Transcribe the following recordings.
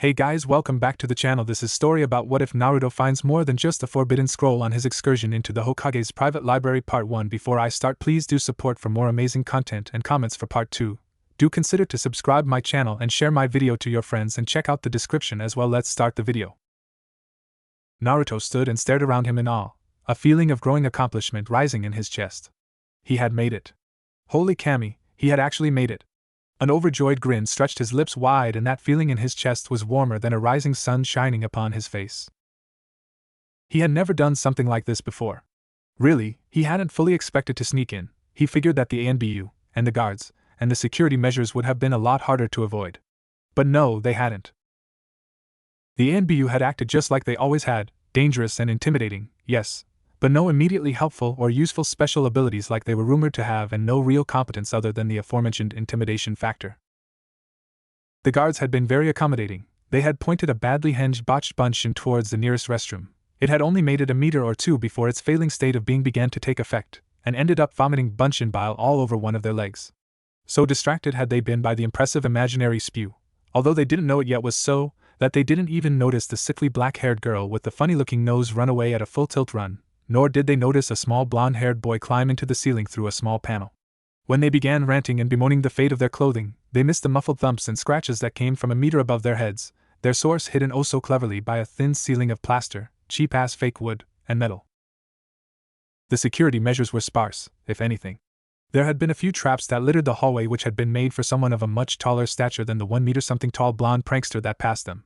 Hey guys, welcome back to the channel. This is story about what if Naruto finds more than just a forbidden scroll on his excursion into the Hokage's private library. Part 1. Before I start, please do support for more amazing content and comments for Part 2. Do consider to subscribe my channel and share my video to your friends and check out the description as well. Let's start the video. Naruto stood and stared around him in awe, a feeling of growing accomplishment rising in his chest. He had made it. Holy Kami, he had actually made it. An overjoyed grin stretched his lips wide, and that feeling in his chest was warmer than a rising sun shining upon his face. He had never done something like this before. Really, he hadn't fully expected to sneak in. He figured that the ANBU, and the guards, and the security measures would have been a lot harder to avoid. But no, they hadn't. The ANBU had acted just like they always had, dangerous and intimidating, yes, but no immediately helpful or useful special abilities like they were rumored to have, and no real competence other than the aforementioned intimidation factor. The guards had been very accommodating. They had pointed a badly hinged botched bunchen towards the nearest restroom. It had only made it a meter or two before its failing state of being began to take effect, and ended up vomiting bunchen bile all over one of their legs. So distracted had they been by the impressive imaginary spew, although they didn't know it yet was so, that they didn't even notice the sickly black-haired girl with the funny-looking nose run away at a full tilt run, nor did they notice a small blonde-haired boy climb into the ceiling through a small panel. When they began ranting and bemoaning the fate of their clothing, they missed the muffled thumps and scratches that came from a meter above their heads, their source hidden oh so cleverly by a thin ceiling of plaster, cheap-ass fake wood, and metal. The security measures were sparse, if anything. There had been a few traps that littered the hallway which had been made for someone of a much taller stature than the 1-meter-something tall blonde prankster that passed them.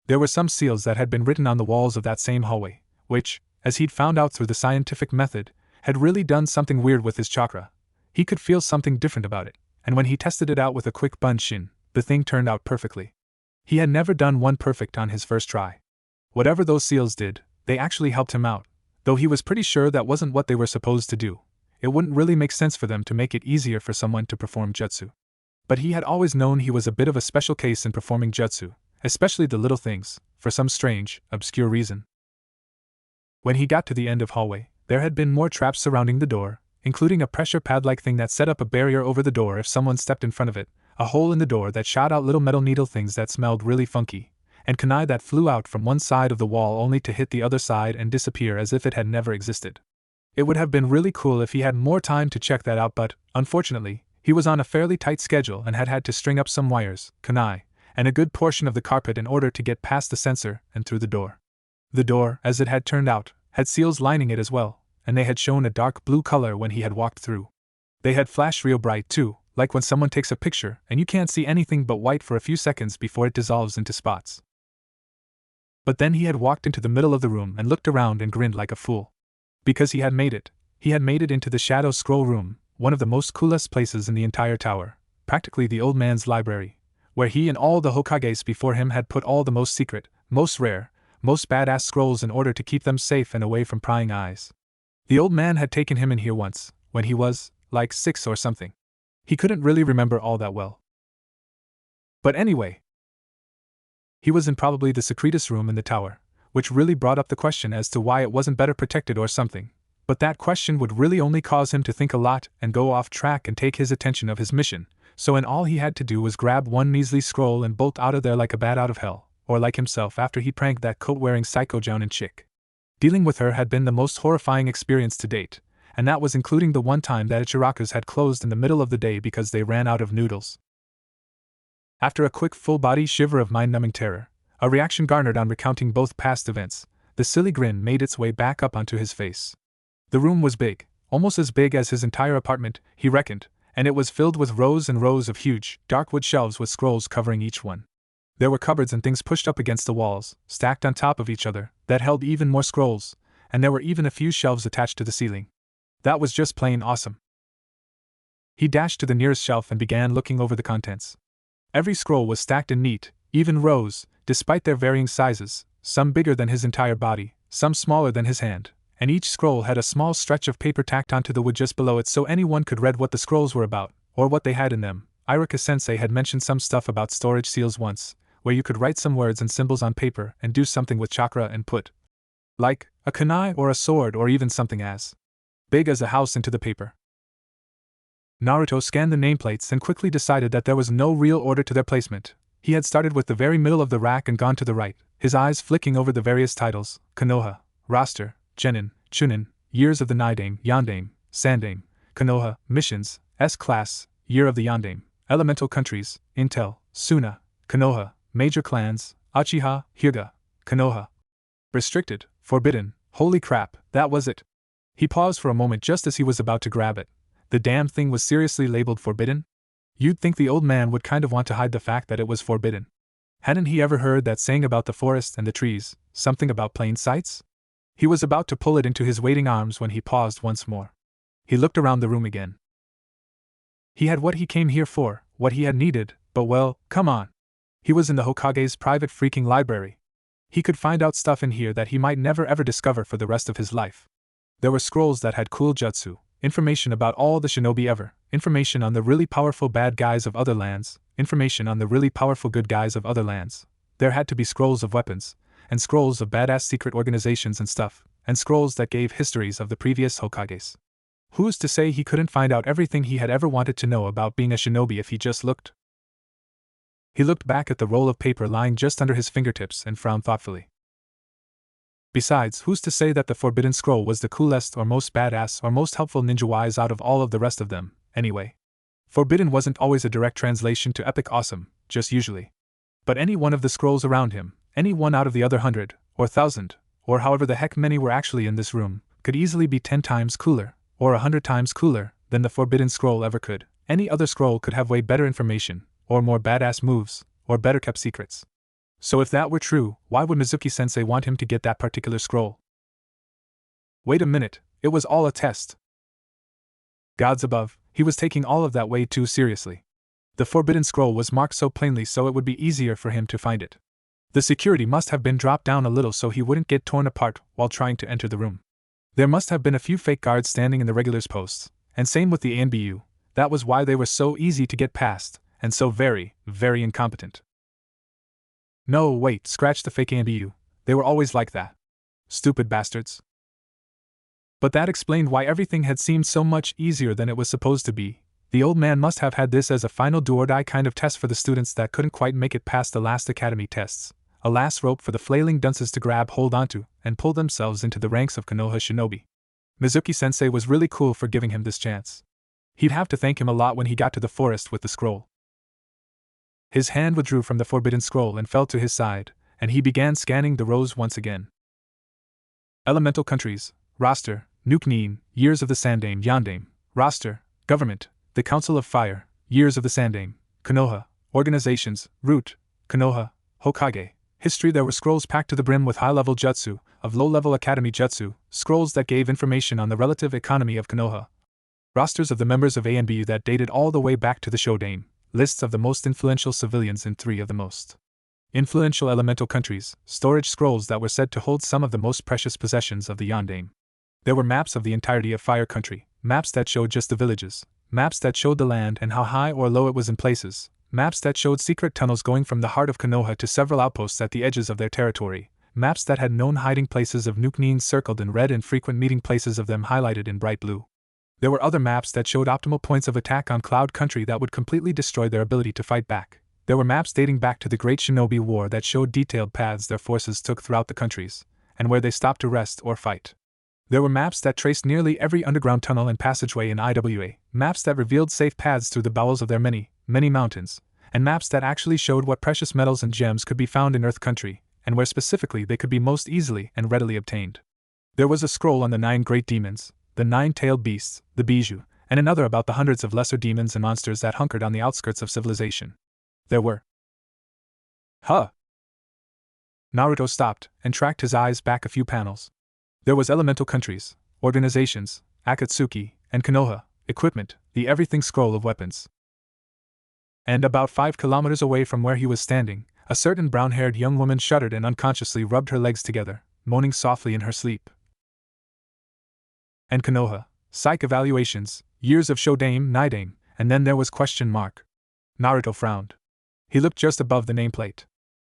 There were some seals that had been written on the walls of that same hallway, which, as he'd found out through the scientific method, had really done something weird with his chakra. He could feel something different about it, and when he tested it out with a quick bunchen, the thing turned out perfectly. He had never done one perfect on his first try. Whatever those seals did, they actually helped him out, though he was pretty sure that wasn't what they were supposed to do. It wouldn't really make sense for them to make it easier for someone to perform jutsu. But he had always known he was a bit of a special case in performing jutsu, especially the little things, for some strange, obscure reason. When he got to the end of hallway, there had been more traps surrounding the door, including a pressure pad-like thing that set up a barrier over the door if someone stepped in front of it, a hole in the door that shot out little metal needle things that smelled really funky, and kunai that flew out from one side of the wall only to hit the other side and disappear as if it had never existed. It would have been really cool if he had more time to check that out, but, unfortunately, he was on a fairly tight schedule and had had to string up some wires, kunai, and a good portion of the carpet in order to get past the sensor and through the door. The door, as it had turned out, had seals lining it as well, and they had shown a dark blue color when he had walked through. They had flashed real bright too, like when someone takes a picture and you can't see anything but white for a few seconds before it dissolves into spots. But then he had walked into the middle of the room and looked around and grinned like a fool. Because he had made it. He had made it into the Shadow Scroll Room, one of the most coolest places in the entire tower, practically the old man's library, where he and all the Hokages before him had put all the most secret, most rare, most badass scrolls in order to keep them safe and away from prying eyes. The old man had taken him in here once, when he was, like 6 or something. He couldn't really remember all that well. But anyway, he was in probably the secretest room in the tower, which really brought up the question as to why it wasn't better protected or something, but that question would really only cause him to think a lot and go off track and take his attention of his mission, so in all he had to do was grab one measly scroll and bolt out of there like a bat out of hell. Or like himself after he pranked that coat-wearing psycho-jounin chick. Dealing with her had been the most horrifying experience to date, and that was including the one time that Ichiraku's had closed in the middle of the day because they ran out of noodles. After a quick full-body shiver of mind-numbing terror, a reaction garnered on recounting both past events, the silly grin made its way back up onto his face. The room was big, almost as big as his entire apartment, he reckoned, and it was filled with rows and rows of huge, dark wood shelves with scrolls covering each one. There were cupboards and things pushed up against the walls, stacked on top of each other, that held even more scrolls, and there were even a few shelves attached to the ceiling. That was just plain awesome. He dashed to the nearest shelf and began looking over the contents. Every scroll was stacked in neat, even rows, despite their varying sizes, some bigger than his entire body, some smaller than his hand, and each scroll had a small stretch of paper tacked onto the wood just below it so anyone could read what the scrolls were about, or what they had in them. Iruka-sensei had mentioned some stuff about storage seals once, where you could write some words and symbols on paper and do something with chakra and put, like, a kunai or a sword or even something as big as a house into the paper. Naruto scanned the nameplates and quickly decided that there was no real order to their placement, He had started with the very middle of the rack and gone to the right, his eyes flicking over the various titles: Konoha, Roster, Genin, Chunin, Years of the Nidame, Yandame, Sandame, Konoha, Missions, S-Class, Year of the Yandame, Elemental Countries, Intel, Suna, Konoha, Major Clans, Uchiha, Hyuga, Konoha. Restricted, Forbidden, holy crap, that was it. He paused for a moment just as he was about to grab it. The damn thing was seriously labeled forbidden? You'd think the old man would kind of want to hide the fact that it was forbidden. Hadn't he ever heard that saying about the forest and the trees, something about plain sights? He was about to pull it into his waiting arms when he paused once more. He looked around the room again. He had what he came here for, what he had needed, but well, come on. He was in the Hokage's private freaking library. He could find out stuff in here that he might never ever discover for the rest of his life. There were scrolls that had cool jutsu, information about all the shinobi ever, information on the really powerful bad guys of other lands, information on the really powerful good guys of other lands. There had to be scrolls of weapons, and scrolls of badass secret organizations and stuff, and scrolls that gave histories of the previous Hokages. Who's to say he couldn't find out everything he had ever wanted to know about being a shinobi if he just looked? He looked back at the roll of paper lying just under his fingertips and frowned thoughtfully. Besides, who's to say that the Forbidden Scroll was the coolest or most badass or most helpful ninja-wise out of all of the rest of them, anyway? Forbidden wasn't always a direct translation to epic awesome, just usually. But any one of the scrolls around him, any one out of the other 100, or 1,000, or however the heck many were actually in this room, could easily be 10 times cooler, or 100 times cooler, than the Forbidden Scroll ever could. Any other scroll could have way better information, or more badass moves, or better kept secrets. So if that were true, why would Mizuki-sensei want him to get that particular scroll? Wait a minute, it was all a test. Gods above, he was taking all of that way too seriously. The Forbidden Scroll was marked so plainly so it would be easier for him to find it. The security must have been dropped down a little so he wouldn't get torn apart while trying to enter the room. There must have been a few fake guards standing in the regulars' posts, and same with the ANBU. That was why they were so easy to get past, and so very, very incompetent. No, wait, scratch the fake ANBU. They were always like that. Stupid bastards. But that explained why everything had seemed so much easier than it was supposed to be. The old man must have had this as a final do-or-die kind of test for the students that couldn't quite make it past the last academy tests. A last rope for the flailing dunces to grab hold onto and pull themselves into the ranks of Konoha shinobi. Mizuki-sensei was really cool for giving him this chance. He'd have to thank him a lot when he got to the forest with the scroll. His hand withdrew from the Forbidden Scroll and fell to his side, and he began scanning the rows once again. Elemental Countries, Roster, Nuknin, Years of the Sandame, Yandame, Roster, Government, the Council of Fire, Years of the Sandame, Konoha, Organizations, Root, Konoha, Hokage, History. There were scrolls packed to the brim with high-level jutsu, of low-level academy jutsu, scrolls that gave information on the relative economy of Konoha. Rosters of the members of ANBU that dated all the way back to the Shodaime, lists of the most influential civilians in 3 of the most influential elemental countries, storage scrolls that were said to hold some of the most precious possessions of the Yandame. There were maps of the entirety of Fire Country, maps that showed just the villages, maps that showed the land and how high or low it was in places, maps that showed secret tunnels going from the heart of Konoha to several outposts at the edges of their territory, maps that had known hiding places of Nuknin circled in red and frequent meeting places of them highlighted in bright blue. There were other maps that showed optimal points of attack on Cloud Country that would completely destroy their ability to fight back. There were maps dating back to the Great Shinobi War that showed detailed paths their forces took throughout the countries, and where they stopped to rest or fight. There were maps that traced nearly every underground tunnel and passageway in IWA, maps that revealed safe paths through the bowels of their many, many mountains, and maps that actually showed what precious metals and gems could be found in Earth Country, and where specifically they could be most easily and readily obtained. There was a scroll on the 9 great demons, the 9-tailed beasts, the Bijou, and another about the hundreds of lesser demons and monsters that hunkered on the outskirts of civilization. There were. Naruto stopped and tracked his eyes back a few panels. There was elemental countries, organizations, Akatsuki, and Konoha, equipment, the everything scroll of weapons. And about 5 kilometers away from where he was standing, a certain brown-haired young woman shuddered and unconsciously rubbed her legs together, moaning softly in her sleep. And Konoha, psych evaluations, years of Shodaime, Nidame, and then there was question mark. Naruto frowned. He looked just above the nameplate.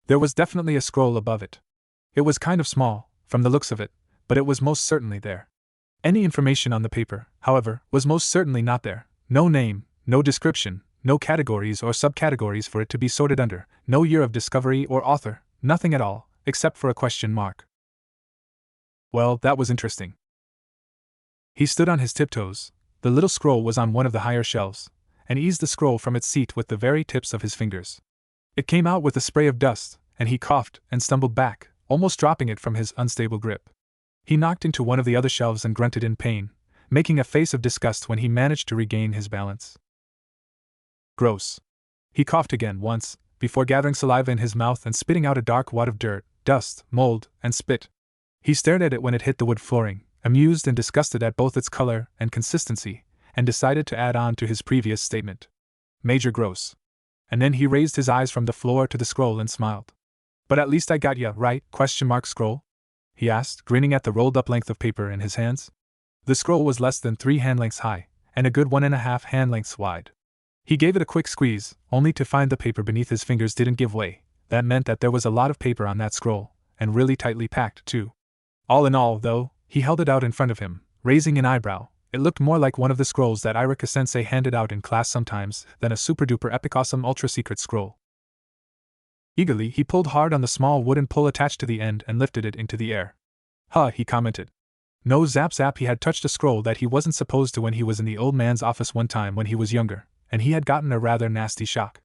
There was definitely a scroll above it. It was kind of small, from the looks of it, but it was most certainly there. Any information on the paper, however, was most certainly not there. No name, no description, No categories or subcategories for it to be sorted under, no year of discovery or author, nothing at all, except for a question mark. Well, that was interesting. He stood on his tiptoes. The little scroll was on one of the higher shelves, and eased the scroll from its seat with the very tips of his fingers. It came out with a spray of dust, and he coughed and stumbled back, almost dropping it from his unstable grip. He knocked into one of the other shelves and grunted in pain, making a face of disgust when he managed to regain his balance. Gross. He coughed again once, before gathering saliva in his mouth and spitting out a dark wad of dirt, dust, mold, and spit. He stared at it when it hit the wood flooring, amused and disgusted at both its color and consistency, and decided to add on to his previous statement. Major gross. And then he raised his eyes from the floor to the scroll and smiled. But at least I got ya, right, ? Scroll? He asked, grinning at the rolled-up length of paper in his hands. The scroll was less than 3 hand lengths high, and a good 1.5 hand lengths wide. He gave it a quick squeeze, only to find the paper beneath his fingers didn't give way. That meant that there was a lot of paper on that scroll, and really tightly packed, too. All in all, though, he held it out in front of him, raising an eyebrow. It looked more like one of the scrolls that Irika-sensei handed out in class sometimes than a super-duper epic awesome ultra-secret scroll. Eagerly, he pulled hard on the small wooden pole attached to the end and lifted it into the air. Huh, he commented. No zap, he had touched a scroll that he wasn't supposed to when he was in the old man's office one time when he was younger, and he had gotten a rather nasty shock.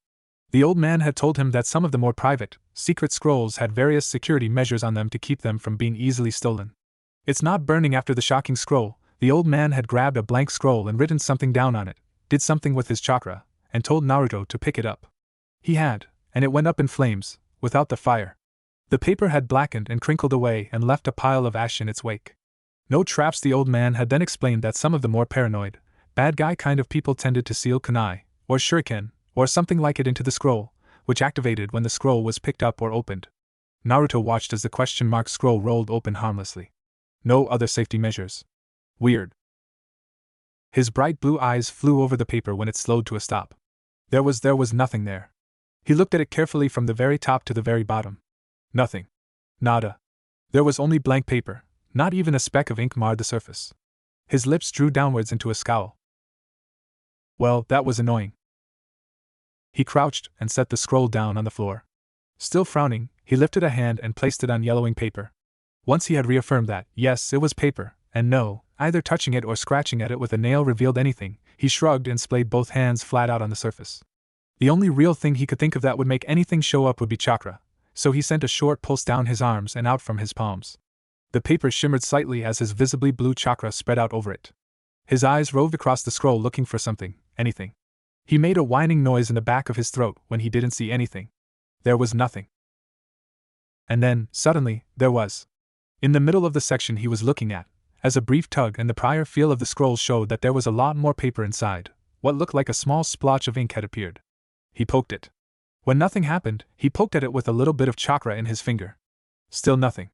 The old man had told him that some of the more private, secret scrolls had various security measures on them to keep them from being easily stolen. It's not burning after the shocking scroll. The old man had grabbed a blank scroll and written something down on it, did something with his chakra, and told Naruto to pick it up. He had, and it went up in flames, without the fire. The paper had blackened and crinkled away and left a pile of ash in its wake. No traps. The old man had then explained that some of the more paranoid, bad guy kind of people tended to seal kunai, or shuriken, or something like it into the scroll, which activated when the scroll was picked up or opened. Naruto watched as the question mark scroll rolled open harmlessly. No other safety measures. Weird. His bright blue eyes flew over the paper when it slowed to a stop. There was nothing there. He looked at it carefully from the very top to the very bottom. Nothing. Nada. There was only blank paper, not even a speck of ink marred the surface. His lips drew downwards into a scowl. Well, that was annoying. He crouched and set the scroll down on the floor. Still frowning, he lifted a hand and placed it on yellowing paper. Once he had reaffirmed that, yes, it was paper, and no, either touching it or scratching at it with a nail revealed anything, he shrugged and splayed both hands flat out on the surface. The only real thing he could think of that would make anything show up would be chakra, so he sent a short pulse down his arms and out from his palms. The paper shimmered slightly as his visibly blue chakra spread out over it. His eyes roved across the scroll looking for something, anything. He made a whining noise in the back of his throat when he didn't see anything. There was nothing. And then, suddenly, there was. In the middle of the section he was looking at, as a brief tug and the prior feel of the scroll showed that there was a lot more paper inside, what looked like a small splotch of ink had appeared. He poked it. When nothing happened, he poked at it with a little bit of chakra in his finger. Still nothing.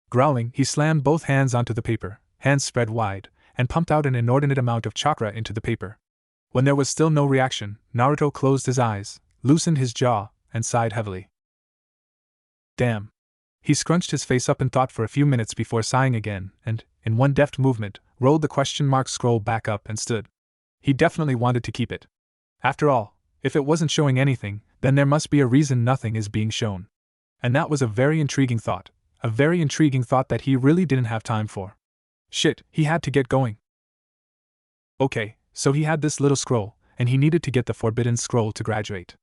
Growling, he slammed both hands onto the paper, hands spread wide, and pumped out an inordinate amount of chakra into the paper. When there was still no reaction, Naruto closed his eyes, loosened his jaw, and sighed heavily. Damn. He scrunched his face up in thought for a few minutes before sighing again, and, in one deft movement, rolled the question mark scroll back up and stood. He definitely wanted to keep it. After all, if it wasn't showing anything, then there must be a reason nothing is being shown. And that was a very intriguing thought that he really didn't have time for. Shit, he had to get going. Okay, so he had this little scroll, and he needed to get the forbidden scroll to graduate.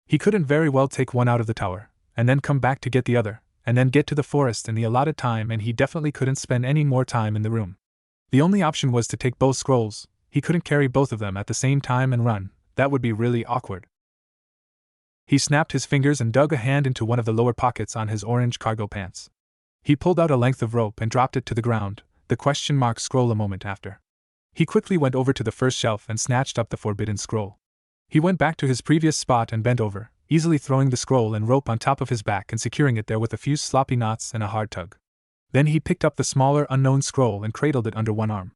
He couldn't very well take one out of the tower, and then come back to get the other, and then get to the forest in the allotted time, and he definitely couldn't spend any more time in the room. The only option was to take both scrolls. He couldn't carry both of them at the same time and run. That would be really awkward. He snapped his fingers and dug a hand into one of the lower pockets on his orange cargo pants. He pulled out a length of rope and dropped it to the ground, the question mark scroll a moment after. He quickly went over to the first shelf and snatched up the forbidden scroll. He went back to his previous spot and bent over, easily throwing the scroll and rope on top of his back and securing it there with a few sloppy knots and a hard tug. Then he picked up the smaller unknown scroll and cradled it under one arm.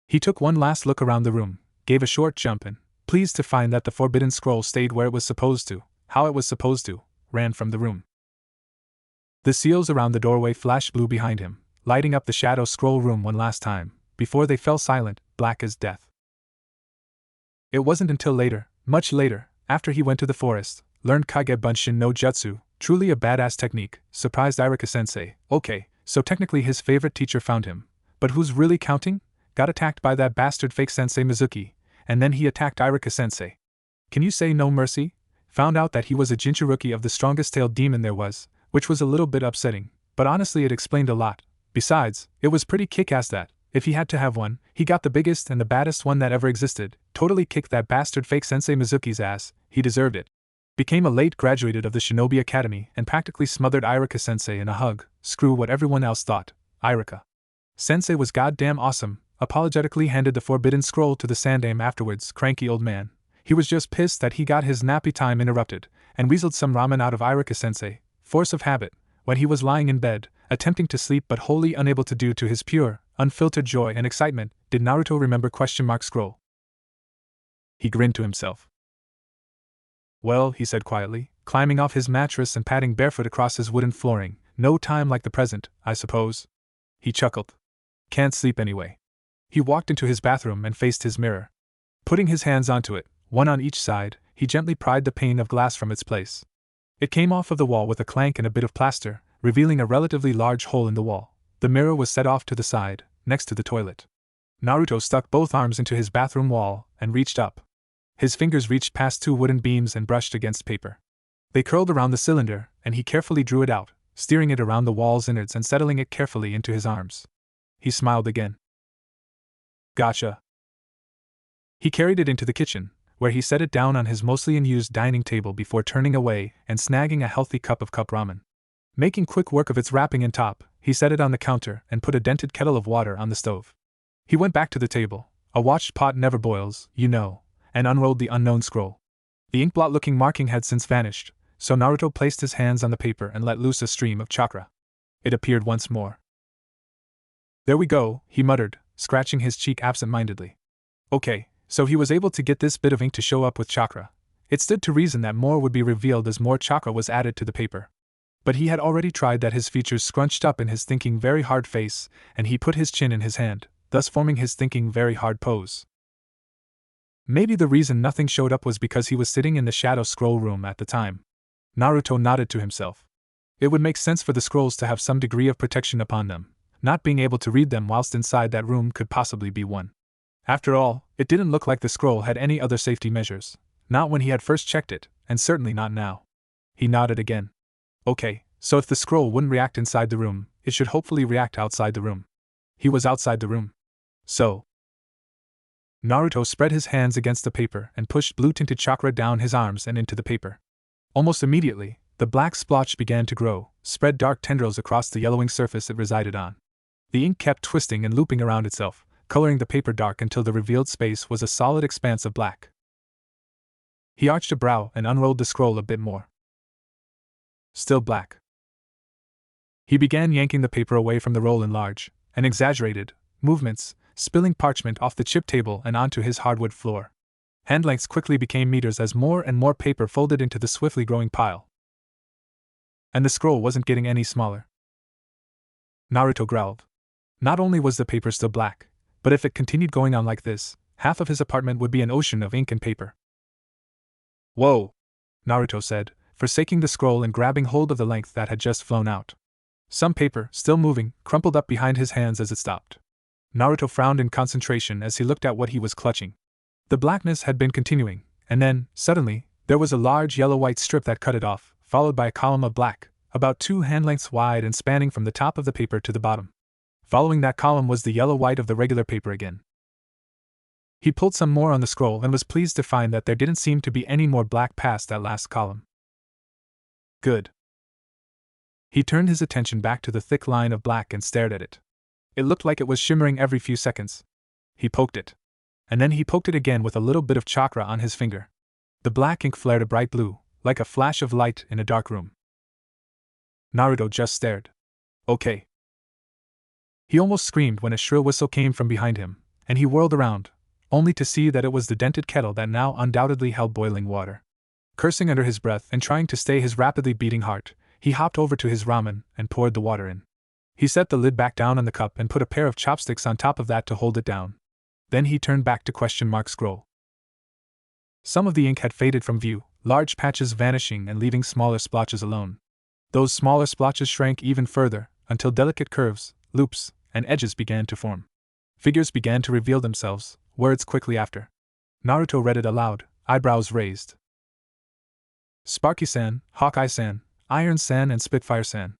He took one last look around the room, gave a short jump and, pleased to find that the forbidden scroll stayed where it was supposed to, how it was supposed to, ran from the room. The seals around the doorway flashed blue behind him, lighting up the shadow scroll room one last time, before they fell silent, black as death. It wasn't until later, Much later, after he went to the forest, learned Kage Bunshin no Jutsu, truly a badass technique, surprised Irika-sensei. Okay, so technically his favorite teacher found him. But who's really counting? Got attacked by that bastard fake Sensei Mizuki, and then he attacked Irika-sensei. Can you say no mercy? Found out that he was a Jinchuruki of the strongest-tailed demon there was, which was a little bit upsetting, but honestly it explained a lot. Besides, it was pretty kick-ass that, if he had to have one, he got the biggest and the baddest one that ever existed, totally kicked that bastard fake Sensei Mizuki's ass, he deserved it. Became a late graduated of the Shinobi Academy and practically smothered Irika-sensei in a hug. Screw what everyone else thought. Irika-sensei was goddamn awesome, apologetically handed the forbidden scroll to the Sandame afterwards. Cranky old man. He was just pissed that he got his nappy time interrupted, and weaseled some ramen out of Irika-sensei, force of habit, when he was lying in bed, attempting to sleep but wholly unable to due to his pure, unfiltered joy and excitement. Did Naruto remember ? Scroll. He grinned to himself. Well, he said quietly, climbing off his mattress and padding barefoot across his wooden flooring, no time like the present, I suppose. He chuckled. Can't sleep anyway. He walked into his bathroom and faced his mirror. Putting his hands onto it, one on each side, he gently pried the pane of glass from its place. It came off of the wall with a clank and a bit of plaster, revealing a relatively large hole in the wall. The mirror was set off to the side, next to the toilet. Naruto stuck both arms into his bathroom wall and reached up. His fingers reached past two wooden beams and brushed against paper. They curled around the cylinder, and he carefully drew it out, steering it around the wall's innards and settling it carefully into his arms. He smiled again. Gotcha. He carried it into the kitchen, where he set it down on his mostly unused dining table before turning away and snagging a healthy cup of cup ramen. Making quick work of its wrapping and top, he set it on the counter and put a dented kettle of water on the stove. He went back to the table. A watched pot never boils, you know, and unrolled the unknown scroll. The inkblot-looking marking had since vanished, so Naruto placed his hands on the paper and let loose a stream of chakra. It appeared once more. There we go, he muttered, scratching his cheek absent-mindedly. Okay, so he was able to get this bit of ink to show up with chakra. It stood to reason that more would be revealed as more chakra was added to the paper. But he had already tried that. His features scrunched up in his thinking very hard face, and he put his chin in his hand, thus forming his thinking very hard pose. Maybe the reason nothing showed up was because he was sitting in the shadow scroll room at the time. Naruto nodded to himself. It would make sense for the scrolls to have some degree of protection upon them. Not being able to read them whilst inside that room could possibly be one. After all, it didn't look like the scroll had any other safety measures. Not when he had first checked it, and certainly not now. He nodded again. Okay, so if the scroll wouldn't react inside the room, it should hopefully react outside the room. He was outside the room. So. Naruto spread his hands against the paper and pushed blue-tinted chakra down his arms and into the paper. Almost immediately, the black splotch began to grow, spread dark tendrils across the yellowing surface it resided on. The ink kept twisting and looping around itself, coloring the paper dark until the revealed space was a solid expanse of black. He arched a brow and unrolled the scroll a bit more. Still black. He began yanking the paper away from the roll in large, and exaggerated, movements, spilling parchment off the chip table and onto his hardwood floor. Hand lengths quickly became meters as more and more paper folded into the swiftly growing pile. And the scroll wasn't getting any smaller. Naruto growled. Not only was the paper still black, but if it continued going on like this, half of his apartment would be an ocean of ink and paper. Whoa! Naruto said, forsaking the scroll and grabbing hold of the length that had just flown out. Some paper, still moving, crumpled up behind his hands as it stopped. Naruto frowned in concentration as he looked at what he was clutching. The blackness had been continuing, and then, suddenly, there was a large yellow-white strip that cut it off, followed by a column of black, about 2 hand lengths wide and spanning from the top of the paper to the bottom. Following that column was the yellow-white of the regular paper again. He pulled some more on the scroll and was pleased to find that there didn't seem to be any more black past that last column. Good. He turned his attention back to the thick line of black and stared at it. It looked like it was shimmering every few seconds. He poked it. And then he poked it again with a little bit of chakra on his finger. The black ink flared a bright blue, like a flash of light in a dark room. Naruto just stared. Okay. He almost screamed when a shrill whistle came from behind him, and he whirled around, only to see that it was the dented kettle that now undoubtedly held boiling water. Cursing under his breath and trying to stay his rapidly beating heart, he hopped over to his ramen and poured the water in. He set the lid back down on the cup and put a pair of chopsticks on top of that to hold it down. Then he turned back to ? Scroll. Some of the ink had faded from view, large patches vanishing and leaving smaller splotches alone. Those smaller splotches shrank even further, until delicate curves, loops, and edges began to form. Figures began to reveal themselves, words quickly after. Naruto read it aloud, eyebrows raised. Sparky-san, Hokage-san, Iron-san and Spitfire-san.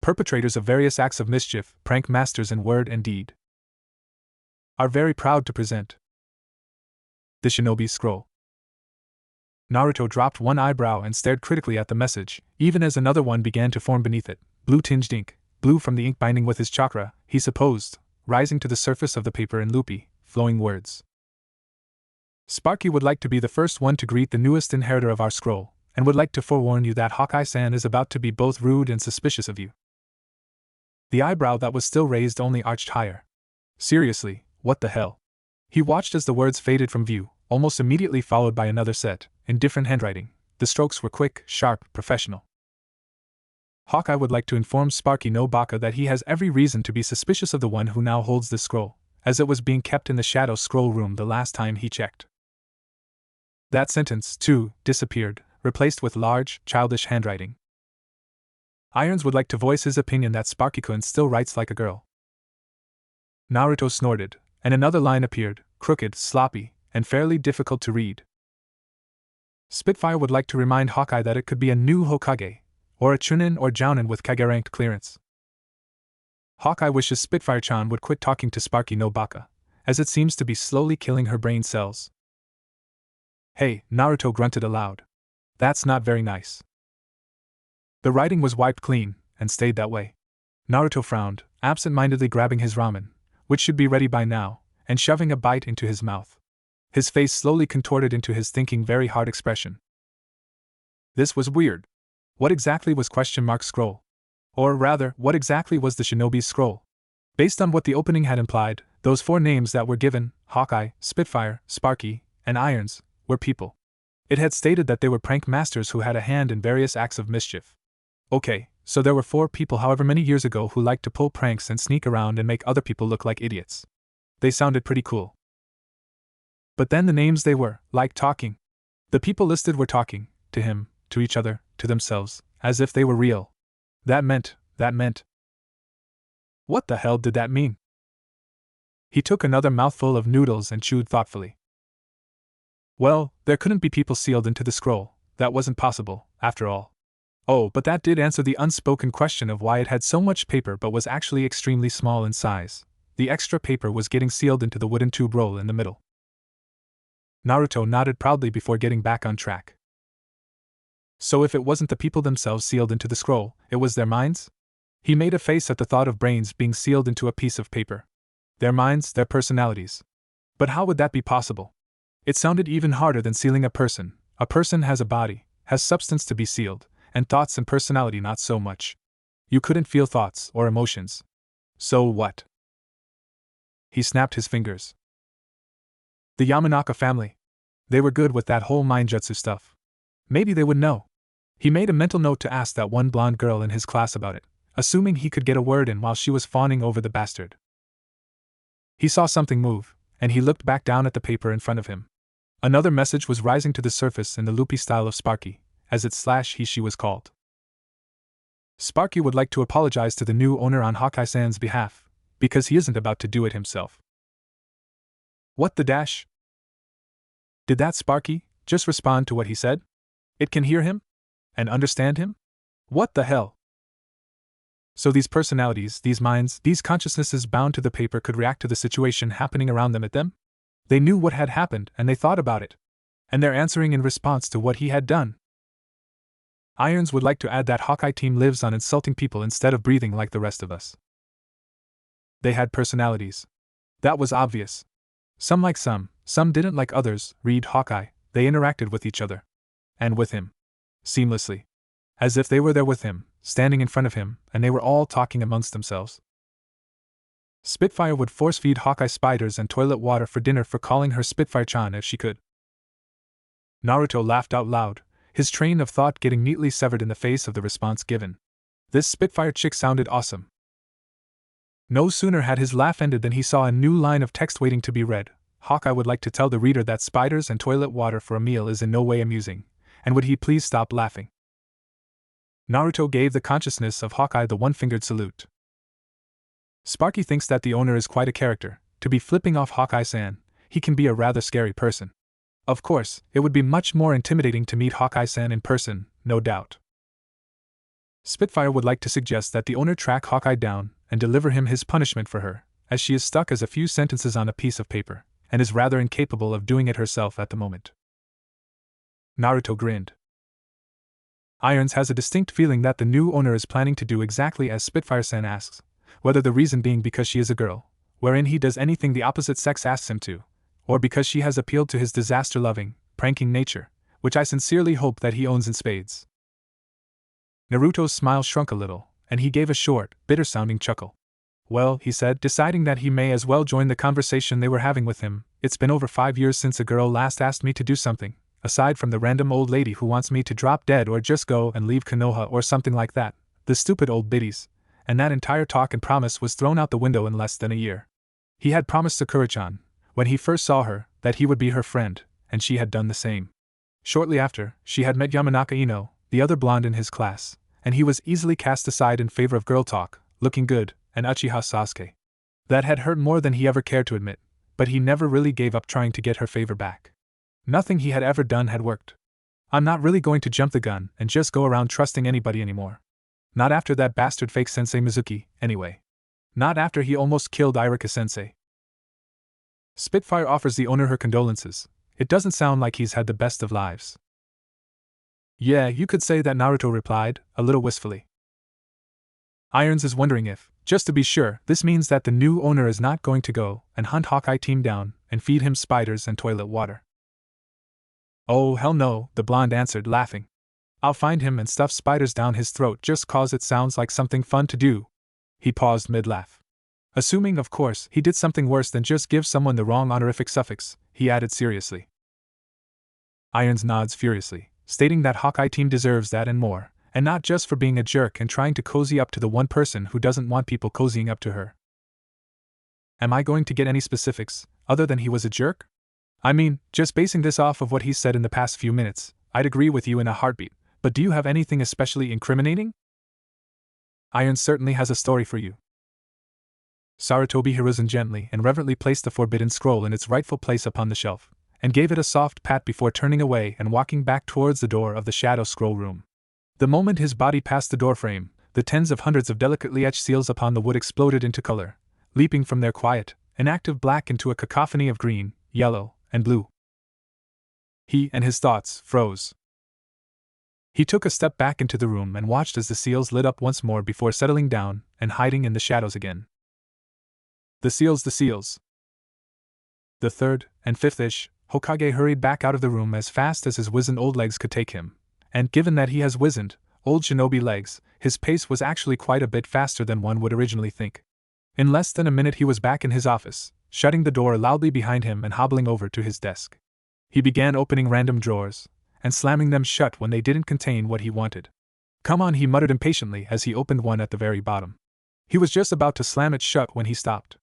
Perpetrators of various acts of mischief, prank masters in word and deed, are very proud to present the Shinobi Scroll. Naruto dropped one eyebrow and stared critically at the message, even as another one began to form beneath it, blue-tinged ink, blue from the ink binding with his chakra, he supposed, rising to the surface of the paper in loopy, flowing words. Sparky would like to be the first one to greet the newest inheritor of our scroll, and would like to forewarn you that Hokage-san is about to be both rude and suspicious of you. The eyebrow that was still raised only arched higher. Seriously, what the hell? He watched as the words faded from view, almost immediately followed by another set, in different handwriting. The strokes were quick, sharp, professional. Hawkeye would like to inform Sparky no Baka that he has every reason to be suspicious of the one who now holds this scroll, as it was being kept in the Shadow Scroll Room the last time he checked. That sentence, too, disappeared, replaced with large, childish handwriting. Irons would like to voice his opinion that Sparky-kun still writes like a girl. Naruto snorted, and another line appeared, crooked, sloppy, and fairly difficult to read. Spitfire would like to remind Hawkeye that it could be a new Hokage, or a Chunin or Jounin with Kage-ranked clearance. Hawkeye wishes Spitfire-chan would quit talking to Sparky no Baka, as it seems to be slowly killing her brain cells. Hey, Naruto grunted aloud. That's not very nice. The writing was wiped clean, and stayed that way. Naruto frowned, absent-mindedly grabbing his ramen, which should be ready by now, and shoving a bite into his mouth. His face slowly contorted into his thinking very hard expression. This was weird. What exactly was scroll? Or rather, what exactly was the Shinobi Scroll? Based on what the opening had implied, those four names that were given, Hawkeye, Spitfire, Sparky, and Irons, were people. It had stated that they were prank masters who had a hand in various acts of mischief. Okay, so there were four people however many years ago who liked to pull pranks and sneak around and make other people look like idiots. They sounded pretty cool. But then the names they were, like talking. The people listed were talking, to him, to each other, to themselves, as if they were real. That meant. What the hell did that mean? He took another mouthful of noodles and chewed thoughtfully. Well, there couldn't be people sealed into the scroll, that wasn't possible, after all. Oh, but that did answer the unspoken question of why it had so much paper but was actually extremely small in size. The extra paper was getting sealed into the wooden tube roll in the middle. Naruto nodded proudly before getting back on track. So if it wasn't the people themselves sealed into the scroll, it was their minds? He made a face at the thought of brains being sealed into a piece of paper. Their minds, their personalities. But how would that be possible? It sounded even harder than sealing a person. A person has a body, has substance to be sealed, and thoughts and personality not so much. You couldn't feel thoughts or emotions. So what? He snapped his fingers. The Yamanaka family. They were good with that whole mindjutsu stuff. Maybe they would know. He made a mental note to ask that one blonde girl in his class about it, assuming he could get a word in while she was fawning over the bastard. He saw something move, and he looked back down at the paper in front of him. Another message was rising to the surface in the loopy style of Sparky, as he/she was called. Sparky would like to apologize to the new owner on Hawkeye-san's behalf, because he isn't about to do it himself. What the dash? Did that Sparky just respond to what he said? It can hear him? And understand him? What the hell? So these personalities, these minds, these consciousnesses bound to the paper could react to the situation happening around them at them? They knew what had happened and they thought about it. And they're answering in response to what he had done. Irons would like to add that Hawkeye team lives on insulting people instead of breathing like the rest of us. They had personalities. That was obvious. Some like some didn't like others. Read Hawkeye, they interacted with each other. And with him. Seamlessly. As if they were there with him, standing in front of him, and they were all talking amongst themselves. Spitfire would force-feed Hawkeye spiders and toilet water for dinner for calling her Spitfire-chan if she could. Naruto laughed out loud, his train of thought getting neatly severed in the face of the response given. This Spitfire chick sounded awesome. No sooner had his laugh ended than he saw a new line of text waiting to be read. Hawkeye would like to tell the reader that spiders and toilet water for a meal is in no way amusing, and would he please stop laughing? Naruto gave the consciousness of Hawkeye the one-fingered salute. Sparky thinks that the owner is quite a character. To be flipping off Hawkeye-san, he can be a rather scary person. Of course, it would be much more intimidating to meet Hawkeye-san in person, no doubt. Spitfire would like to suggest that the owner track Hawkeye down and deliver him his punishment for her, as she is stuck as a few sentences on a piece of paper, and is rather incapable of doing it herself at the moment. Naruto grinned. Irons has a distinct feeling that the new owner is planning to do exactly as Spitfire-san asks, whether the reason being because she is a girl, wherein he does anything the opposite sex asks him to, or because she has appealed to his disaster-loving, pranking nature, which I sincerely hope that he owns in spades. Naruto's smile shrunk a little, and he gave a short, bitter-sounding chuckle. Well, he said, deciding that he may as well join the conversation they were having with him, it's been over 5 years since a girl last asked me to do something, aside from the random old lady who wants me to drop dead or just go and leave Konoha or something like that, the stupid old biddies, and that entire talk and promise was thrown out the window in less than a year. He had promised Sakura-chan, when he first saw her, that he would be her friend, and she had done the same. Shortly after, she had met Yamanaka Ino, the other blonde in his class, and he was easily cast aside in favor of girl talk, looking good, and Uchiha Sasuke. That had hurt more than he ever cared to admit, but he never really gave up trying to get her favor back. Nothing he had ever done had worked. I'm not really going to jump the gun and just go around trusting anybody anymore. Not after that bastard fake Sensei Mizuki, anyway. Not after he almost killed Irika-sensei. Spitfire offers the owner her condolences. It doesn't sound like he's had the best of lives. Yeah, you could say that, Naruto replied, a little wistfully. Irons is wondering if, just to be sure, this means that the new owner is not going to go and hunt Hawkeye team down and feed him spiders and toilet water. Oh, hell no, the blonde answered, laughing. I'll find him and stuff spiders down his throat just cause it sounds like something fun to do. He paused mid-laugh. Assuming, of course, he did something worse than just give someone the wrong honorific suffix, he added seriously. Irons nods furiously, stating that Hawkeye team deserves that and more, and not just for being a jerk and trying to cozy up to the one person who doesn't want people cozying up to her. Am I going to get any specifics, other than he was a jerk? I mean, just basing this off of what he said in the past few minutes, I'd agree with you in a heartbeat, but do you have anything especially incriminating? Irons certainly has a story for you. Sarutobi risen gently and reverently placed the forbidden scroll in its rightful place upon the shelf, and gave it a soft pat before turning away and walking back towards the door of the shadow scroll room. The moment his body passed the doorframe, the tens of hundreds of delicately etched seals upon the wood exploded into color, leaping from their quiet, inactive black into a cacophony of green, yellow, and blue. He and his thoughts froze. He took a step back into the room and watched as the seals lit up once more before settling down and hiding in the shadows again. The seals. The third and fifth-ish Hokage hurried back out of the room as fast as his wizened old legs could take him, and given that he has wizened, old shinobi legs, his pace was actually quite a bit faster than one would originally think. In less than a minute he was back in his office, shutting the door loudly behind him and hobbling over to his desk. He began opening random drawers, and slamming them shut when they didn't contain what he wanted. Come on, he muttered impatiently as he opened one at the very bottom. He was just about to slam it shut when he stopped.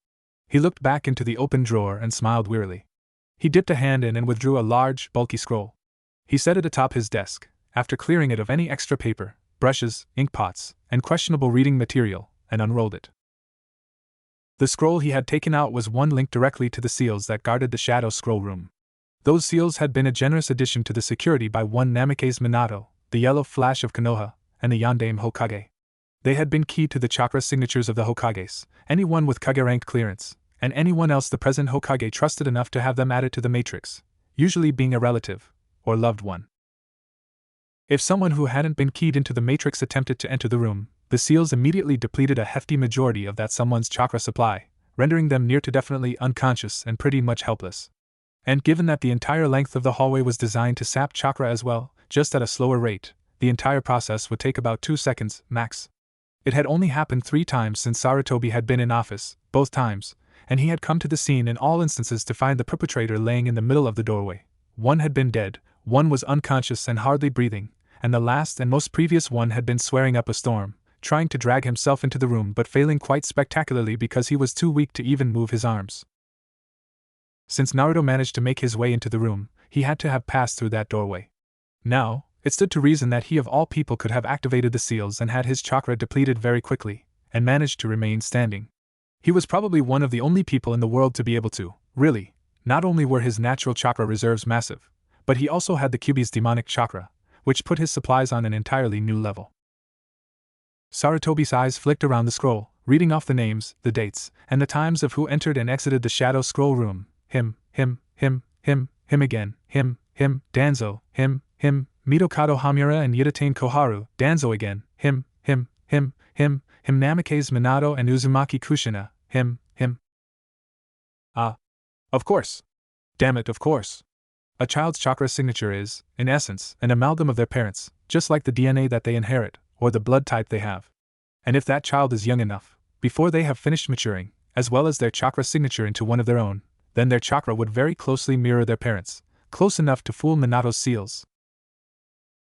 He looked back into the open drawer and smiled wearily. He dipped a hand in and withdrew a large, bulky scroll. He set it atop his desk, after clearing it of any extra paper, brushes, ink pots, and questionable reading material, and unrolled it. The scroll he had taken out was one linked directly to the seals that guarded the shadow scroll room. Those seals had been a generous addition to the security by one Namikaze Minato, the Yellow Flash of Konoha, and the Yondaime Hokage. They had been key to the chakra signatures of the Hokages, anyone with Kage-ranked clearance, and anyone else the present Hokage trusted enough to have them added to the matrix, usually being a relative, or loved one. If someone who hadn't been keyed into the matrix attempted to enter the room, the seals immediately depleted a hefty majority of that someone's chakra supply, rendering them near to definitely unconscious and pretty much helpless. And given that the entire length of the hallway was designed to sap chakra as well, just at a slower rate, the entire process would take about 2 seconds, max. It had only happened 3 times since Sarutobi had been in office, both times, and he had come to the scene in all instances to find the perpetrator laying in the middle of the doorway. One had been dead, one was unconscious and hardly breathing, and the last and most previous one had been swearing up a storm, trying to drag himself into the room but failing quite spectacularly because he was too weak to even move his arms. Since Naruto managed to make his way into the room, he had to have passed through that doorway. Now, it stood to reason that he of all people could have activated the seals and had his chakra depleted very quickly, and managed to remain standing. He was probably one of the only people in the world to be able to, really. Not only were his natural chakra reserves massive, but he also had the Kyuubi's demonic chakra, which put his supplies on an entirely new level. Sarutobi's eyes flicked around the scroll, reading off the names, the dates, and the times of who entered and exited the Shadow Scroll room. Him again, him, Danzo, him, Mitokado Hamura and Yudatane Koharu, Danzo again, him, Namikaze Minato and Uzumaki Kushina, him. Ah. Of course. Damn it, of course. A child's chakra signature is, in essence, an amalgam of their parents, just like the DNA that they inherit, or the blood type they have. And if that child is young enough, before they have finished maturing, as well as their chakra signature into one of their own, then their chakra would very closely mirror their parents, close enough to fool Minato's seals.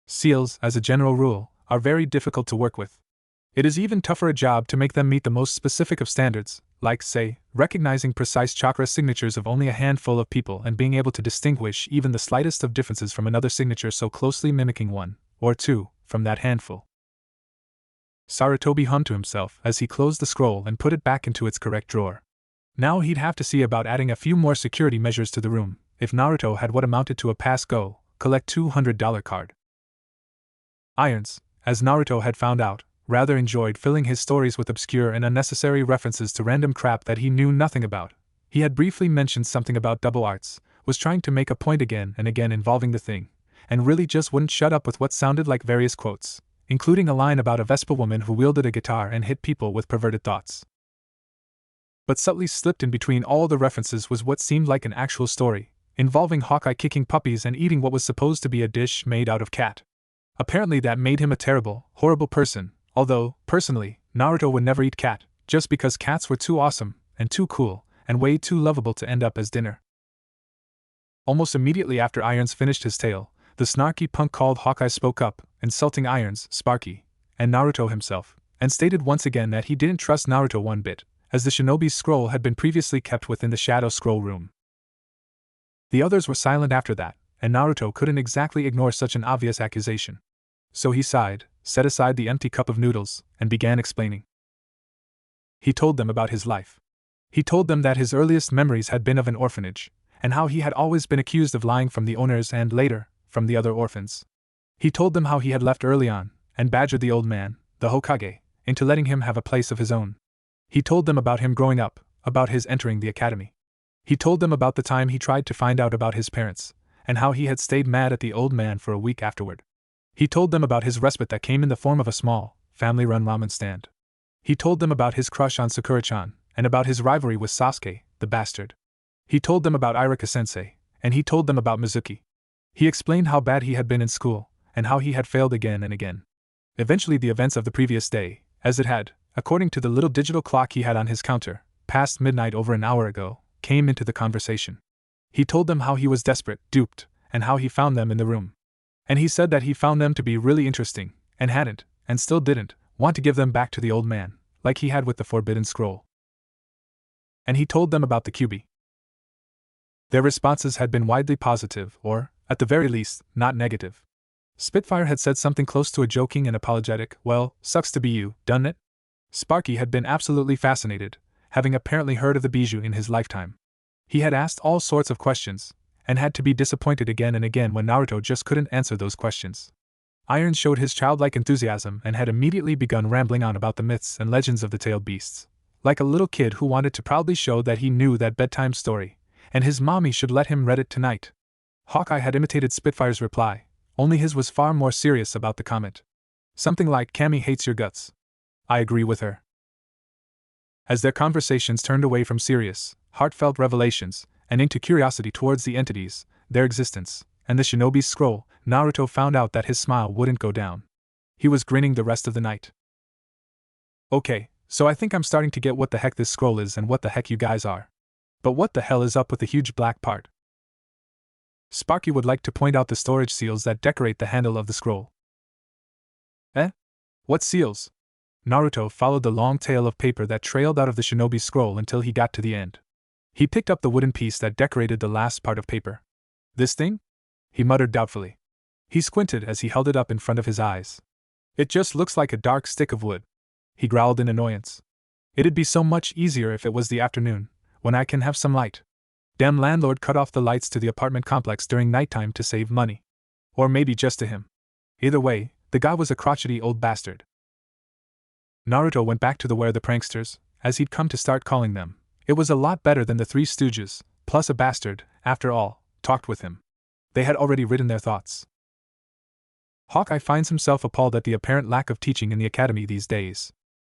Seals, as a general rule, are very difficult to work with. It is even tougher a job to make them meet the most specific of standards, like, say, recognizing precise chakra signatures of only a handful of people and being able to distinguish even the slightest of differences from another signature so closely mimicking one, or two, from that handful. Sarutobi hummed to himself as he closed the scroll and put it back into its correct drawer. Now he'd have to see about adding a few more security measures to the room, if Naruto had what amounted to a pass-go, collect $200 card. Irons, as Naruto had found out, rather enjoyed filling his stories with obscure and unnecessary references to random crap that he knew nothing about. He had briefly mentioned something about double arts, was trying to make a point again and again involving the thing, and really just wouldn't shut up with what sounded like various quotes, including a line about a Vespa woman who wielded a guitar and hit people with perverted thoughts. But subtly slipped in between all the references was what seemed like an actual story, involving Hawkeye kicking puppies and eating what was supposed to be a dish made out of cat. Apparently that made him a terrible, horrible person. Although, personally, Naruto would never eat cat, just because cats were too awesome, and too cool, and way too lovable to end up as dinner. Almost immediately after Irons finished his tale, the snarky punk called Hawkeye spoke up, insulting Irons, Sparky, and Naruto himself, and stated once again that he didn't trust Naruto one bit, as the shinobi's scroll had been previously kept within the Shadow Scroll room. The others were silent after that, and Naruto couldn't exactly ignore such an obvious accusation. So he sighed, set aside the empty cup of noodles, and began explaining. He told them about his life. He told them that his earliest memories had been of an orphanage, and how he had always been accused of lying from the owners and, later, from the other orphans. He told them how he had left early on, and badgered the old man, the Hokage, into letting him have a place of his own. He told them about him growing up, about his entering the academy. He told them about the time he tried to find out about his parents, and how he had stayed mad at the old man for a week afterward. He told them about his respite that came in the form of a small, family-run ramen stand. He told them about his crush on Sakura-chan, and about his rivalry with Sasuke, the bastard. He told them about Iruka-sensei, and he told them about Mizuki. He explained how bad he had been in school, and how he had failed again and again. Eventually the events of the previous day, as it had, according to the little digital clock he had on his counter, past midnight over an hour ago, came into the conversation. He told them how he was desperate, duped, and how he found them in the room. And he said that he found them to be really interesting, and hadn't, and still didn't, want to give them back to the old man, like he had with the Forbidden Scroll. And he told them about the Kyuubi. Their responses had been widely positive, or, at the very least, not negative. Spitfire had said something close to a joking and apologetic, "Well, sucks to be you, doesn't it?" Sparky had been absolutely fascinated, having apparently heard of the bijou in his lifetime. He had asked all sorts of questions, and had to be disappointed again and again when Naruto just couldn't answer those questions. Irons showed his childlike enthusiasm and had immediately begun rambling on about the myths and legends of the tailed beasts, like a little kid who wanted to proudly show that he knew that bedtime story, and his mommy should let him read it tonight. Hawkeye had imitated Spitfire's reply, only his was far more serious about the comment. Something like, "Cammy hates your guts. I agree with her." As their conversations turned away from serious, heartfelt revelations, and into curiosity towards the entities, their existence, and the shinobi's scroll, Naruto found out that his smile wouldn't go down. He was grinning the rest of the night. "Okay, so I think I'm starting to get what the heck this scroll is and what the heck you guys are. But what the hell is up with the huge black part?" Sparky would like to point out the storage seals that decorate the handle of the scroll. "Eh? What seals?" Naruto followed the long tail of paper that trailed out of the shinobi's scroll until he got to the end. He picked up the wooden piece that decorated the last part of paper. This thing? He muttered doubtfully. He squinted as he held it up in front of his eyes. It just looks like a dark stick of wood. He growled in annoyance. It'd be so much easier if it was the afternoon, when I can have some light. Damn landlord cut off the lights to the apartment complex during nighttime to save money. Or maybe just to him. Either way, the guy was a crotchety old bastard. Naruto went back to the where the pranksters, as he'd come to start calling them. It was a lot better than the Three Stooges, plus a bastard, after all, talked with him. They had already written their thoughts. Hawkeye finds himself appalled at the apparent lack of teaching in the academy these days.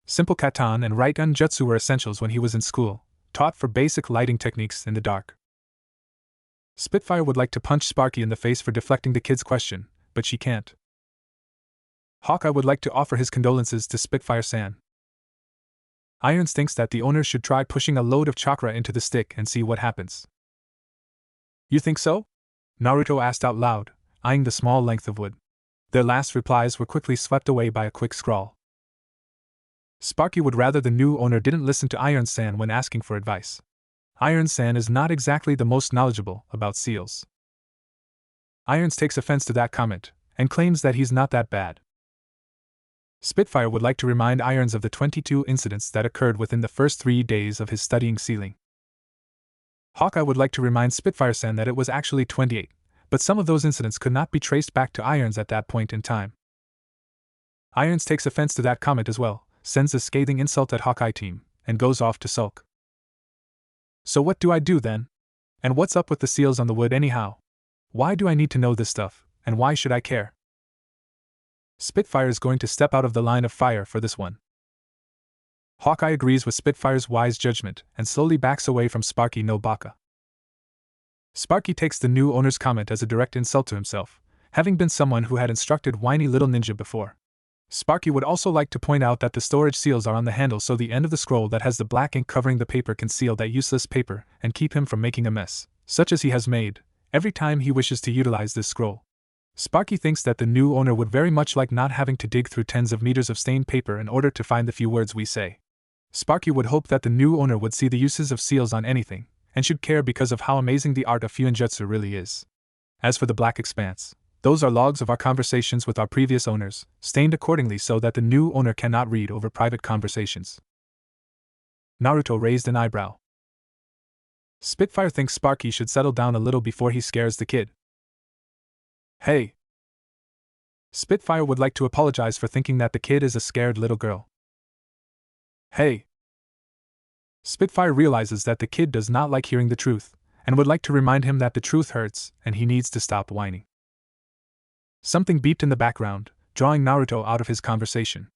Simple katan and right gun jutsu were essentials when he was in school, taught for basic lighting techniques in the dark. Spitfire would like to punch Sparky in the face for deflecting the kid's question, but she can't. Hawkeye would like to offer his condolences to Spitfire-san. Irons thinks that the owner should try pushing a load of chakra into the stick and see what happens. You think so? Naruto asked out loud, eyeing the small length of wood. Their last replies were quickly swept away by a quick scrawl. Sparky would rather the new owner didn't listen to Iron-san when asking for advice. Iron-san is not exactly the most knowledgeable about seals. Irons takes offense to that comment, and claims that he's not that bad. Spitfire would like to remind Irons of the 22 incidents that occurred within the first 3 days of his studying sealing. Hawkeye would like to remind Spitfire-san that it was actually 28, but some of those incidents could not be traced back to Irons at that point in time. Irons takes offense to that comment as well, sends a scathing insult at Hawkeye team, and goes off to sulk. So what do I do then? And what's up with the seals on the wood anyhow? Why do I need to know this stuff, and why should I care? Spitfire is going to step out of the line of fire for this one. Hawkeye agrees with Spitfire's wise judgment and slowly backs away from Sparky no Baka. Sparky takes the new owner's comment as a direct insult to himself, having been someone who had instructed whiny little ninja before. Sparky would also like to point out that the storage seals are on the handle, so the end of the scroll that has the black ink covering the paper can seal that useless paper and keep him from making a mess, such as he has made, every time he wishes to utilize this scroll. Sparky thinks that the new owner would very much like not having to dig through tens of meters of stained paper in order to find the few words we say. Sparky would hope that the new owner would see the uses of seals on anything, and should care because of how amazing the art of Fuinjutsu really is. As for the black expanse, those are logs of our conversations with our previous owners, stained accordingly so that the new owner cannot read over private conversations. Naruto raised an eyebrow. Spitfire thinks Sparky should settle down a little before he scares the kid. Hey! Spitfire would like to apologize for thinking that the kid is a scared little girl. Hey! Spitfire realizes that the kid does not like hearing the truth, and would like to remind him that the truth hurts and he needs to stop whining. Something beeped in the background, drawing Naruto out of his conversation.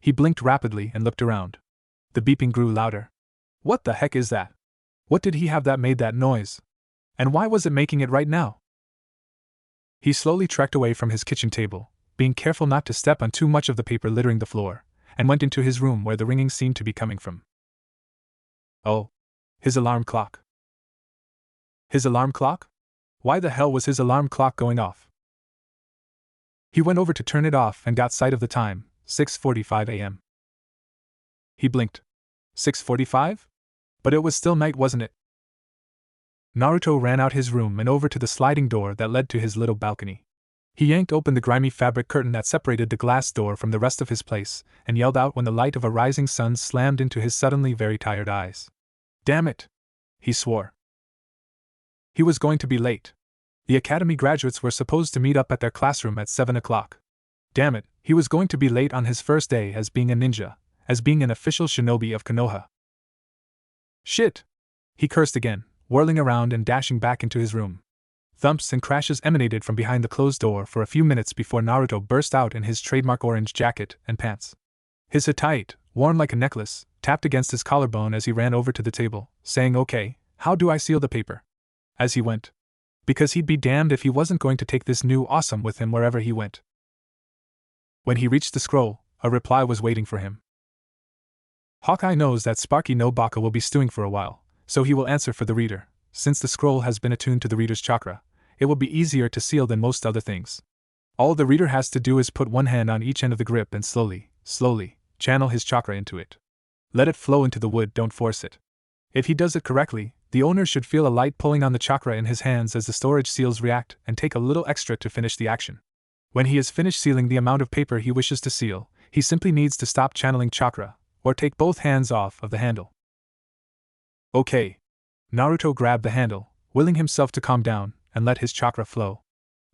He blinked rapidly and looked around. The beeping grew louder. What the heck is that? What did he have that made that noise? And why was it making it right now? He slowly trekked away from his kitchen table, being careful not to step on too much of the paper littering the floor, and went into his room where the ringing seemed to be coming from. Oh. His alarm clock. His alarm clock? Why the hell was his alarm clock going off? He went over to turn it off and got sight of the time, 6:45 a.m. He blinked. 6:45? But it was still night, wasn't it? Naruto ran out his room and over to the sliding door that led to his little balcony. He yanked open the grimy fabric curtain that separated the glass door from the rest of his place, and yelled out when the light of a rising sun slammed into his suddenly very tired eyes. Damn it! He swore. He was going to be late. The academy graduates were supposed to meet up at their classroom at 7 o'clock. Damn it, he was going to be late on his first day as being a ninja, as being an official shinobi of Konoha. Shit! He cursed again, whirling around and dashing back into his room. Thumps and crashes emanated from behind the closed door for a few minutes before Naruto burst out in his trademark orange jacket and pants. His hatite, worn like a necklace, tapped against his collarbone as he ran over to the table, saying, "Okay, how do I seal the paper?" as he went. Because he'd be damned if he wasn't going to take this new awesome with him wherever he went. When he reached the scroll, a reply was waiting for him. Hawkeye knows that Sparky no Baka will be stewing for a while, so he will answer for the reader. Since the scroll has been attuned to the reader's chakra, it will be easier to seal than most other things. All the reader has to do is put one hand on each end of the grip and slowly, channel his chakra into it. Let it flow into the wood, don't force it. If he does it correctly, The owner should feel a light pulling on the chakra in his hands as the storage seals react and take a little extra to finish the action. When he has finished sealing the amount of paper he wishes to seal, he simply needs to stop channeling chakra, or take both hands off of the handle. Okay. Naruto grabbed the handle, willing himself to calm down and let his chakra flow.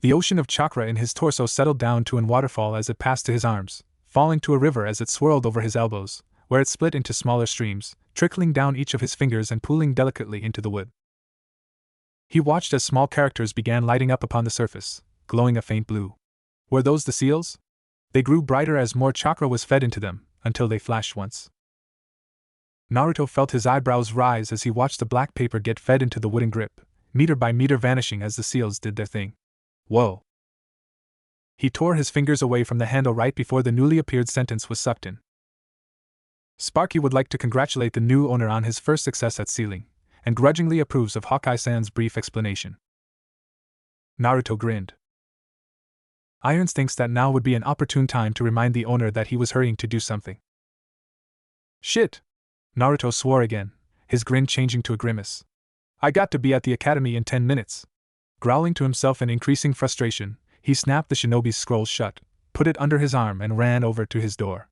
The ocean of chakra in his torso settled down to an waterfall as it passed to his arms, falling to a river as it swirled over his elbows, where it split into smaller streams, trickling down each of his fingers and pooling delicately into the wood. He watched as small characters began lighting up upon the surface, glowing a faint blue. Were those the seals? They grew brighter as more chakra was fed into them, until they flashed once. Naruto felt his eyebrows rise as he watched the black paper get fed into the wooden grip, meter by meter vanishing as the seals did their thing. Whoa! He tore his fingers away from the handle right before the newly appeared sentence was sucked in. Sparky would like to congratulate the new owner on his first success at sealing, and grudgingly approves of Hokage-san's brief explanation. Naruto grinned. Irons thinks that now would be an opportune time to remind the owner that he was hurrying to do something. Shit! Naruto swore again, his grin changing to a grimace. I got to be at the academy in 10 minutes. Growling to himself in increasing frustration, he snapped the shinobi's scroll shut, put it under his arm and ran over to his door.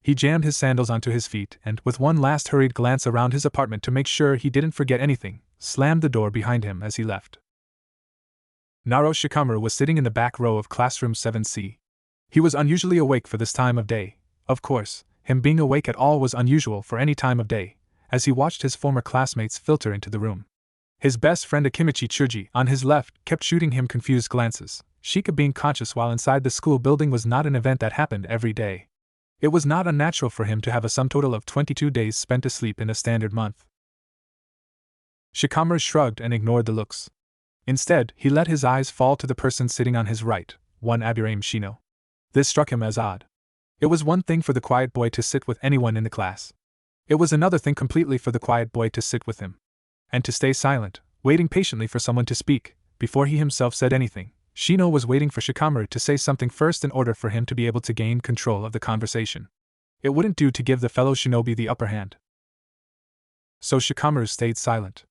He jammed his sandals onto his feet and, with one last hurried glance around his apartment to make sure he didn't forget anything, slammed the door behind him as he left. Naruto Shikamaru was sitting in the back row of classroom 7C. He was unusually awake for this time of day. Of course, him being awake at all was unusual for any time of day, as he watched his former classmates filter into the room. His best friend Akimichi Chuji, on his left, kept shooting him confused glances. Shika being conscious while inside the school building was not an event that happened every day. It was not unnatural for him to have a sum total of 22 days spent asleep in a standard month. Shikamaru shrugged and ignored the looks. Instead, he let his eyes fall to the person sitting on his right, one Aburame Shino. This struck him as odd. It was one thing for the quiet boy to sit with anyone in the class. It was another thing completely for the quiet boy to sit with him. And to stay silent, waiting patiently for someone to speak, before he himself said anything. Shino was waiting for Shikamaru to say something first in order for him to be able to gain control of the conversation. It wouldn't do to give the fellow shinobi the upper hand. So Shikamaru stayed silent.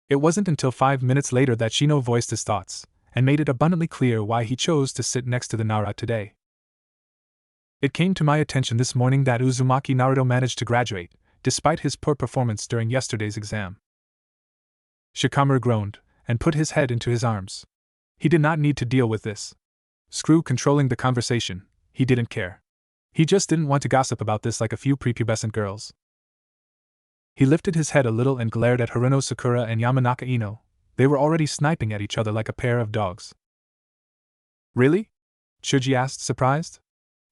It wasn't until 5 minutes later that Shino voiced his thoughts, and made it abundantly clear why he chose to sit next to the Nara today. It came to my attention this morning that Uzumaki Naruto managed to graduate, despite his poor performance during yesterday's exam. Shikamaru groaned, and put his head into his arms. He did not need to deal with this. Screw controlling the conversation, he didn't care. He just didn't want to gossip about this like a few prepubescent girls. He lifted his head a little and glared at Haruno Sakura and Yamanaka Ino. They were already sniping at each other like a pair of dogs. Really? Chuji asked, surprised.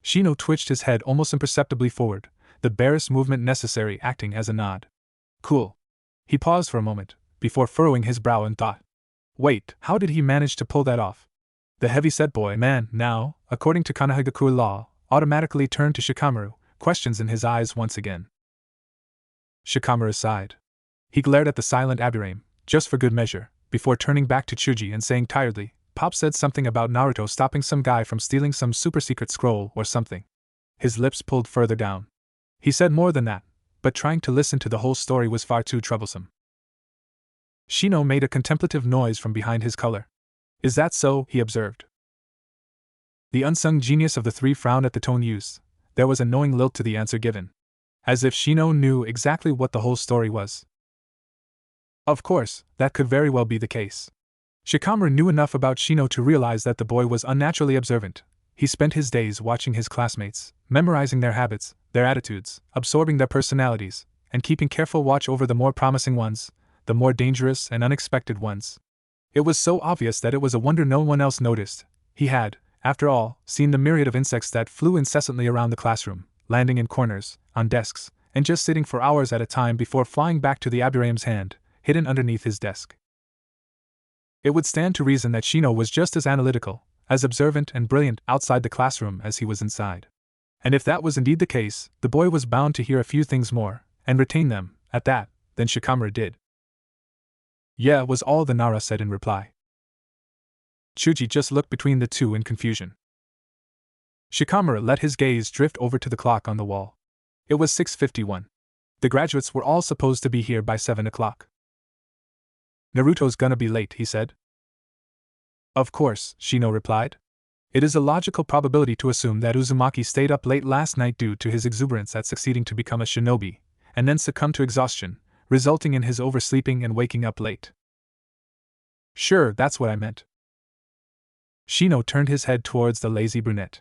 Shino twitched his head almost imperceptibly forward, the barest movement necessary acting as a nod. Cool. He paused for a moment, before furrowing his brow in thought. Wait, how did he manage to pull that off? The heavy-set boy man, now, according to Konohagakure law, automatically turned to Shikamaru, questions in his eyes once again. Shikamaru sighed. He glared at the silent Aburame, just for good measure, before turning back to Chuji and saying tiredly, Pop said something about Naruto stopping some guy from stealing some super-secret scroll or something. His lips pulled further down. He said more than that, but trying to listen to the whole story was far too troublesome. Shino made a contemplative noise from behind his collar. Is that so? He observed. The unsung genius of the three frowned at the tone used. There was a knowing lilt to the answer given. As if Shino knew exactly what the whole story was. Of course, that could very well be the case. Shikamaru knew enough about Shino to realize that the boy was unnaturally observant. He spent his days watching his classmates, memorizing their habits, their attitudes, absorbing their personalities, and keeping careful watch over the more promising ones, the more dangerous and unexpected ones. It was so obvious that it was a wonder no one else noticed. He had, after all, seen the myriad of insects that flew incessantly around the classroom, landing in corners, on desks, and just sitting for hours at a time before flying back to the Aburame's hand, hidden underneath his desk. It would stand to reason that Shino was just as analytical, as observant and brilliant outside the classroom as he was inside. And if that was indeed the case, the boy was bound to hear a few things more, and retain them, at that, than Shikamaru did. Yeah, was all the Nara said in reply. Chuji just looked between the two in confusion. Shikamaru let his gaze drift over to the clock on the wall. It was 6:51. The graduates were all supposed to be here by 7 o'clock. Naruto's gonna be late, he said. Of course, Shino replied. It is a logical probability to assume that Uzumaki stayed up late last night due to his exuberance at succeeding to become a shinobi, and then succumbed to exhaustion, resulting in his oversleeping and waking up late. Sure, that's what I meant. Shino turned his head towards the lazy brunette.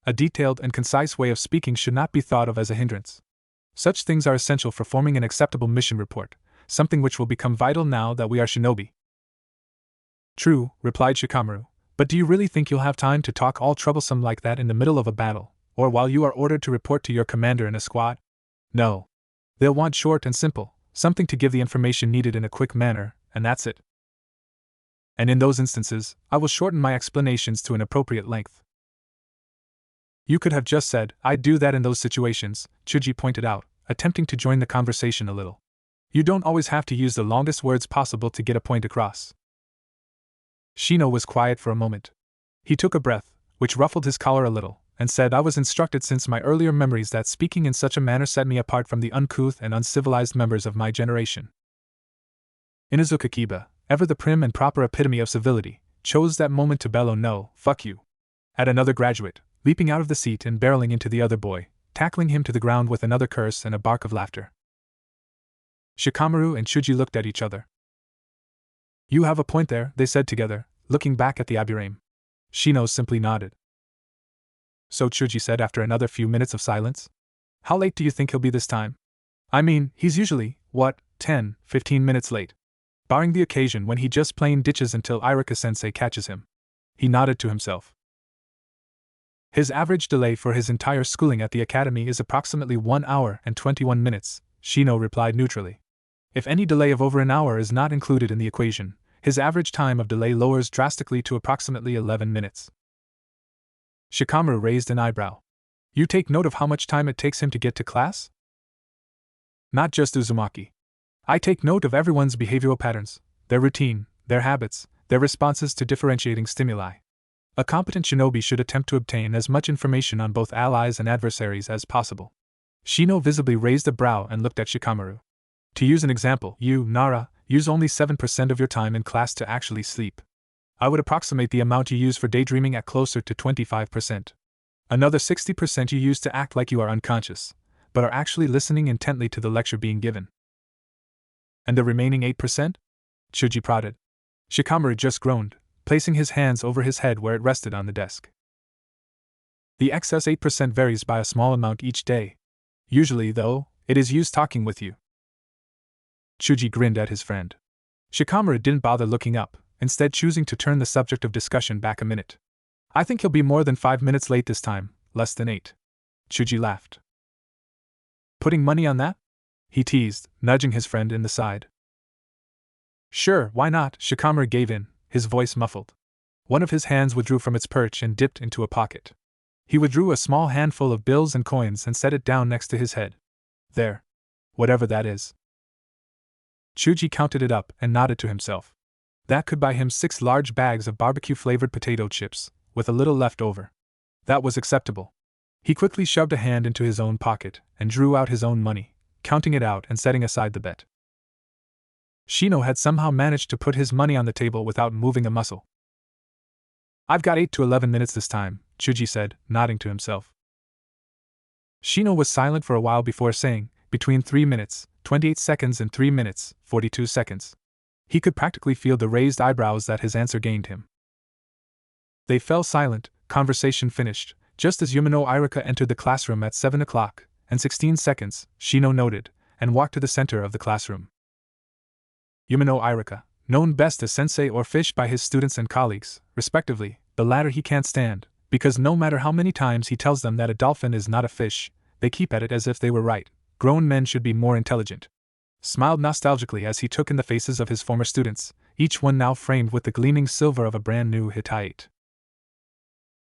A detailed and concise way of speaking should not be thought of as a hindrance. Such things are essential for forming an acceptable mission report, something which will become vital now that we are shinobi. True, replied Shikamaru, but do you really think you'll have time to talk all troublesome like that in the middle of a battle, or while you are ordered to report to your commander in a squad? No. They'll want short and simple, something to give the information needed in a quick manner, and that's it. And in those instances, I will shorten my explanations to an appropriate length. You could have just said, I'd do that in those situations, Chuji pointed out, attempting to join the conversation a little. You don't always have to use the longest words possible to get a point across. Shino was quiet for a moment. He took a breath, which ruffled his collar a little, and said, I was instructed since my earlier memories that speaking in such a manner set me apart from the uncouth and uncivilized members of my generation. Inuzuka Kiba, ever the prim and proper epitome of civility, chose that moment to bellow no, fuck you, at another graduate, leaping out of the seat and barreling into the other boy, tackling him to the ground with another curse and a bark of laughter. Shikamaru and Chuji looked at each other. You have a point there, they said together, looking back at the Aburame. Shino simply nodded. So Chuji said after another few minutes of silence. How late do you think he'll be this time? I mean, he's usually, 10, 15 minutes late. Barring the occasion when he just plain ditches until Iruka-sensei catches him. He nodded to himself. His average delay for his entire schooling at the academy is approximately 1 hour and 21 minutes, Shino replied neutrally. If any delay of over an hour is not included in the equation, his average time of delay lowers drastically to approximately 11 minutes. Shikamaru raised an eyebrow. You take note of how much time it takes him to get to class? Not just Uzumaki. I take note of everyone's behavioral patterns, their routine, their habits, their responses to differentiating stimuli. A competent shinobi should attempt to obtain as much information on both allies and adversaries as possible. Shino visibly raised a brow and looked at Shikamaru. To use an example, you, Nara, use only 7% of your time in class to actually sleep. I would approximate the amount you use for daydreaming at closer to 25%. Another 60% you use to act like you are unconscious, but are actually listening intently to the lecture being given. And the remaining 8%? Chuji prodded. Shikamaru just groaned, placing his hands over his head where it rested on the desk. The excess 8% varies by a small amount each day. Usually, though, it is used talking with you. Chuji grinned at his friend. Shikamaru didn't bother looking up, instead choosing to turn the subject of discussion back a minute. I think he'll be more than 5 minutes late this time, less than 8. Chuji laughed. Putting money on that? He teased, nudging his friend in the side. Sure, why not? Shikamaru gave in, his voice muffled. One of his hands withdrew from its perch and dipped into a pocket. He withdrew a small handful of bills and coins and set it down next to his head. There. Whatever that is. Chuji counted it up and nodded to himself. That could buy him 6 large bags of barbecue-flavored potato chips, with a little left over. That was acceptable. He quickly shoved a hand into his own pocket and drew out his own money, counting it out and setting aside the bet. Shino had somehow managed to put his money on the table without moving a muscle. I've got 8 to 11 minutes this time, Chuji said, nodding to himself. Shino was silent for a while before saying, between 3 minutes, 28 seconds and 3 minutes, 42 seconds. He could practically feel the raised eyebrows that his answer gained him. They fell silent, conversation finished, just as Yumino Iruka entered the classroom at 7 o'clock, and 16 seconds, Shino noted, and walked to the center of the classroom. Yumino Iruka, known best as sensei or fish by his students and colleagues, respectively, the latter he can't stand, because no matter how many times he tells them that a dolphin is not a fish, they keep at it as if they were right. Grown men should be more intelligent. Smiled nostalgically as he took in the faces of his former students, each one now framed with the gleaming silver of a brand new Hittite.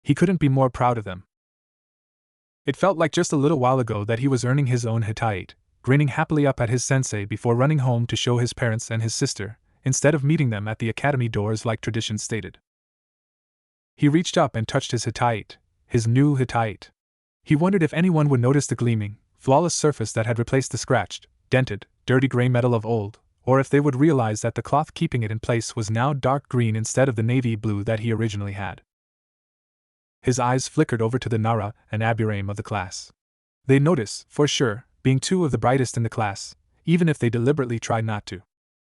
He couldn't be more proud of them. It felt like just a little while ago that he was earning his own Hittite, grinning happily up at his sensei before running home to show his parents and his sister, instead of meeting them at the academy doors like tradition stated. He reached up and touched his Hittite, his new Hittite. He wondered if anyone would notice the gleaming, flawless surface that had replaced the scratched, dented, dirty gray metal of old, or if they would realize that the cloth keeping it in place was now dark green instead of the navy blue that he originally had. His eyes flickered over to the Nara and Aburaim of the class. They'd notice, for sure, being two of the brightest in the class, even if they deliberately tried not to.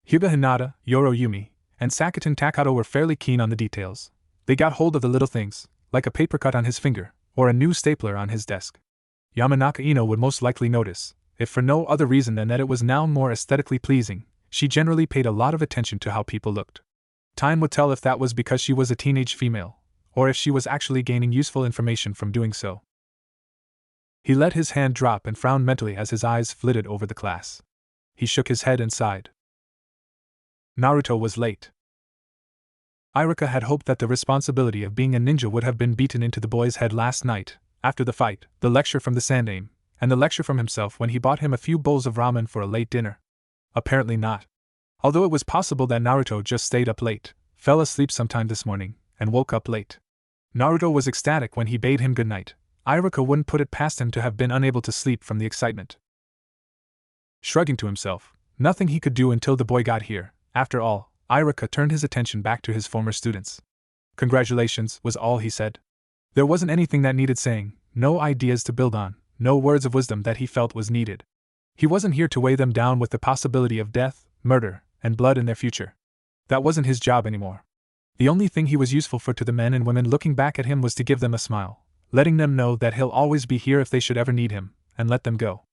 Hyuga Hinata, Yoro Yumi, and Sakuten Takato were fairly keen on the details. They got hold of the little things, like a paper cut on his finger, or a new stapler on his desk. Yamanaka Ino would most likely notice, if for no other reason than that it was now more aesthetically pleasing. She generally paid a lot of attention to how people looked. Time would tell if that was because she was a teenage female, or if she was actually gaining useful information from doing so. He let his hand drop and frowned mentally as his eyes flitted over the class. He shook his head and sighed. Naruto was late. Iruka had hoped that the responsibility of being a ninja would have been beaten into the boy's head last night, after the fight, the lecture from the Sandaime, and the lecture from himself when he bought him a few bowls of ramen for a late dinner. Apparently not. Although it was possible that Naruto just stayed up late, fell asleep sometime this morning, and woke up late. Naruto was ecstatic when he bade him good night. Iruka wouldn't put it past him to have been unable to sleep from the excitement. Shrugging to himself, nothing he could do until the boy got here. After all, Iruka turned his attention back to his former students. Congratulations, was all he said. There wasn't anything that needed saying, no ideas to build on, no words of wisdom that he felt was needed. He wasn't here to weigh them down with the possibility of death, murder, and blood in their future. That wasn't his job anymore. The only thing he was useful for to the men and women looking back at him was to give them a smile, letting them know that he'll always be here if they should ever need him, and let them go.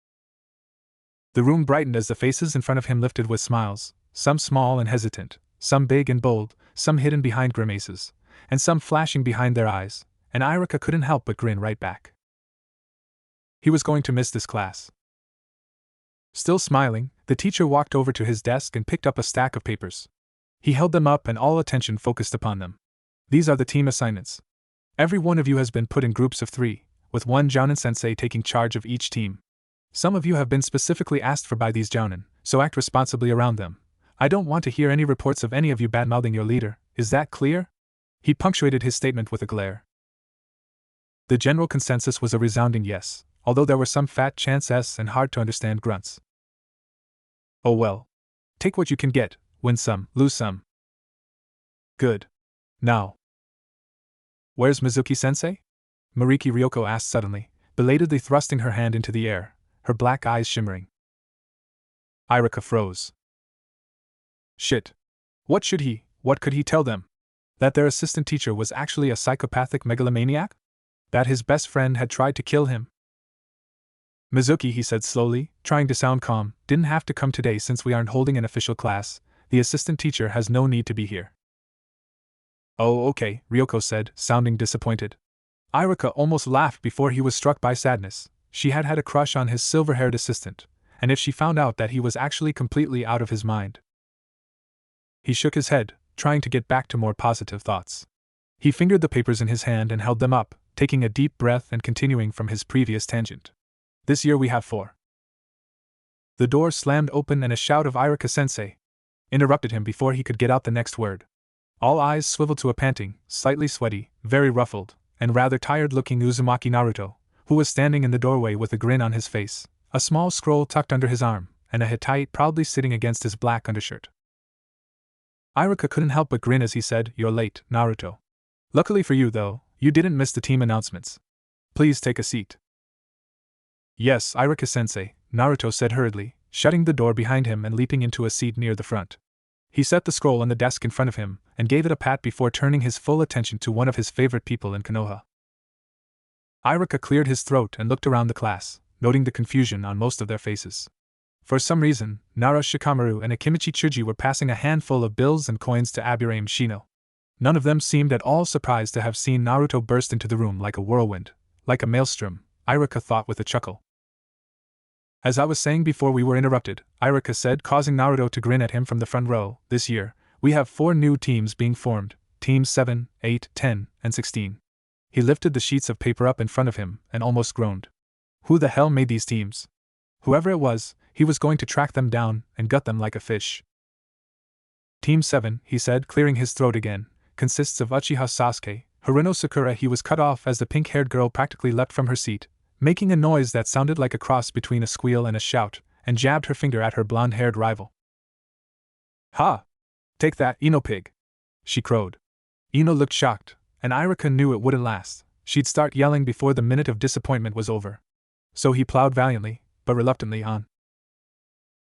The room brightened as the faces in front of him lifted with smiles, some small and hesitant, some big and bold, some hidden behind grimaces, and some flashing behind their eyes, and Iruka couldn't help but grin right back. He was going to miss this class. Still smiling, the teacher walked over to his desk and picked up a stack of papers. He held them up and all attention focused upon them. These are the team assignments. Every one of you has been put in groups of 3, with one Jounin-sensei taking charge of each team. Some of you have been specifically asked for by these Jounin, so act responsibly around them. I don't want to hear any reports of any of you bad-mouthing your leader, is that clear? He punctuated his statement with a glare. The general consensus was a resounding yes, although there were some fat chance-s and hard-to-understand grunts. Oh well. Take what you can get, win some, lose some. Good. Now. Where's Mizuki-sensei? Mariki Ryoko asked suddenly, belatedly thrusting her hand into the air, her black eyes shimmering. Iruka froze. Shit. What could he tell them? That their assistant teacher was actually a psychopathic megalomaniac? That his best friend had tried to kill him? Mizuki, he said slowly, trying to sound calm, didn't have to come today since we aren't holding an official class. The assistant teacher has no need to be here. Oh, okay, Ryoko said, sounding disappointed. Iruka almost laughed before he was struck by sadness. She had had a crush on his silver-haired assistant, and if she found out that he was actually completely out of his mind. He shook his head, trying to get back to more positive thoughts. He fingered the papers in his hand and held them up, taking a deep breath and continuing from his previous tangent. This year we have 4. The door slammed open and a shout of Iruka-sensei interrupted him before he could get out the next word. All eyes swiveled to a panting, slightly sweaty, very ruffled, and rather tired-looking Uzumaki Naruto, who was standing in the doorway with a grin on his face, a small scroll tucked under his arm, and a Hittite proudly sitting against his black undershirt. Iruka couldn't help but grin as he said, "You're late, Naruto. Luckily for you, though, you didn't miss the team announcements. Please take a seat." "Yes, Iruka-sensei," Naruto said hurriedly, shutting the door behind him and leaping into a seat near the front. He set the scroll on the desk in front of him and gave it a pat before turning his full attention to one of his favorite people in Konoha. Iruka cleared his throat and looked around the class, noting the confusion on most of their faces. For some reason, Nara Shikamaru and Akimichi Tsuji were passing a handful of bills and coins to Aburaim Shino. None of them seemed at all surprised to have seen Naruto burst into the room like a whirlwind, like a maelstrom, Iruka thought with a chuckle. "As I was saying before we were interrupted," Iruka said, causing Naruto to grin at him from the front row, "this year, we have 4 new teams being formed, teams 7, 8, 10, and 16. He lifted the sheets of paper up in front of him and almost groaned. Who the hell made these teams? Whoever it was, he was going to track them down and gut them like a fish. Team 7, he said, clearing his throat again, consists of Uchiha Sasuke, Haruno Sakura. He was cut off as the pink-haired girl practically leapt from her seat, making a noise that sounded like a cross between a squeal and a shout, and jabbed her finger at her blonde-haired rival. Ha! Take that, Ino pig! She crowed. Ino looked shocked, and Irika knew it wouldn't last. She'd start yelling before the minute of disappointment was over. So he plowed valiantly, but reluctantly on.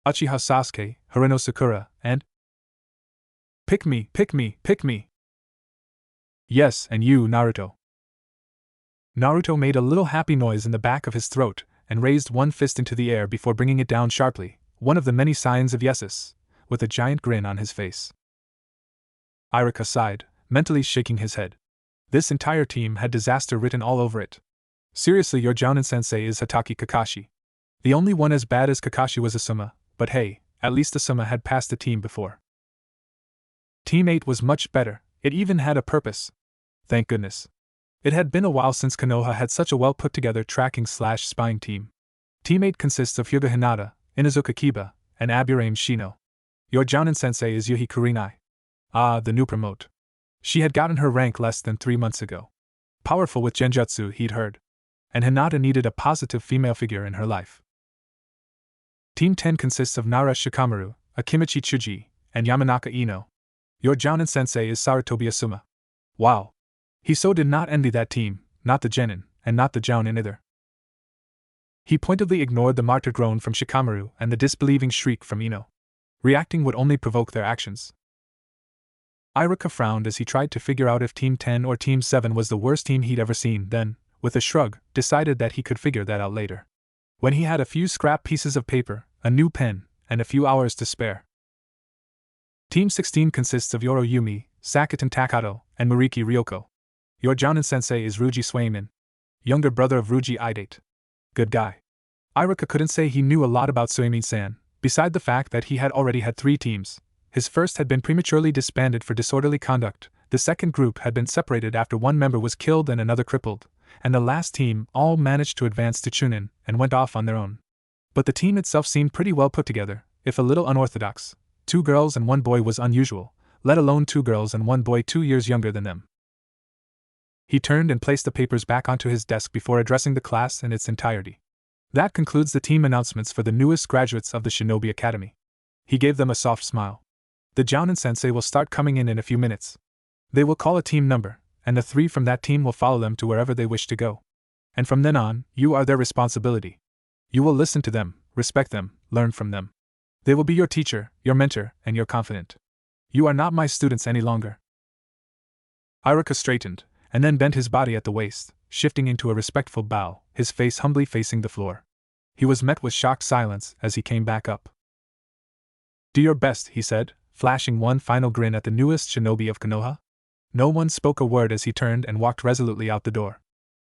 Uchiha Sasuke, Harino Sakura, and… Pick me, pick me, pick me! Yes, and you, Naruto. Naruto made a little happy noise in the back of his throat and raised one fist into the air before bringing it down sharply, one of the many signs of yeses, with a giant grin on his face. Irika sighed, mentally shaking his head. This entire team had disaster written all over it. Seriously, your Jounin-sensei is Hatake Kakashi. The only one as bad as Kakashi was Asuma, but hey, at least Asuma had passed the team before. Team 8 was much better, it even had a purpose. Thank goodness. It had been a while since Konoha had such a well-put-together tracking/spying team. Team 8 consists of Hyuga Hinata, Inuzuka Kiba, and Aburame Shino. Your Jounin-sensei is Yuhi Kurenai. Ah, the new promote. She had gotten her rank less than 3 months ago. Powerful with genjutsu, he'd heard. And Hinata needed a positive female figure in her life. Team 10 consists of Nara Shikamaru, Akimichi Chuji, and Yamanaka Ino. Your Jounin-sensei is Sarutobi Asuma. Wow. Hiso did not envy that team, not the genin, and not the Jounin either. He pointedly ignored the martyr groan from Shikamaru and the disbelieving shriek from Ino. Reacting would only provoke their actions. Irika frowned as he tried to figure out if Team 10 or Team 7 was the worst team he'd ever seen, then, with a shrug, decided that he could figure that out later. When he had a few scrap pieces of paper, a new pen, and a few hours to spare. Team 16 consists of Yoro Yumi, Sakuten Takato, and Muriki Ryoko. Your Jounin-sensei is Ruji Swaimon, younger brother of Ruji Idate. Good guy. Irika couldn't say he knew a lot about Suimin-san, beside the fact that he had already had 3 teams. His first had been prematurely disbanded for disorderly conduct, the second group had been separated after one member was killed and another crippled, and the last team all managed to advance to Chunin and went off on their own. But the team itself seemed pretty well put together, if a little unorthodox. 2 girls and 1 boy was unusual, let alone 2 girls and 1 boy 2 years younger than them. He turned and placed the papers back onto his desk before addressing the class in its entirety. That concludes the team announcements for the newest graduates of the Shinobi Academy. He gave them a soft smile. The Jounin-sensei will start coming in a few minutes. They will call a team number, and the 3 from that team will follow them to wherever they wish to go. And from then on, you are their responsibility. You will listen to them, respect them, learn from them. They will be your teacher, your mentor, and your confidant. You are not my students any longer. Irika straightened, and then bent his body at the waist, shifting into a respectful bow, his face humbly facing the floor. He was met with shocked silence as he came back up. Do your best, he said, flashing one final grin at the newest shinobi of Konoha. No one spoke a word as he turned and walked resolutely out the door.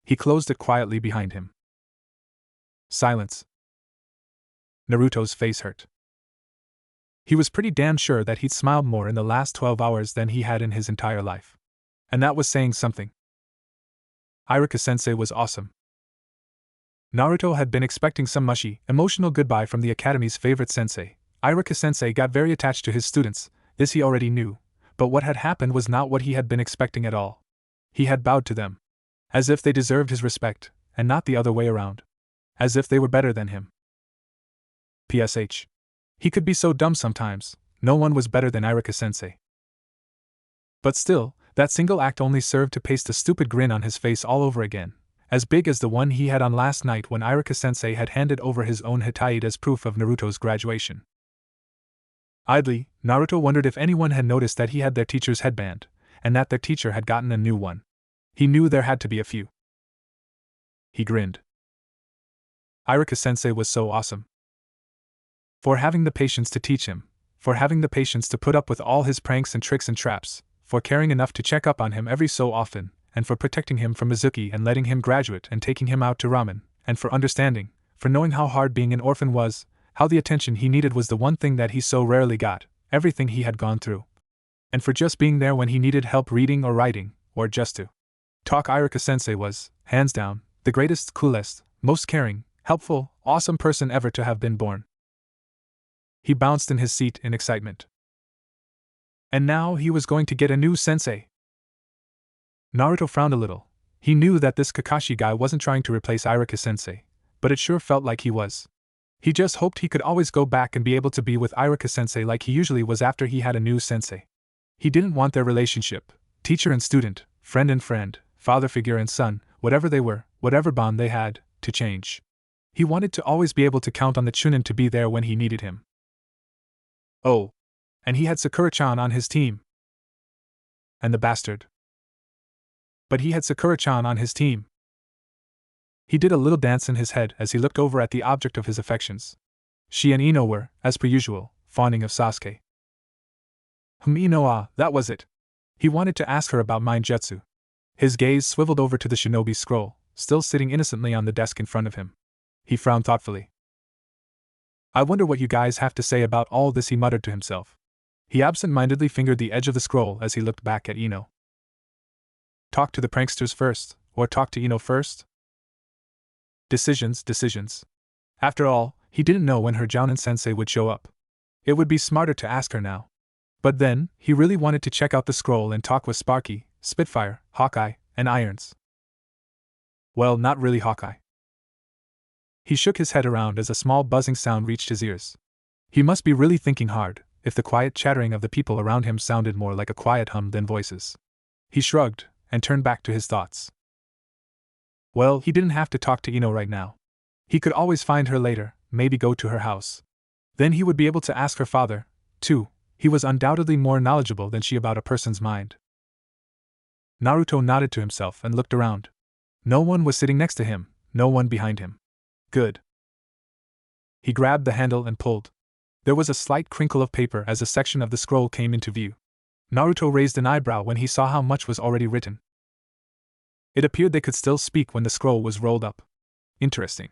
He closed it quietly behind him. Silence. Naruto's face hurt. He was pretty damn sure that he'd smiled more in the last 12 hours than he had in his entire life. And that was saying something. Irika-sensei was awesome. Naruto had been expecting some mushy, emotional goodbye from the academy's favorite sensei. Irika-sensei got very attached to his students, this he already knew, but what had happened was not what he had been expecting at all. He had bowed to them. As if they deserved his respect, and not the other way around. As if they were better than him. PSH. He could be so dumb sometimes, no one was better than Irika-sensei. But still, that single act only served to paste a stupid grin on his face all over again, as big as the one he had on last night when Irika-sensei had handed over his own Hitaide as proof of Naruto's graduation. Idly, Naruto wondered if anyone had noticed that he had their teacher's headband, and that their teacher had gotten a new one. He knew there had to be a few. He grinned. Irika-sensei was so awesome. For having the patience to teach him, for having the patience to put up with all his pranks and tricks and traps, for caring enough to check up on him every so often, and for protecting him from Mizuki and letting him graduate and taking him out to ramen, and for understanding, for knowing how hard being an orphan was, how the attention he needed was the one thing that he so rarely got, everything he had gone through. And for just being there when he needed help reading or writing, or just to talk. Irika-sensei was, hands down, the greatest, coolest, most caring, helpful, awesome person ever to have been born. He bounced in his seat in excitement. And now he was going to get a new sensei. Naruto frowned a little. He knew that this Kakashi guy wasn't trying to replace Irika-sensei, but it sure felt like he was. He just hoped he could always go back and be able to be with Iruka-sensei like he usually was after he had a new sensei. He didn't want their relationship, teacher and student, friend and friend, father figure and son, whatever they were, whatever bond they had, to change. He wanted to always be able to count on the Chunin to be there when he needed him. Oh. And he had Sakura-chan on his team. And the bastard. But he had Sakura-chan on his team. He did a little dance in his head as he looked over at the object of his affections. She and Ino were, as per usual, fawning of Sasuke. Ino, that was it. He wanted to ask her about mind jutsu. His gaze swiveled over to the shinobi scroll, still sitting innocently on the desk in front of him. He frowned thoughtfully. I wonder what you guys have to say about all this, he muttered to himself. He absent-mindedly fingered the edge of the scroll as he looked back at Ino. Talk to the pranksters first, or talk to Ino first? Decisions. After all, he didn't know when her Jounin-sensei would show up. It would be smarter to ask her now. But then, he really wanted to check out the scroll and talk with Sparky, Spitfire, Hawkeye, and Irons. Well, not really Hawkeye. He shook his head around as a small buzzing sound reached his ears. He must be really thinking hard, if the quiet chattering of the people around him sounded more like a quiet hum than voices. He shrugged, and turned back to his thoughts. Well, he didn't have to talk to Ino right now. He could always find her later, maybe go to her house. Then he would be able to ask her father, too. He was undoubtedly more knowledgeable than she about a person's mind. Naruto nodded to himself and looked around. No one was sitting next to him, no one behind him. Good. He grabbed the handle and pulled. There was a slight crinkle of paper as a section of the scroll came into view. Naruto raised an eyebrow when he saw how much was already written. It appeared they could still speak when the scroll was rolled up. Interesting.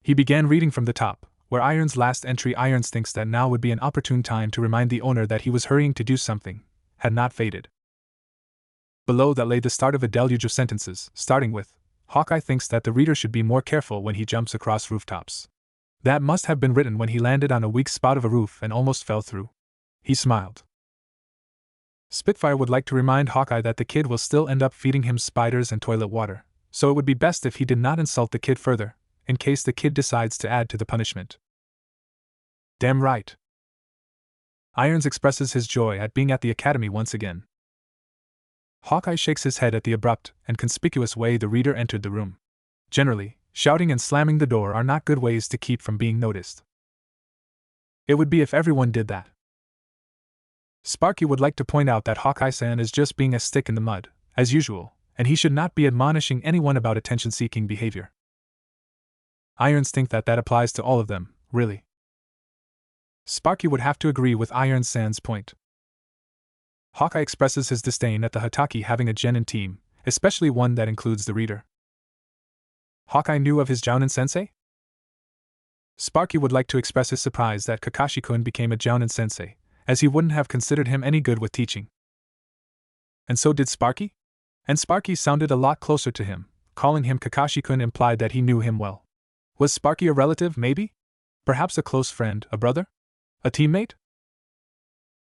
He began reading from the top, where Iron's last entry. Irons thinks that now would be an opportune time to remind the owner that he was hurrying to do something, had not faded. Below that lay the start of a deluge of sentences, starting with, Hawkeye thinks that the reader should be more careful when he jumps across rooftops. That must have been written when he landed on a weak spot of a roof and almost fell through. He smiled. Spitfire would like to remind Hawkeye that the kid will still end up feeding him spiders and toilet water, so it would be best if he did not insult the kid further, in case the kid decides to add to the punishment. Damn right. Irons expresses his joy at being at the academy once again. Hawkeye shakes his head at the abrupt and conspicuous way the reader entered the room. Generally, shouting and slamming the door are not good ways to keep from being noticed. It would be if everyone did that. Sparky would like to point out that Hawkeye-san is just being a stick in the mud, as usual, and he should not be admonishing anyone about attention-seeking behavior. Irons think that applies to all of them, really. Sparky would have to agree with Irons-san's point. Hawkeye expresses his disdain at the Hatake having a genin team, especially one that includes the reader. Hawkeye knew of his Jounin-sensei? Sparky would like to express his surprise that Kakashi-kun became a Jounin-sensei, as he wouldn't have considered him any good with teaching. And so did Sparky? And Sparky sounded a lot closer to him. Calling him Kakashi-kun implied that he knew him well. Was Sparky a relative, maybe? Perhaps a close friend, a brother? A teammate?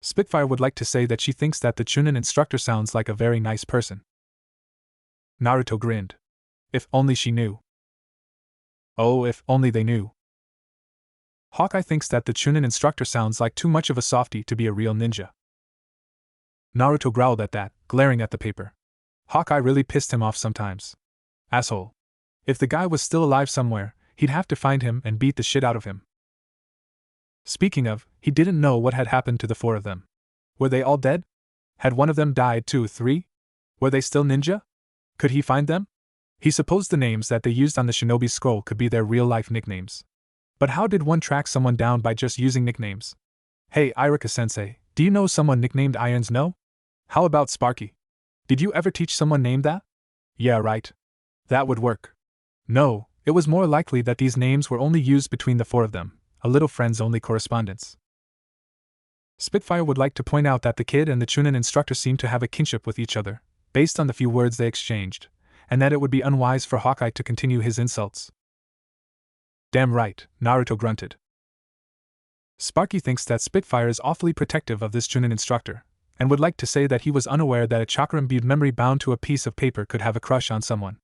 Spitfire would like to say that she thinks that the Chunin instructor sounds like a very nice person. Naruto grinned. If only she knew. Oh, if only they knew. Hawkeye thinks that the Chunin instructor sounds like too much of a softie to be a real ninja. Naruto growled at that, glaring at the paper. Hawkeye really pissed him off sometimes. Asshole. If the guy was still alive somewhere, he'd have to find him and beat the shit out of him. Speaking of, he didn't know what had happened to the four of them. Were they all dead? Had one of them died too? 3? Were they still ninja? Could he find them? He supposed the names that they used on the shinobi scroll could be their real-life nicknames. But how did one track someone down by just using nicknames? Hey, Iruka-sensei, do you know someone nicknamed Irons? No? How about Sparky? Did you ever teach someone named that? Yeah, right. That would work. No, it was more likely that these names were only used between the four of them, a little friends-only correspondence. Spitfire would like to point out that the kid and the Chunin instructor seemed to have a kinship with each other, based on the few words they exchanged, and that it would be unwise for Hawkeye to continue his insults. Damn right, Naruto grunted. Sparky thinks that Spitfire is awfully protective of this Chunin instructor, and would like to say that he was unaware that a chakra-imbued memory bound to a piece of paper could have a crush on someone.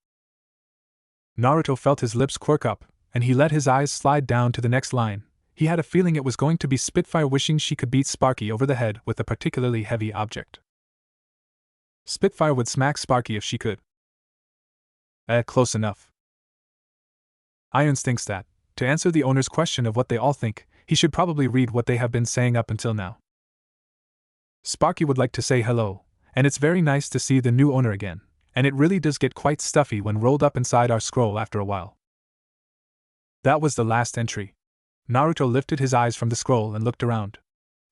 Naruto felt his lips quirk up, and he let his eyes slide down to the next line. He had a feeling it was going to be Spitfire wishing she could beat Sparky over the head with a particularly heavy object. Spitfire would smack Sparky if she could. Close enough. Irons thinks that, to answer the owner's question of what they all think, he should probably read what they have been saying up until now. Sparky would like to say hello, and it's very nice to see the new owner again, and it really does get quite stuffy when rolled up inside our scroll after a while. That was the last entry. Naruto lifted his eyes from the scroll and looked around.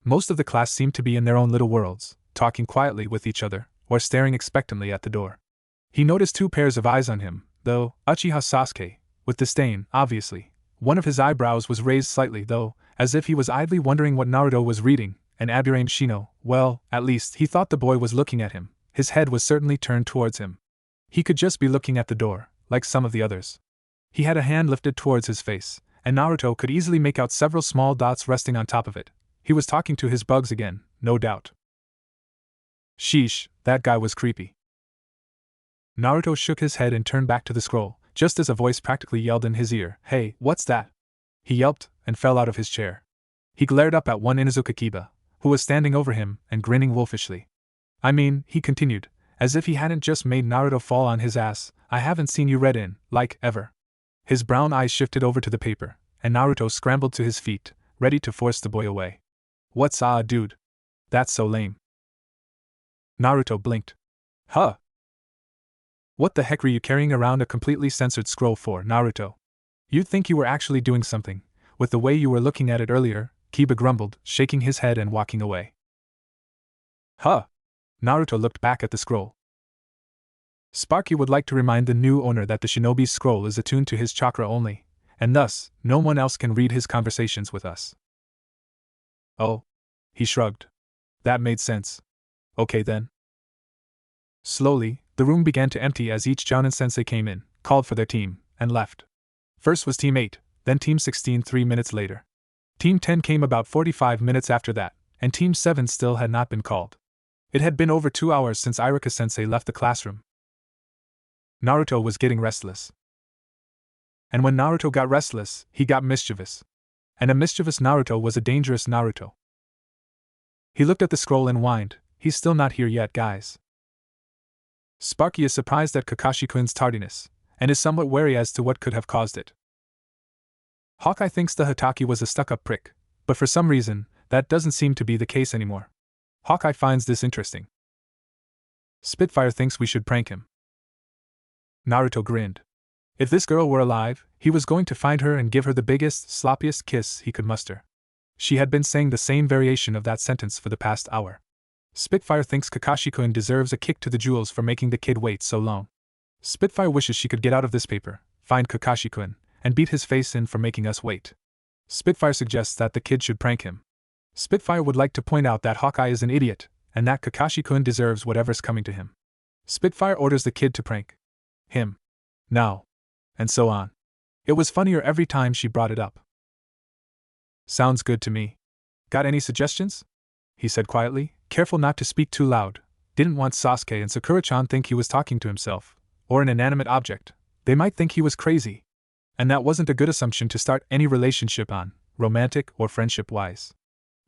Most of the class seemed to be in their own little worlds, talking quietly with each other, or staring expectantly at the door. He noticed two pairs of eyes on him, though, Uchiha Sasuke, with disdain, obviously. One of his eyebrows was raised slightly, though, as if he was idly wondering what Naruto was reading, and Aburame Shino, well, at least he thought the boy was looking at him. His head was certainly turned towards him. He could just be looking at the door, like some of the others. He had a hand lifted towards his face, and Naruto could easily make out several small dots resting on top of it. He was talking to his bugs again, no doubt. Sheesh, that guy was creepy. Naruto shook his head and turned back to the scroll, just as a voice practically yelled in his ear, "Hey, what's that?" He yelped, and fell out of his chair. He glared up at one Inuzuka Kiba, who was standing over him and grinning wolfishly. "I mean," he continued, as if he hadn't just made Naruto fall on his ass, "I haven't seen you read in, like, ever." His brown eyes shifted over to the paper, and Naruto scrambled to his feet, ready to force the boy away. "What's dude? That's so lame." Naruto blinked. "Huh? What the heck were you carrying around a completely censored scroll for, Naruto? You'd think you were actually doing something, with the way you were looking at it earlier," Kiba grumbled, shaking his head and walking away. "Huh?" Naruto looked back at the scroll. Sparky would like to remind the new owner that the shinobi's scroll is attuned to his chakra only, and thus, no one else can read his conversations with us. "Oh." He shrugged. "That made sense. Okay then." Slowly, the room began to empty as each Jounin-sensei came in, called for their team, and left. First was Team 8, then Team 16 3 minutes later. Team 10 came about 45 minutes after that, and Team 7 still had not been called. It had been over 2 hours since Iruka-sensei left the classroom. Naruto was getting restless. And when Naruto got restless, he got mischievous. And a mischievous Naruto was a dangerous Naruto. He looked at the scroll and whined, "He's still not here yet, guys." Sparky is surprised at Kakashi-kun's tardiness, and is somewhat wary as to what could have caused it. Hawkeye thinks the Hatake was a stuck-up prick, but for some reason, that doesn't seem to be the case anymore. Hawkeye finds this interesting. Spitfire thinks we should prank him. Naruto grinned. If this girl were alive, he was going to find her and give her the biggest, sloppiest kiss he could muster. She had been saying the same variation of that sentence for the past hour. Spitfire thinks Kakashi-kun deserves a kick to the jewels for making the kid wait so long. Spitfire wishes she could get out of this paper, find Kakashi-kun, and beat his face in for making us wait. Spitfire suggests that the kid should prank him. Spitfire would like to point out that Hawkeye is an idiot, and that Kakashi-kun deserves whatever's coming to him. Spitfire orders the kid to prank him. Now. And so on. It was funnier every time she brought it up. "Sounds good to me. Got any suggestions?" he said quietly, careful not to speak too loud. Didn't want Sasuke and Sakura-chan think he was talking to himself, or an inanimate object. They might think he was crazy. And that wasn't a good assumption to start any relationship on, romantic or friendship-wise.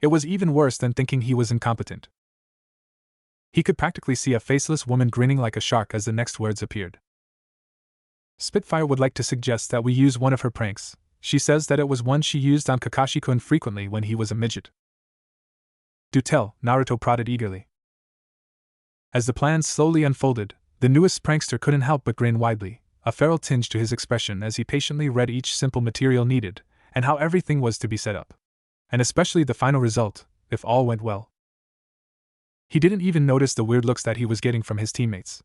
It was even worse than thinking he was incompetent. He could practically see a faceless woman grinning like a shark as the next words appeared. Spitfire would like to suggest that we use one of her pranks. She says that it was one she used on Kakashi-kun frequently when he was a midget. "Do tell," Naruto prodded eagerly. As the plan slowly unfolded, the newest prankster couldn't help but grin widely, a feral tinge to his expression as he patiently read each simple material needed, and how everything was to be set up. And especially the final result, if all went well. He didn't even notice the weird looks that he was getting from his teammates.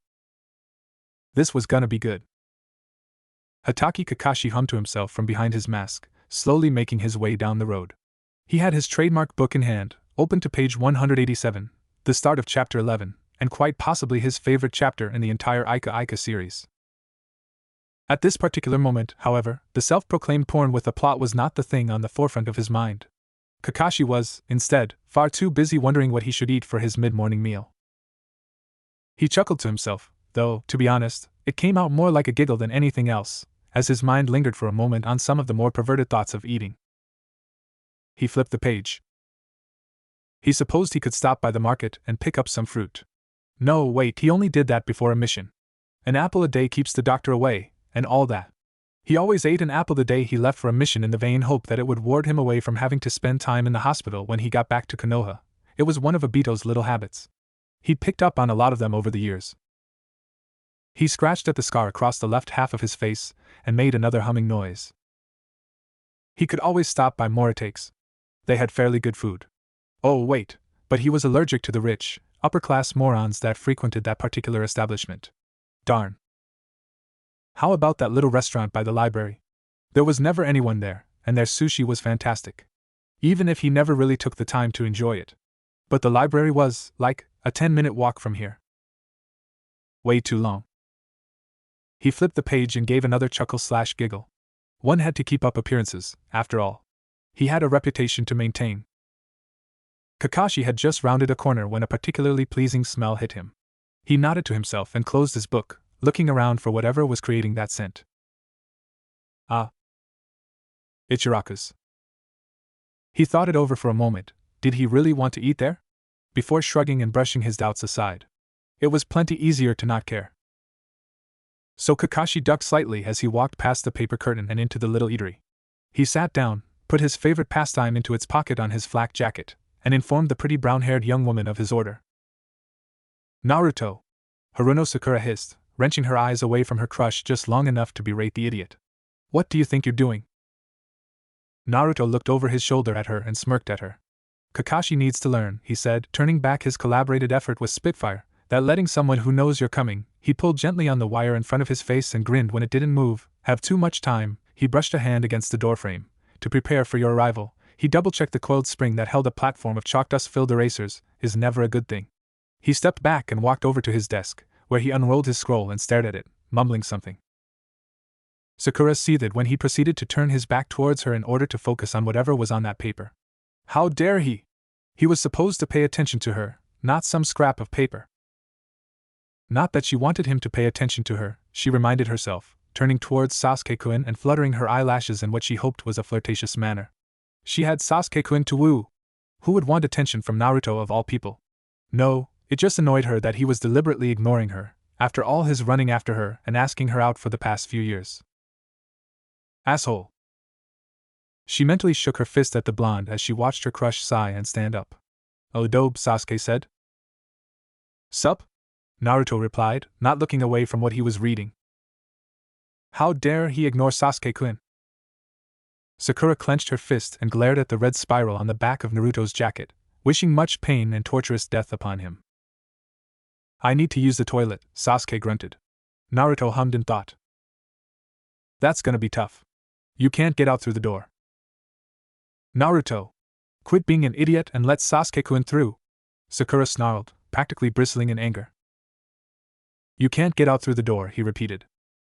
This was gonna be good. Hatake Kakashi hummed to himself from behind his mask, slowly making his way down the road. He had his trademark book in hand, open to page 187, the start of chapter 11, and quite possibly his favorite chapter in the entire Ika Ika series. At this particular moment, however, the self-proclaimed porn with a plot was not the thing on the forefront of his mind. Kakashi was, instead, far too busy wondering what he should eat for his mid-morning meal. He chuckled to himself, though, to be honest, it came out more like a giggle than anything else, as his mind lingered for a moment on some of the more perverted thoughts of eating. He flipped the page. He supposed he could stop by the market and pick up some fruit. No, wait, he only did that before a mission. An apple a day keeps the doctor away, and all that. He always ate an apple the day he left for a mission in the vain hope that it would ward him away from having to spend time in the hospital when he got back to Konoha. It was one of Obito's little habits. He'd picked up on a lot of them over the years. He scratched at the scar across the left half of his face and made another humming noise. He could always stop by Moritake's. They had fairly good food. Oh, wait, but he was allergic to the rich, upper-class morons that frequented that particular establishment. Darn. How about that little restaurant by the library? There was never anyone there, and their sushi was fantastic. Even if he never really took the time to enjoy it. But the library was, like, a 10-minute walk from here. Way too long. He flipped the page and gave another chuckle/giggle. One had to keep up appearances, after all. He had a reputation to maintain. Kakashi had just rounded a corner when a particularly pleasing smell hit him. He nodded to himself and closed his book, looking around for whatever was creating that scent. Ah. Ichiraku's. He thought it over for a moment. Did he really want to eat there? Before shrugging and brushing his doubts aside. It was plenty easier to not care. So Kakashi ducked slightly as he walked past the paper curtain and into the little eatery. He sat down, put his favorite pastime into its pocket on his flak jacket, and informed the pretty brown-haired young woman of his order. Naruto, Haruno Sakura hissed, wrenching her eyes away from her crush just long enough to berate the idiot. What do you think you're doing? Naruto looked over his shoulder at her and smirked at her. Kakashi needs to learn, he said, turning back his collaborated effort with Spitfire, that letting someone who knows you're coming, he pulled gently on the wire in front of his face and grinned when it didn't move, have too much time. He brushed a hand against the doorframe. To prepare for your arrival, he double-checked the coiled spring that held a platform of chalk dust-filled erasers, is never a good thing. He stepped back and walked over to his desk, where he unrolled his scroll and stared at it, mumbling something. Sakura seethed when he proceeded to turn his back towards her in order to focus on whatever was on that paper. How dare he? He was supposed to pay attention to her, not some scrap of paper. Not that she wanted him to pay attention to her, she reminded herself, turning towards Sasuke-kun and fluttering her eyelashes in what she hoped was a flirtatious manner. She had Sasuke-kun to woo. Who would want attention from Naruto of all people? No, it just annoyed her that he was deliberately ignoring her, after all his running after her and asking her out for the past few years. Asshole. She mentally shook her fist at the blonde as she watched her crush sigh and stand up. Oh dope, Sasuke said. Sup? Naruto replied, not looking away from what he was reading. How dare he ignore Sasuke-kun? Sakura clenched her fist and glared at the red spiral on the back of Naruto's jacket, wishing much pain and torturous death upon him. I need to use the toilet, Sasuke grunted. Naruto hummed in thought. That's gonna be tough. You can't get out through the door. Naruto! Quit being an idiot and let Sasuke-kun through! Sakura snarled, practically bristling in anger. You can't get out through the door, he repeated.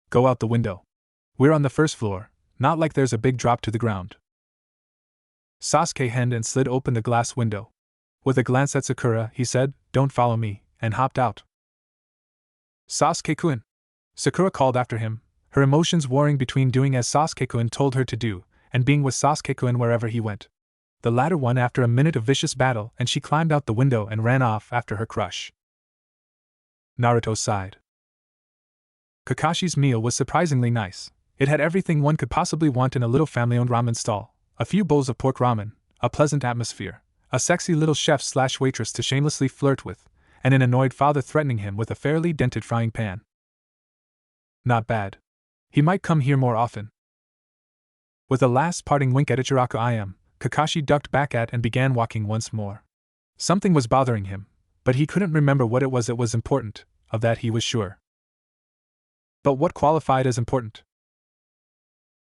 Go out the window. We're on the first floor, not like there's a big drop to the ground. Sasuke henned and slid open the glass window. With a glance at Sakura, he said, Don't follow me, and hopped out. Sasuke-kun! Sakura called after him, her emotions warring between doing as Sasuke-kun told her to do, and being with Sasuke-kun wherever he went. The latter won after a minute of vicious battle, and she climbed out the window and ran off after her crush. Naruto sighed. Kakashi's meal was surprisingly nice. It had everything one could possibly want in a little family-owned ramen stall, a few bowls of pork ramen, a pleasant atmosphere, a sexy little chef/waitress to shamelessly flirt with, and an annoyed father threatening him with a fairly dented frying pan. Not bad. He might come here more often. With a last parting wink at Ichiraku, Kakashi ducked back at and began walking once more. Something was bothering him, but he couldn't remember what it was that was important, of that he was sure. But what qualified as important?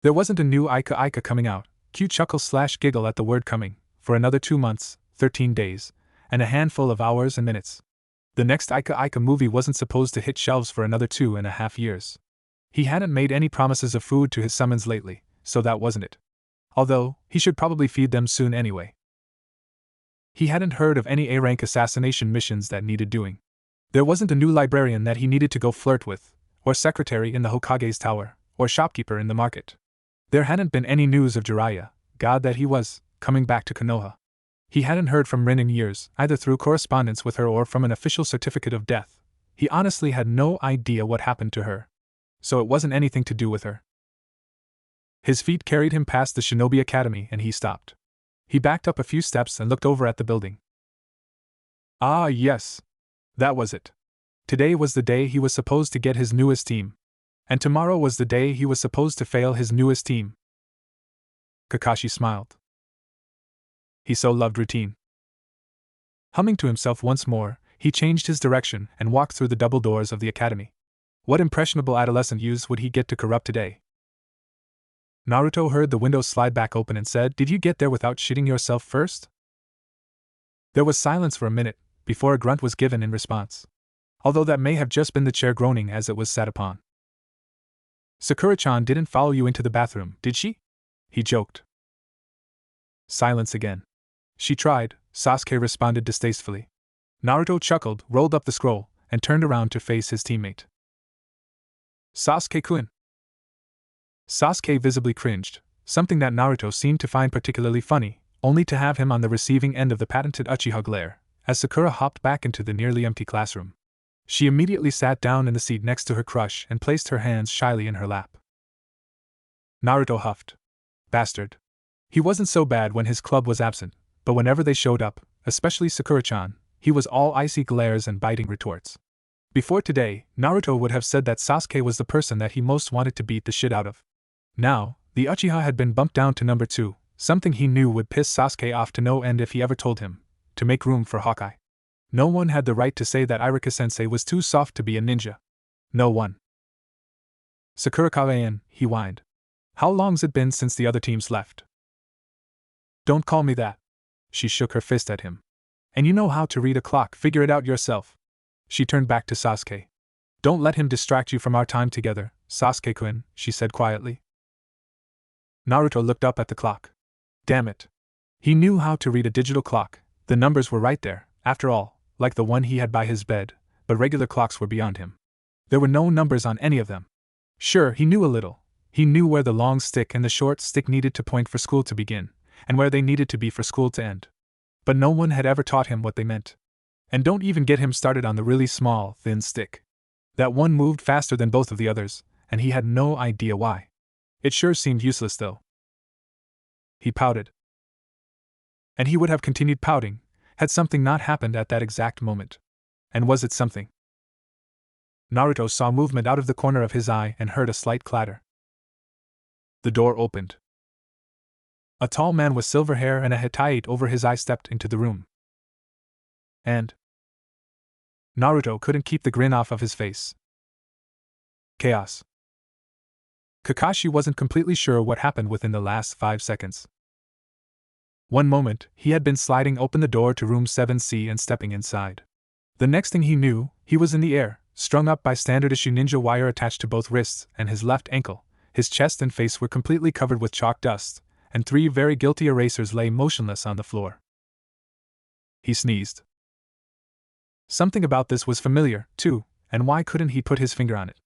There wasn't a new Ika coming out, cute chuckle/giggle at the word coming, for another 2 months, 13 days, and a handful of hours and minutes. The next Ika movie wasn't supposed to hit shelves for another 2.5 years. He hadn't made any promises of food to his summons lately, so that wasn't it. Although, he should probably feed them soon anyway. He hadn't heard of any A-rank assassination missions that needed doing. There wasn't a new librarian that he needed to go flirt with, or secretary in the Hokage's tower, or shopkeeper in the market. There hadn't been any news of Jiraiya, god that he was, coming back to Konoha. He hadn't heard from Rin in years, either through correspondence with her or from an official certificate of death. He honestly had no idea what happened to her. So it wasn't anything to do with her. His feet carried him past the Shinobi Academy and he stopped. He backed up a few steps and looked over at the building. Ah, yes. That was it. Today was the day he was supposed to get his newest team. And tomorrow was the day he was supposed to fail his newest team. Kakashi smiled. He so loved routine. Humming to himself once more, he changed his direction and walked through the double doors of the academy. What impressionable adolescent youths would he get to corrupt today? Naruto heard the window slide back open and said, "Did you get there without shitting yourself first?" There was silence for a minute, before a grunt was given in response. Although that may have just been the chair groaning as it was sat upon. "Sakura-chan didn't follow you into the bathroom, did she?" he joked. Silence again. "She tried," Sasuke responded distastefully. Naruto chuckled, rolled up the scroll, and turned around to face his teammate. "Sasuke-kun." Sasuke visibly cringed, something that Naruto seemed to find particularly funny, only to have him on the receiving end of the patented Uchiha glare, as Sakura hopped back into the nearly empty classroom. She immediately sat down in the seat next to her crush and placed her hands shyly in her lap. Naruto huffed. Bastard. He wasn't so bad when his club was absent, but whenever they showed up, especially Sakura-chan, he was all icy glares and biting retorts. Before today, Naruto would have said that Sasuke was the person that he most wanted to beat the shit out of. Now, the Uchiha had been bumped down to number 2, something he knew would piss Sasuke off to no end if he ever told him, to make room for Hokage. No one had the right to say that Iruka-sensei was too soft to be a ninja. No one. "Sakura-kage-in," he whined. "How long's it been since the other teams left?" "Don't call me that." She shook her fist at him. "And you know how to read a clock, figure it out yourself." She turned back to Sasuke. "Don't let him distract you from our time together, Sasuke-kun," she said quietly. Naruto looked up at the clock. Damn it. He knew how to read a digital clock, the numbers were right there, after all, like the one he had by his bed, but regular clocks were beyond him. There were no numbers on any of them. Sure, he knew a little. He knew where the long stick and the short stick needed to point for school to begin, and where they needed to be for school to end. But no one had ever taught him what they meant. And don't even get him started on the really small, thin stick. That one moved faster than both of the others, and he had no idea why. It sure seemed useless though. He pouted. And he would have continued pouting, had something not happened at that exact moment. And was it something? Naruto saw movement out of the corner of his eye and heard a slight clatter. The door opened. A tall man with silver hair and a hetaite over his eye stepped into the room. And Naruto couldn't keep the grin off of his face. Chaos. Kakashi wasn't completely sure what happened within the last 5 seconds. One moment, he had been sliding open the door to room 7C and stepping inside. The next thing he knew, he was in the air, strung up by standard issue ninja wire attached to both wrists and his left ankle. His chest and face were completely covered with chalk dust, and 3 very guilty erasers lay motionless on the floor. He sneezed. Something about this was familiar, too, and why couldn't he put his finger on it?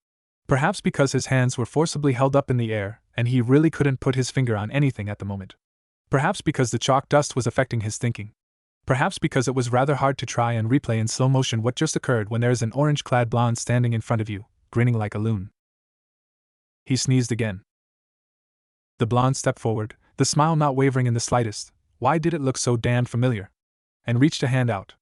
Perhaps because his hands were forcibly held up in the air, and he really couldn't put his finger on anything at the moment. Perhaps because the chalk dust was affecting his thinking. Perhaps because it was rather hard to try and replay in slow motion what just occurred when there's an orange-clad blonde standing in front of you, grinning like a loon. He sneezed again. The blonde stepped forward, the smile not wavering in the slightest. Why did it look so damned familiar? And reached a hand out.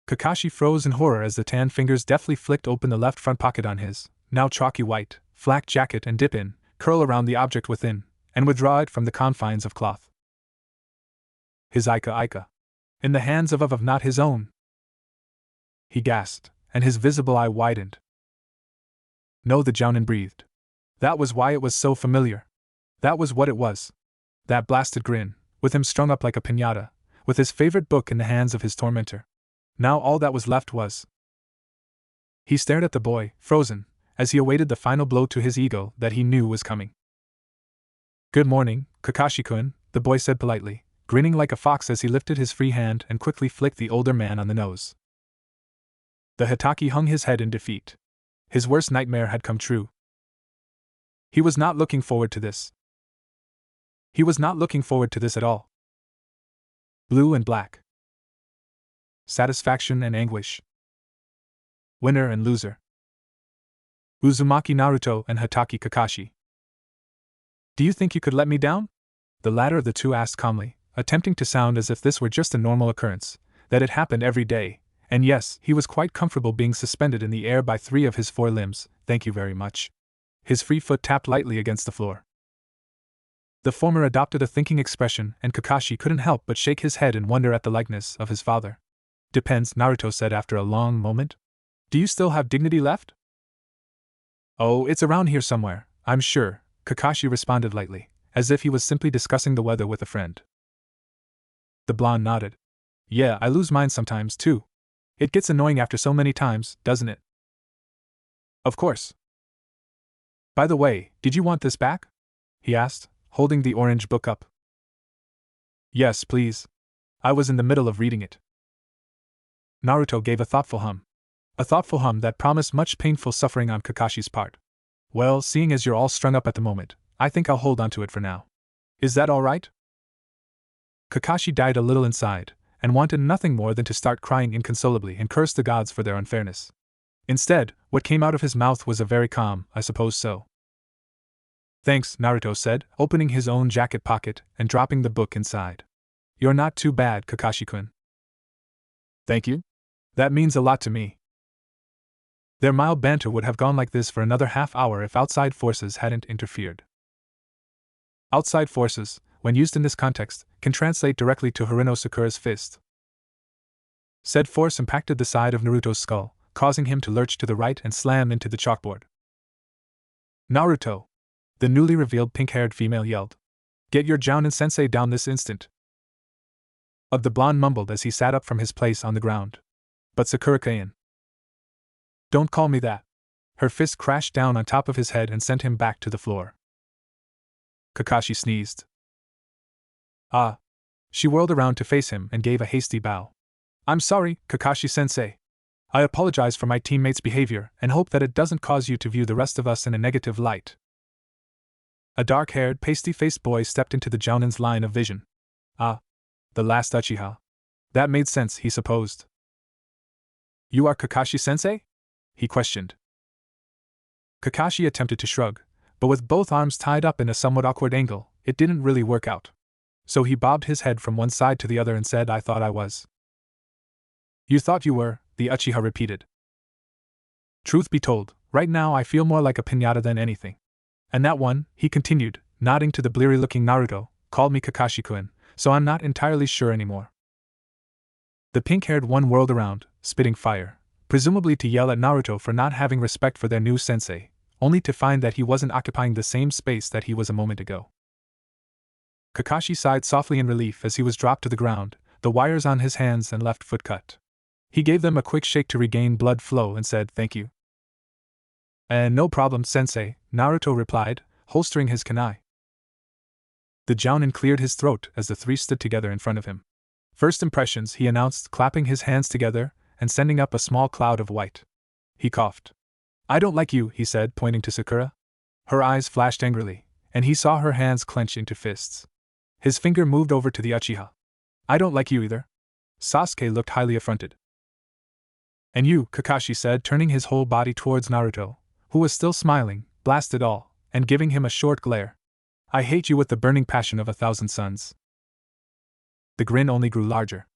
Kakashi froze in horror as the tan fingers deftly flicked open the left front pocket on his, now chalky white, flak jacket and dip in, curl around the object within, and withdraw it from the confines of cloth. His Aika. In the hands of not his own. He gasped, and his visible eye widened. No, the Jounin breathed. That was why it was so familiar. That was what it was. That blasted grin, with him strung up like a piñata, with his favorite book in the hands of his tormentor. Now all that was left was. He stared at the boy, frozen, as he awaited the final blow to his ego that he knew was coming. Good morning, Kakashi-kun, the boy said politely, grinning like a fox as he lifted his free hand and quickly flicked the older man on the nose. The Hitaki hung his head in defeat. His worst nightmare had come true. He was not looking forward to this. He was not looking forward to this at all. Blue and black. Satisfaction and anguish. Winner and loser. Uzumaki Naruto and Hatake Kakashi. Do you think you could let me down? The latter of the two asked calmly, attempting to sound as if this were just a normal occurrence, that it happened every day, and yes, he was quite comfortable being suspended in the air by 3 of his 4 limbs, thank you very much. His free foot tapped lightly against the floor. The former adopted a thinking expression, and Kakashi couldn't help but shake his head in wonder at the likeness of his father. Depends, Naruto said after a long moment. Do you still have dignity left? Oh, it's around here somewhere, I'm sure, Kakashi responded lightly, as if he was simply discussing the weather with a friend. The blonde nodded. Yeah, I lose mine sometimes, too. It gets annoying after so many times, doesn't it? Of course. By the way, did you want this back? He asked, holding the orange book up. Yes, please. I was in the middle of reading it. Naruto gave a thoughtful hum. A thoughtful hum that promised much painful suffering on Kakashi's part. Well, seeing as you're all strung up at the moment, I think I'll hold on to it for now. Is that all right? Kakashi died a little inside, and wanted nothing more than to start crying inconsolably and curse the gods for their unfairness. Instead, what came out of his mouth was a very calm, I suppose so. Thanks, Naruto said, opening his own jacket pocket and dropping the book inside. You're not too bad, Kakashi-kun. Thank you? That means a lot to me. Their mild banter would have gone like this for another half hour if outside forces hadn't interfered. Outside forces, when used in this context, can translate directly to Hirano Sakura's fist. Said force impacted the side of Naruto's skull, causing him to lurch to the right and slam into the chalkboard. Naruto! The newly revealed pink-haired female yelled. Get your Jounin-sensei down this instant. The blonde mumbled as he sat up from his place on the ground. But Sakura-kun. Don't call me that. Her fist crashed down on top of his head and sent him back to the floor. Kakashi sneezed. Ah. She whirled around to face him and gave a hasty bow. I'm sorry, Kakashi-sensei. I apologize for my teammates' behavior and hope that it doesn't cause you to view the rest of us in a negative light. A dark-haired, pasty-faced boy stepped into the Jounin's line of vision. Ah. The last Uchiha. That made sense, he supposed. You are Kakashi-sensei? He questioned. Kakashi attempted to shrug, but with both arms tied up in a somewhat awkward angle, it didn't really work out. So he bobbed his head from one side to the other and said, I thought I was. You thought you were, the Uchiha repeated. Truth be told, right now I feel more like a piñata than anything. And that one, he continued, nodding to the bleary-looking Naruto, called me Kakashi-kun, so I'm not entirely sure anymore. The pink-haired one whirled around, spitting fire, presumably to yell at Naruto for not having respect for their new sensei, only to find that he wasn't occupying the same space that he was a moment ago. Kakashi sighed softly in relief as he was dropped to the ground, the wires on his hands and left foot cut. He gave them a quick shake to regain blood flow and said, thank you. No problem, sensei, Naruto replied, holstering his kunai. The Jounin cleared his throat as the three stood together in front of him. First impressions, he announced, clapping his hands together and sending up a small cloud of white. He coughed. I don't like you, he said, pointing to Sakura. Her eyes flashed angrily, and he saw her hands clench into fists. His finger moved over to the Uchiha. I don't like you either. Sasuke looked highly affronted. And you, Kakashi said, turning his whole body towards Naruto, who was still smiling, blast it all, and giving him a short glare. I hate you with the burning passion of 1,000 suns. The grin only grew larger.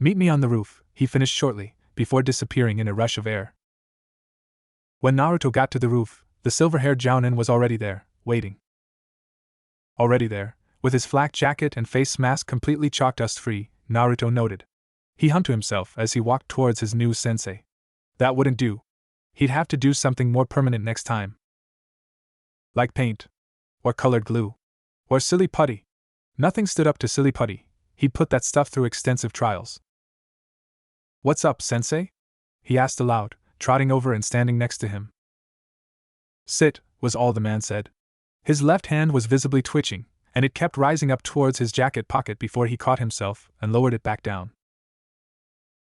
Meet me on the roof, he finished shortly, before disappearing in a rush of air. When Naruto got to the roof, the silver-haired Jounin was already there, waiting. Already there, with his flak jacket and face mask completely chalk dust-free, Naruto noted. He hummed to himself as he walked towards his new sensei. That wouldn't do. He'd have to do something more permanent next time. Like paint. Or colored glue. Or silly putty. Nothing stood up to silly putty. He'd put that stuff through extensive trials. What's up, sensei? He asked aloud, trotting over and standing next to him. Sit, was all the man said. His left hand was visibly twitching, and it kept rising up towards his jacket pocket before he caught himself and lowered it back down.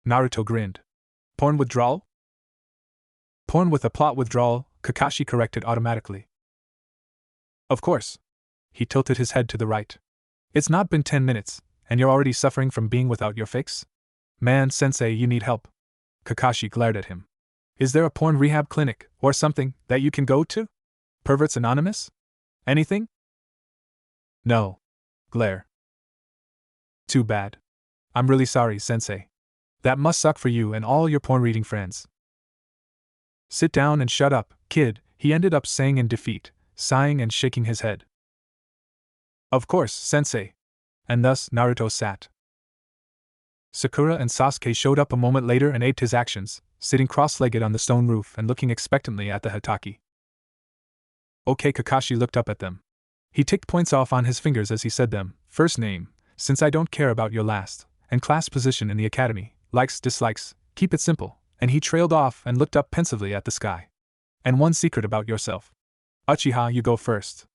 Naruto grinned. Porn withdrawal? Porn with a plot withdrawal, Kakashi corrected automatically, Of course. He tilted his head to the right. It's not been 10 minutes, and you're already suffering from being without your fix? Man, sensei, you need help. Kakashi glared at him. Is there a porn rehab clinic, or something, that you can go to? Perverts Anonymous? Anything? No. Glare. Too bad. I'm really sorry, sensei. That must suck for you and all your porn reading friends. Sit down and shut up, kid, he ended up saying in defeat, sighing and shaking his head. Of course, sensei. And thus Naruto sat. Sakura and Sasuke showed up a moment later and aped his actions, sitting cross-legged on the stone roof and looking expectantly at the Hokage. Okay, Kakashi looked up at them. He ticked points off on his fingers as he said them. First name, since I don't care about your last, and class position in the academy, likes, dislikes, keep it simple, and he trailed off and looked up pensively at the sky. And one secret about yourself. Uchiha, you go first.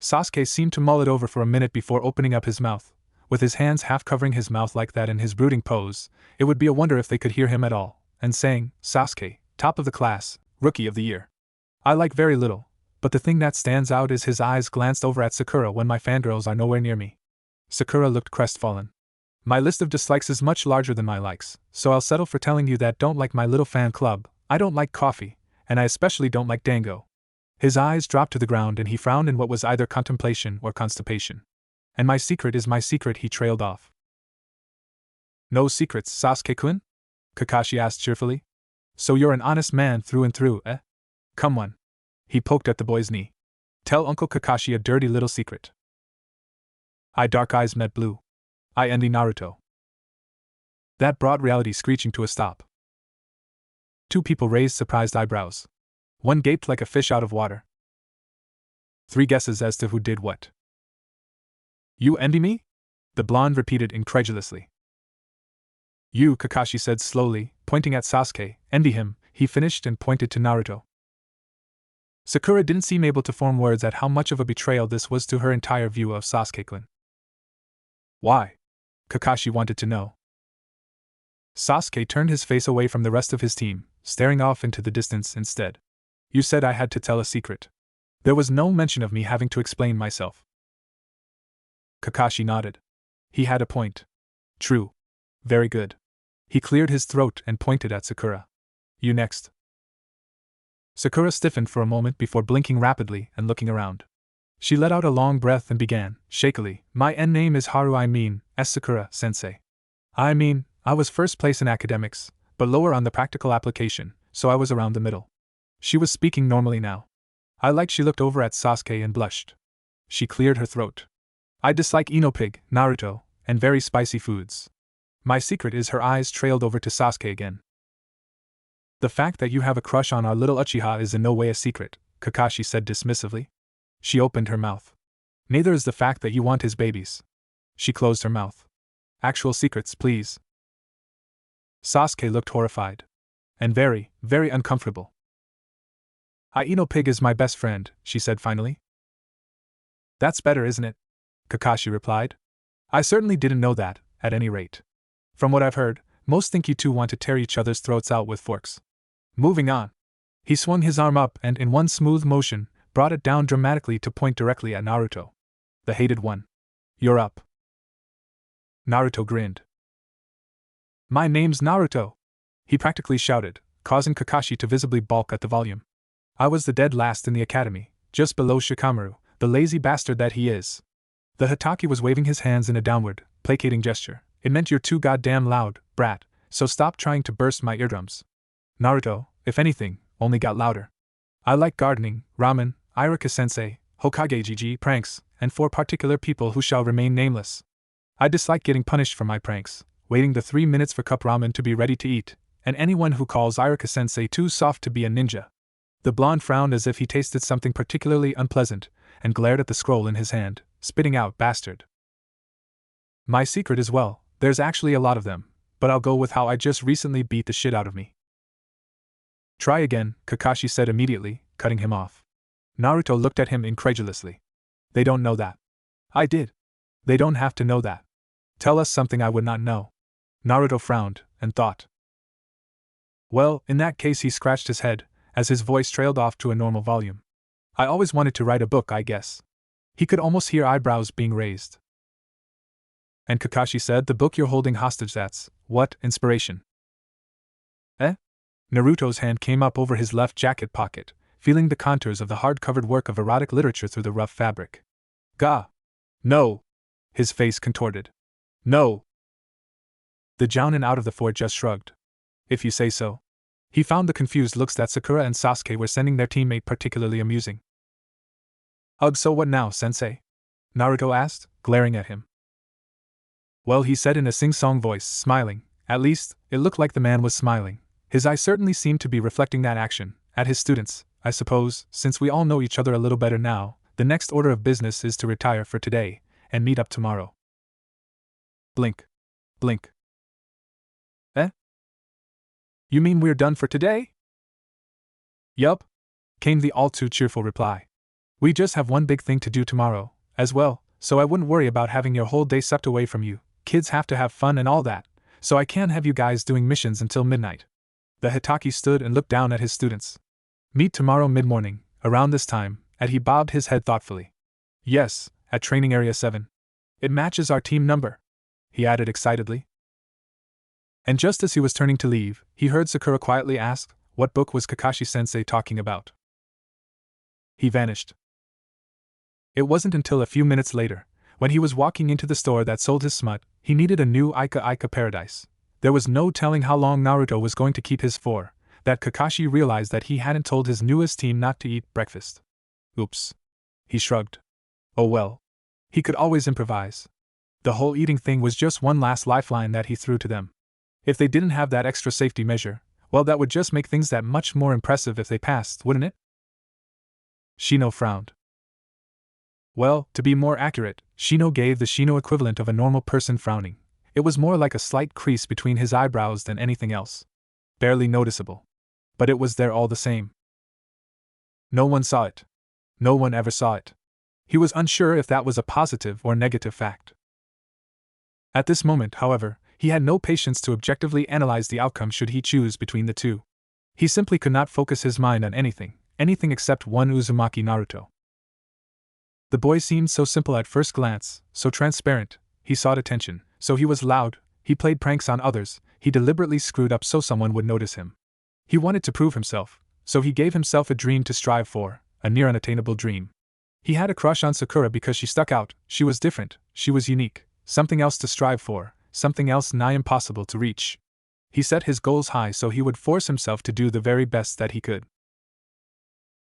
Sasuke seemed to mull it over for a minute before opening up his mouth. With his hands half covering his mouth like that in his brooding pose, it would be a wonder if they could hear him at all, and saying, Sasuke, top of the class, rookie of the year. I like very little, but the thing that stands out is his eyes glanced over at Sakura when my fangirls are nowhere near me. Sakura looked crestfallen. My list of dislikes is much larger than my likes, so I'll settle for telling you that don't like my little fan club, I don't like coffee, and I especially don't like dango. His eyes dropped to the ground and he frowned in what was either contemplation or constipation. And my secret is my secret, he trailed off. No secrets, Sasuke-kun? Kakashi asked cheerfully. So you're an honest man through and through, eh? Come on. He poked at the boy's knee. Tell Uncle Kakashi a dirty little secret. Dark eyes met blue. I envy Naruto. That brought reality screeching to a stop. Two people raised surprised eyebrows. One gaped like a fish out of water. Three guesses as to who did what. You envy me? The blonde repeated incredulously. You, Kakashi said slowly, pointing at Sasuke, envy him, he finished and pointed to Naruto. Sakura didn't seem able to form words at how much of a betrayal this was to her entire view of Sasuke-kun. Why? Kakashi wanted to know. Sasuke turned his face away from the rest of his team, staring off into the distance instead. You said I had to tell a secret. There was no mention of me having to explain myself. Kakashi nodded. He had a point. True. Very good. He cleared his throat and pointed at Sakura. You next. Sakura stiffened for a moment before blinking rapidly and looking around. She let out a long breath and began, shakily, my name is Haru, Sakura-sensei. I was first place in academics, but lower on the practical application, so I was around the middle. She was speaking normally now. She looked over at Sasuke and blushed. She cleared her throat. I dislike Inopig, Naruto, and very spicy foods. My secret is her eyes trailed over to Sasuke again. The fact that you have a crush on our little Uchiha is in no way a secret, Kakashi said dismissively. She opened her mouth. Neither is the fact that you want his babies. She closed her mouth. Actual secrets, please. Sasuke looked horrified. And very, very uncomfortable. Inopig is my best friend, she said finally. That's better, isn't it? Kakashi replied. I certainly didn't know that, at any rate. From what I've heard, most think you two want to tear each other's throats out with forks. Moving on. He swung his arm up and in one smooth motion, brought it down dramatically to point directly at Naruto. The hated one. You're up. Naruto grinned. My name's Naruto, he practically shouted, causing Kakashi to visibly balk at the volume. I was the dead last in the academy, just below Shikamaru, the lazy bastard that he is. The Hokage was waving his hands in a downward, placating gesture. It meant you're too goddamn loud, brat, so stop trying to burst my eardrums. Naruto, if anything, only got louder. I like gardening, ramen, Iruka-sensei, Hokage GG pranks, and 4 particular people who shall remain nameless. I dislike getting punished for my pranks, waiting the 3 minutes for cup ramen to be ready to eat, and anyone who calls Iruka-sensei too soft to be a ninja. The blonde frowned as if he tasted something particularly unpleasant, and glared at the scroll in his hand, spitting out bastard. My secret is there's actually a lot of them, but I'll go with how I just recently beat the shit out of me. Try again, Kakashi said immediately, cutting him off. Naruto looked at him incredulously. They don't know that. I did. They don't have to know that. Tell us something I would not know. Naruto frowned, and thought. Well, in that case, he scratched his head, as his voice trailed off to a normal volume. I always wanted to write a book, I guess. He could almost hear eyebrows being raised. And Kakashi said, the book you're holding hostage, that's what inspiration? Eh? Naruto's hand came up over his left jacket pocket, feeling the contours of the hard-covered work of erotic literature through the rough fabric. Gah! No! His face contorted. No! The jounin out of the fort just shrugged. If you say so. He found the confused looks that Sakura and Sasuke were sending their teammate particularly amusing. Ugh, so what now, sensei? Naruto asked, glaring at him. Well, he said in a sing-song voice, smiling. At least, it looked like the man was smiling. His eyes certainly seemed to be reflecting that action. At his students, I suppose, since we all know each other a little better now, the next order of business is to retire for today, and meet up tomorrow. Blink. Blink. Eh? You mean we're done for today? Yup, came the all-too-cheerful reply. We just have one big thing to do tomorrow, as well, so I wouldn't worry about having your whole day sucked away from you. Kids have to have fun and all that, so I can't have you guys doing missions until midnight. The Hokage stood and looked down at his students. Meet tomorrow mid-morning, around this time, and he bobbed his head thoughtfully. Yes, at Training Area 7. It matches our team number, he added excitedly. And just as he was turning to leave, he heard Sakura quietly ask, what book was Kakashi-sensei talking about? He vanished. It wasn't until a few minutes later, when he was walking into the store that sold his smut, he needed a new Ika paradise. There was no telling how long Naruto was going to keep his for, that Kakashi realized that he hadn't told his newest team not to eat breakfast. Oops. He shrugged. Oh well. He could always improvise. The whole eating thing was just one last lifeline that he threw to them. If they didn't have that extra safety measure, well, that would just make things that much more impressive if they passed, wouldn't it? Shino frowned. Well, to be more accurate, Shino gave the Shino equivalent of a normal person frowning. It was more like a slight crease between his eyebrows than anything else. Barely noticeable. But it was there all the same. No one saw it. No one ever saw it. He was unsure if that was a positive or negative fact. At this moment, however, he had no patience to objectively analyze the outcome should he choose between the two. He simply could not focus his mind on anything except one Uzumaki Naruto. The boy seemed so simple at first glance, so transparent. He sought attention, so he was loud. He played pranks on others. He deliberately screwed up so someone would notice him. He wanted to prove himself, so he gave himself a dream to strive for, a near unattainable dream. He had a crush on Sakura because she stuck out, she was different, she was unique, something else to strive for, something else nigh impossible to reach. He set his goals high so he would force himself to do the very best that he could.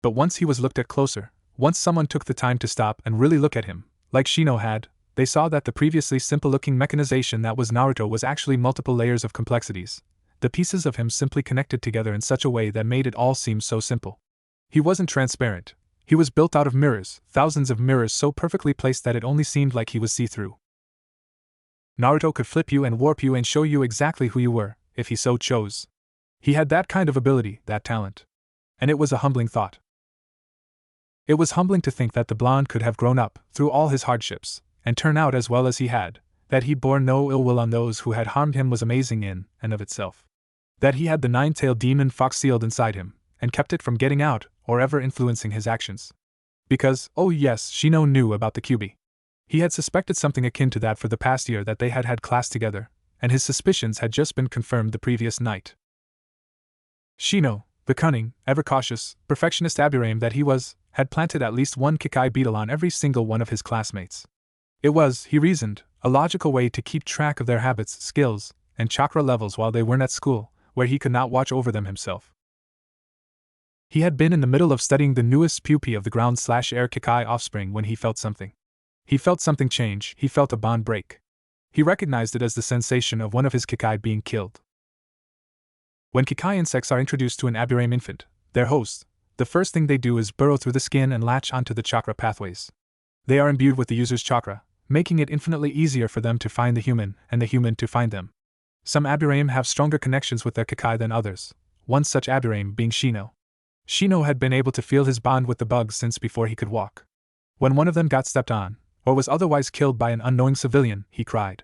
But once he was looked at closer, once someone took the time to stop and really look at him, like Shino had, they saw that the previously simple-looking mechanization that was Naruto was actually multiple layers of complexities. The pieces of him simply connected together in such a way that made it all seem so simple. He wasn't transparent. He was built out of mirrors, thousands of mirrors so perfectly placed that it only seemed like he was see-through. Naruto could flip you and warp you and show you exactly who you were, if he so chose. He had that kind of ability, that talent. And it was a humbling thought. It was humbling to think that the blonde could have grown up, through all his hardships, and turn out as well as he had. That he bore no ill will on those who had harmed him was amazing in and of itself. That he had the nine-tailed demon fox sealed inside him, and kept it from getting out, or ever influencing his actions. Because, oh yes, Shino knew about the QB. He had suspected something akin to that for the past year that they had had class together, and his suspicions had just been confirmed the previous night. Shino, the cunning, ever-cautious, perfectionist Aburame that he was, had planted at least one Kikai beetle on every single one of his classmates. It was, he reasoned, a logical way to keep track of their habits, skills, and chakra levels while they weren't at school, where he could not watch over them himself. He had been in the middle of studying the newest pupae of the ground/air Kikai offspring when he felt something. He felt something change, he felt a bond break. He recognized it as the sensation of one of his Kikai being killed. When Kikai insects are introduced to an Aburame infant, their host, the first thing they do is burrow through the skin and latch onto the chakra pathways. They are imbued with the user's chakra, making it infinitely easier for them to find the human, and the human to find them. Some Aburame have stronger connections with their Kikai than others, one such Aburame being Shino. Shino had been able to feel his bond with the bugs since before he could walk. When one of them got stepped on, or was otherwise killed by an unknowing civilian, he cried.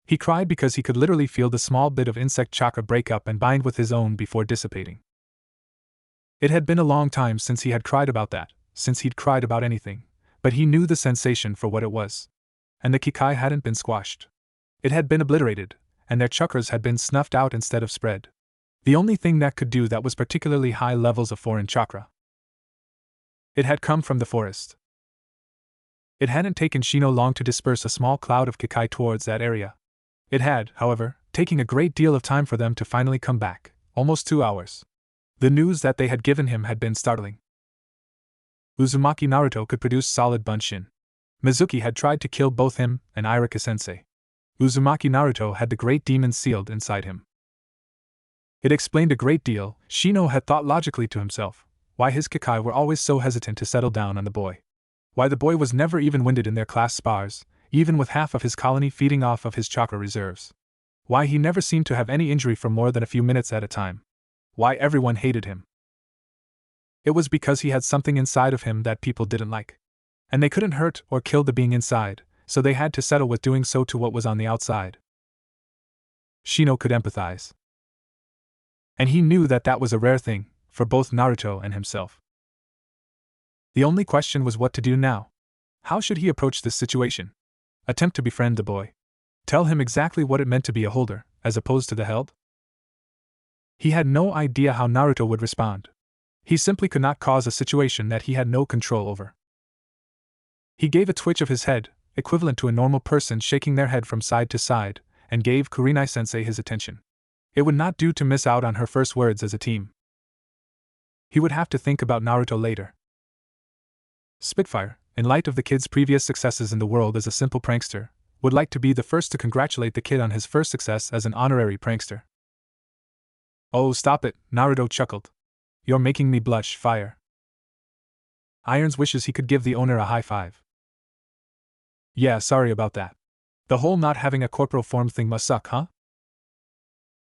He cried because he could literally feel the small bit of insect chakra break up and bind with his own before dissipating. It had been a long time since he had cried about that, since he'd cried about anything, but he knew the sensation for what it was. And the Kikai hadn't been squashed. It had been obliterated, and their chakras had been snuffed out instead of spread. The only thing that could do that was particularly high levels of foreign chakra. It had come from the forest. It hadn't taken Shino long to disperse a small cloud of Kikai towards that area. It had, however, taken a great deal of time for them to finally come back, almost 2 hours. The news that they had given him had been startling. Uzumaki Naruto could produce solid bunshin. Mizuki had tried to kill both him and Irika-sensei. Uzumaki Naruto had the great demon sealed inside him. It explained a great deal, Shino had thought logically to himself, why his Kikai were always so hesitant to settle down on the boy. Why the boy was never even winded in their class spars, even with half of his colony feeding off of his chakra reserves. Why he never seemed to have any injury for more than a few minutes at a time. Why everyone hated him. It was because he had something inside of him that people didn't like. And they couldn't hurt or kill the being inside, so they had to settle with doing so to what was on the outside. Shino could empathize. And he knew that that was a rare thing, for both Naruto and himself. The only question was what to do now. How should he approach this situation? Attempt to befriend the boy. Tell him exactly what it meant to be a holder, as opposed to the held? He had no idea how Naruto would respond. He simply could not cause a situation that he had no control over. He gave a twitch of his head, equivalent to a normal person shaking their head from side to side, and gave Kurenai-sensei his attention. It would not do to miss out on her first words as a team. He would have to think about Naruto later. Spitfire, in light of the kid's previous successes in the world as a simple prankster, would like to be the first to congratulate the kid on his first success as an honorary prankster. Oh, stop it, Naruto chuckled. You're making me blush, Fire. Irons wishes he could give the owner a high five. Yeah, sorry about that. The whole not having a corporal form thing must suck, huh?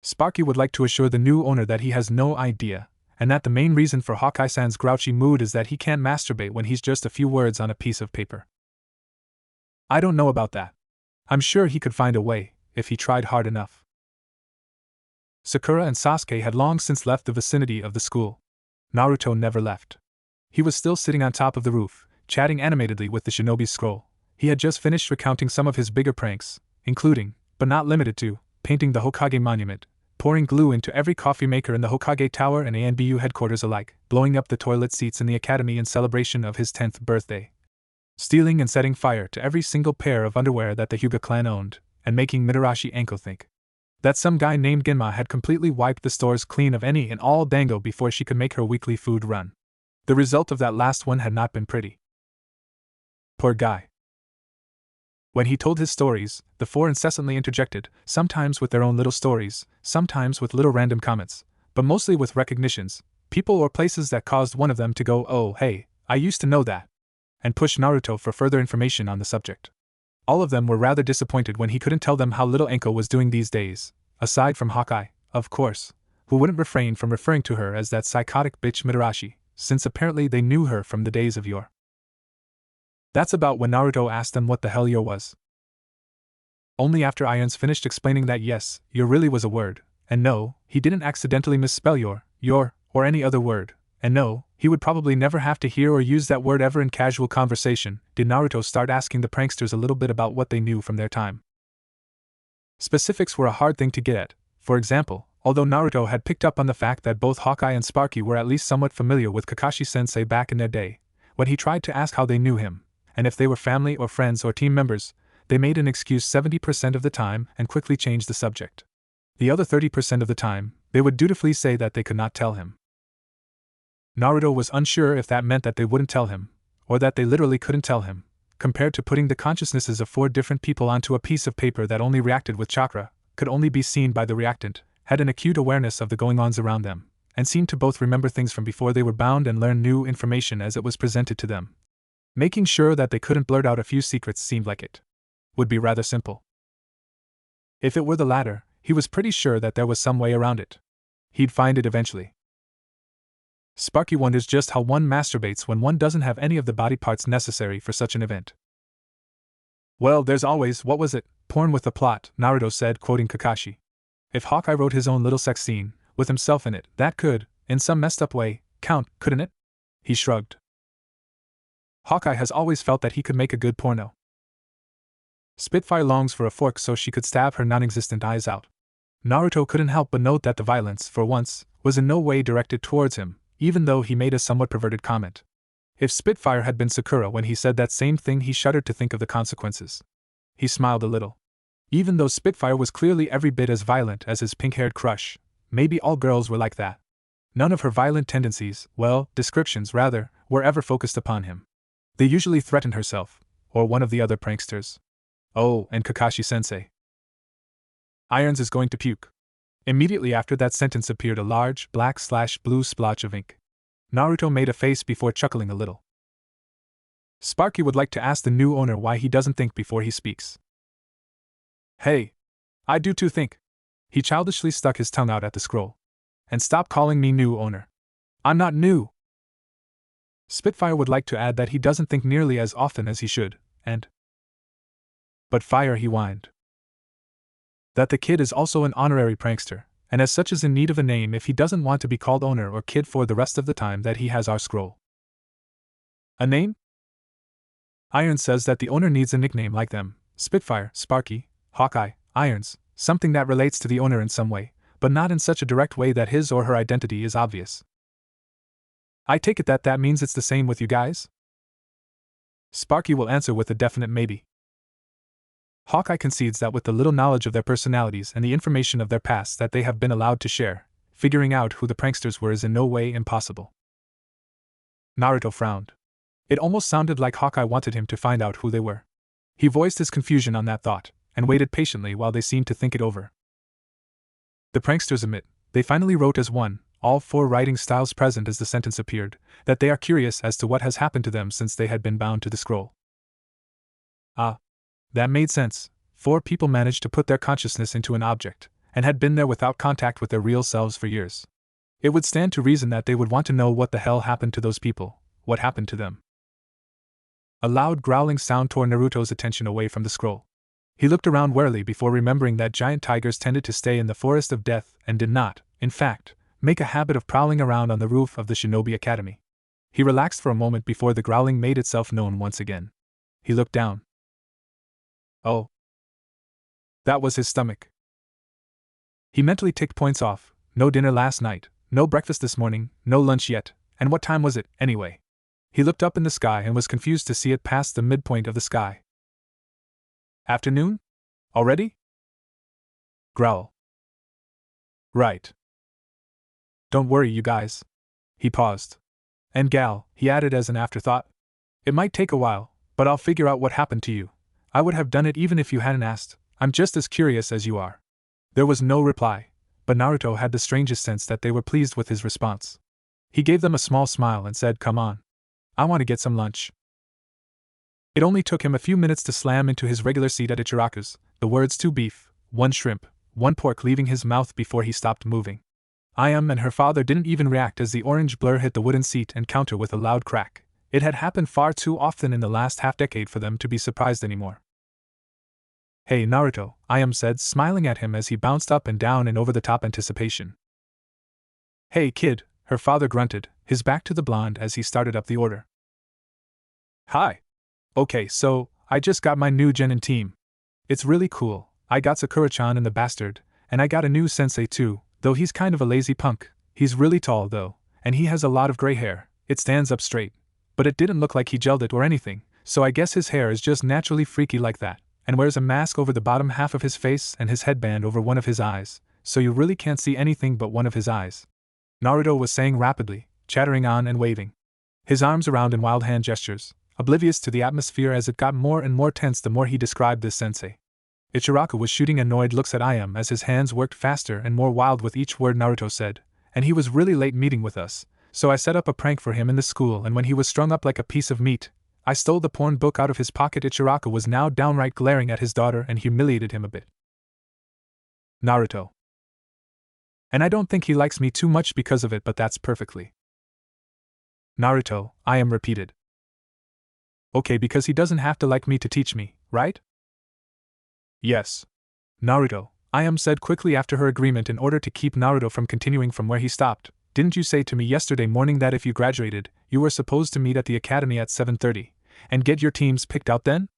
Sparky would like to assure the new owner that he has no idea, and that the main reason for Hokage-san's grouchy mood is that he can't masturbate when he's just a few words on a piece of paper. I don't know about that. I'm sure he could find a way, if he tried hard enough. Sakura and Sasuke had long since left the vicinity of the school. Naruto never left. He was still sitting on top of the roof, chatting animatedly with the shinobi's scroll. He had just finished recounting some of his bigger pranks, including, but not limited to, painting the Hokage monument, pouring glue into every coffee maker in the Hokage Tower and ANBU headquarters alike, blowing up the toilet seats in the academy in celebration of his 10th birthday, stealing and setting fire to every single pair of underwear that the Hyuga clan owned, and making Mitarashi Anko think that some guy named Genma had completely wiped the stores clean of any and all dango before she could make her weekly food run. The result of that last one had not been pretty. Poor guy. When he told his stories, the four incessantly interjected, sometimes with their own little stories, sometimes with little random comments, but mostly with recognitions, people or places that caused one of them to go, oh hey, I used to know that, and push Naruto for further information on the subject. All of them were rather disappointed when he couldn't tell them how little Anko was doing these days, aside from Hawkeye, of course, who wouldn't refrain from referring to her as that psychotic bitch Mitarashi, since apparently they knew her from the days of yore. That's about when Naruto asked them what the hell yore was. Only after Irons finished explaining that yes, yore really was a word, and no, he didn't accidentally misspell yore, or any other word, and no, he would probably never have to hear or use that word ever in casual conversation, did Naruto start asking the pranksters a little bit about what they knew from their time. Specifics were a hard thing to get at. For example, although Naruto had picked up on the fact that both Hawkeye and Sparky were at least somewhat familiar with Kakashi-sensei back in their day, when he tried to ask how they knew him, and if they were family or friends or team members, they made an excuse 70% of the time and quickly changed the subject. The other 30% of the time, they would dutifully say that they could not tell him. Naruto was unsure if that meant that they wouldn't tell him, or that they literally couldn't tell him, compared to putting the consciousnesses of 4 different people onto a piece of paper that only reacted with chakra, could only be seen by the reactant, had an acute awareness of the going-ons around them, and seemed to both remember things from before they were bound and learn new information as it was presented to them. Making sure that they couldn't blurt out a few secrets seemed like it would be rather simple. If it were the latter, he was pretty sure that there was some way around it. He'd find it eventually. Sparky wonders just how one masturbates when one doesn't have any of the body parts necessary for such an event. Well, there's always, what was it, porn with a plot, Naruto said, quoting Kakashi. If Hawkeye wrote his own little sex scene, with himself in it, that could, in some messed up way, count, couldn't it? He shrugged. Hawkeye has always felt that he could make a good porno. Spitfire longs for a fork so she could stab her non-existent eyes out. Naruto couldn't help but note that the violence, for once, was in no way directed towards him, even though he made a somewhat perverted comment. If Spitfire had been Sakura when he said that same thing, he shuddered to think of the consequences. He smiled a little. Even though Spitfire was clearly every bit as violent as his pink-haired crush, maybe all girls were like that. None of her violent tendencies, descriptions rather, were ever focused upon him. They usually threatened herself, or one of the other pranksters. Oh, and Kakashi-sensei. Irons is going to puke. Immediately after that sentence appeared a large, black/blue splotch of ink. Naruto made a face before chuckling a little. Sparky would like to ask the new owner why he doesn't think before he speaks. Hey, I do too think. He childishly stuck his tongue out at the scroll. And stop calling me new owner. I'm not new. Spitfire would like to add that he doesn't think nearly as often as he should, and... But Fire, he whined. That the kid is also an honorary prankster, and as such is in need of a name if he doesn't want to be called owner or kid for the rest of the time that he has our scroll. A name? Iron says that the owner needs a nickname like them: Spitfire, Sparky, Hawkeye, Irons, something that relates to the owner in some way, but not in such a direct way that his or her identity is obvious. I take it that means it's the same with you guys? Sparky will answer with a definite maybe. Hawkeye concedes that with the little knowledge of their personalities and the information of their past that they have been allowed to share, figuring out who the pranksters were is in no way impossible. Naruto frowned. It almost sounded like Hawkeye wanted him to find out who they were. He voiced his confusion on that thought, and waited patiently while they seemed to think it over. The pranksters admit, they finally wrote as one, all four writing styles present as the sentence appeared, that they are curious as to what has happened to them since they had been bound to the scroll. Ah. That made sense. 4 people managed to put their consciousness into an object, and had been there without contact with their real selves for years. It would stand to reason that they would want to know what the hell happened to those people, what happened to them. A loud growling sound tore Naruto's attention away from the scroll. He looked around warily before remembering that giant tigers tended to stay in the forest of death and did not, in fact, make a habit of prowling around on the roof of the Shinobi Academy. He relaxed for a moment before the growling made itself known once again. He looked down. Oh. That was his stomach. He mentally ticked points off: no dinner last night, no breakfast this morning, no lunch yet, and what time was it, anyway? He looked up in the sky and was confused to see it past the midpoint of the sky. Afternoon? Already? Growl. Right. Don't worry, you guys. He paused. And gal, he added as an afterthought. It might take a while, but I'll figure out what happened to you. I would have done it even if you hadn't asked. I'm just as curious as you are. There was no reply, but Naruto had the strangest sense that they were pleased with his response. He gave them a small smile and said, "Come on. I want to get some lunch." It only took him a few minutes to slam into his regular seat at Ichiraku's, the words 2 beef, 1 shrimp, 1 pork leaving his mouth before he stopped moving. Ayam and her father didn't even react as the orange blur hit the wooden seat and counter with a loud crack. It had happened far too often in the last half-decade for them to be surprised anymore. "Hey Naruto," Ayam said, smiling at him as he bounced up and down in over-the-top anticipation. "Hey kid," her father grunted, his back to the blonde as he started up the order. "Hi. Okay, so, I just got my new genin team. It's really cool. I got Sakura-chan and the bastard, and I got a new sensei too, though he's kind of a lazy punk. He's really tall though, and he has a lot of gray hair. It stands up straight. But it didn't look like he gelled it or anything, so I guess his hair is just naturally freaky like that, and wears a mask over the bottom half of his face and his headband over one of his eyes, so you really can't see anything but one of his eyes," Naruto was saying rapidly, chattering on and waving his arms around in wild hand gestures, oblivious to the atmosphere as it got more and more tense the more he described this sensei. Ichiraku was shooting annoyed looks at Ayam as his hands worked faster and more wild with each word Naruto said, "And he was really late meeting with us. So I set up a prank for him in the school, and when he was strung up like a piece of meat, I stole the porn book out of his pocket." Ichiraku was now downright glaring at his daughter and humiliated him a bit. Naruto. "And I don't think he likes me too much because of it, but that's perfectly." Naruto, Ayam repeated. "Okay, because he doesn't have to like me to teach me, right?" "Yes." Naruto, Ayam said quickly after her agreement in order to keep Naruto from continuing from where he stopped. didn't you say to me yesterday morning that if you graduated, you were supposed to meet at the academy at 7:30, and get your teams picked out then?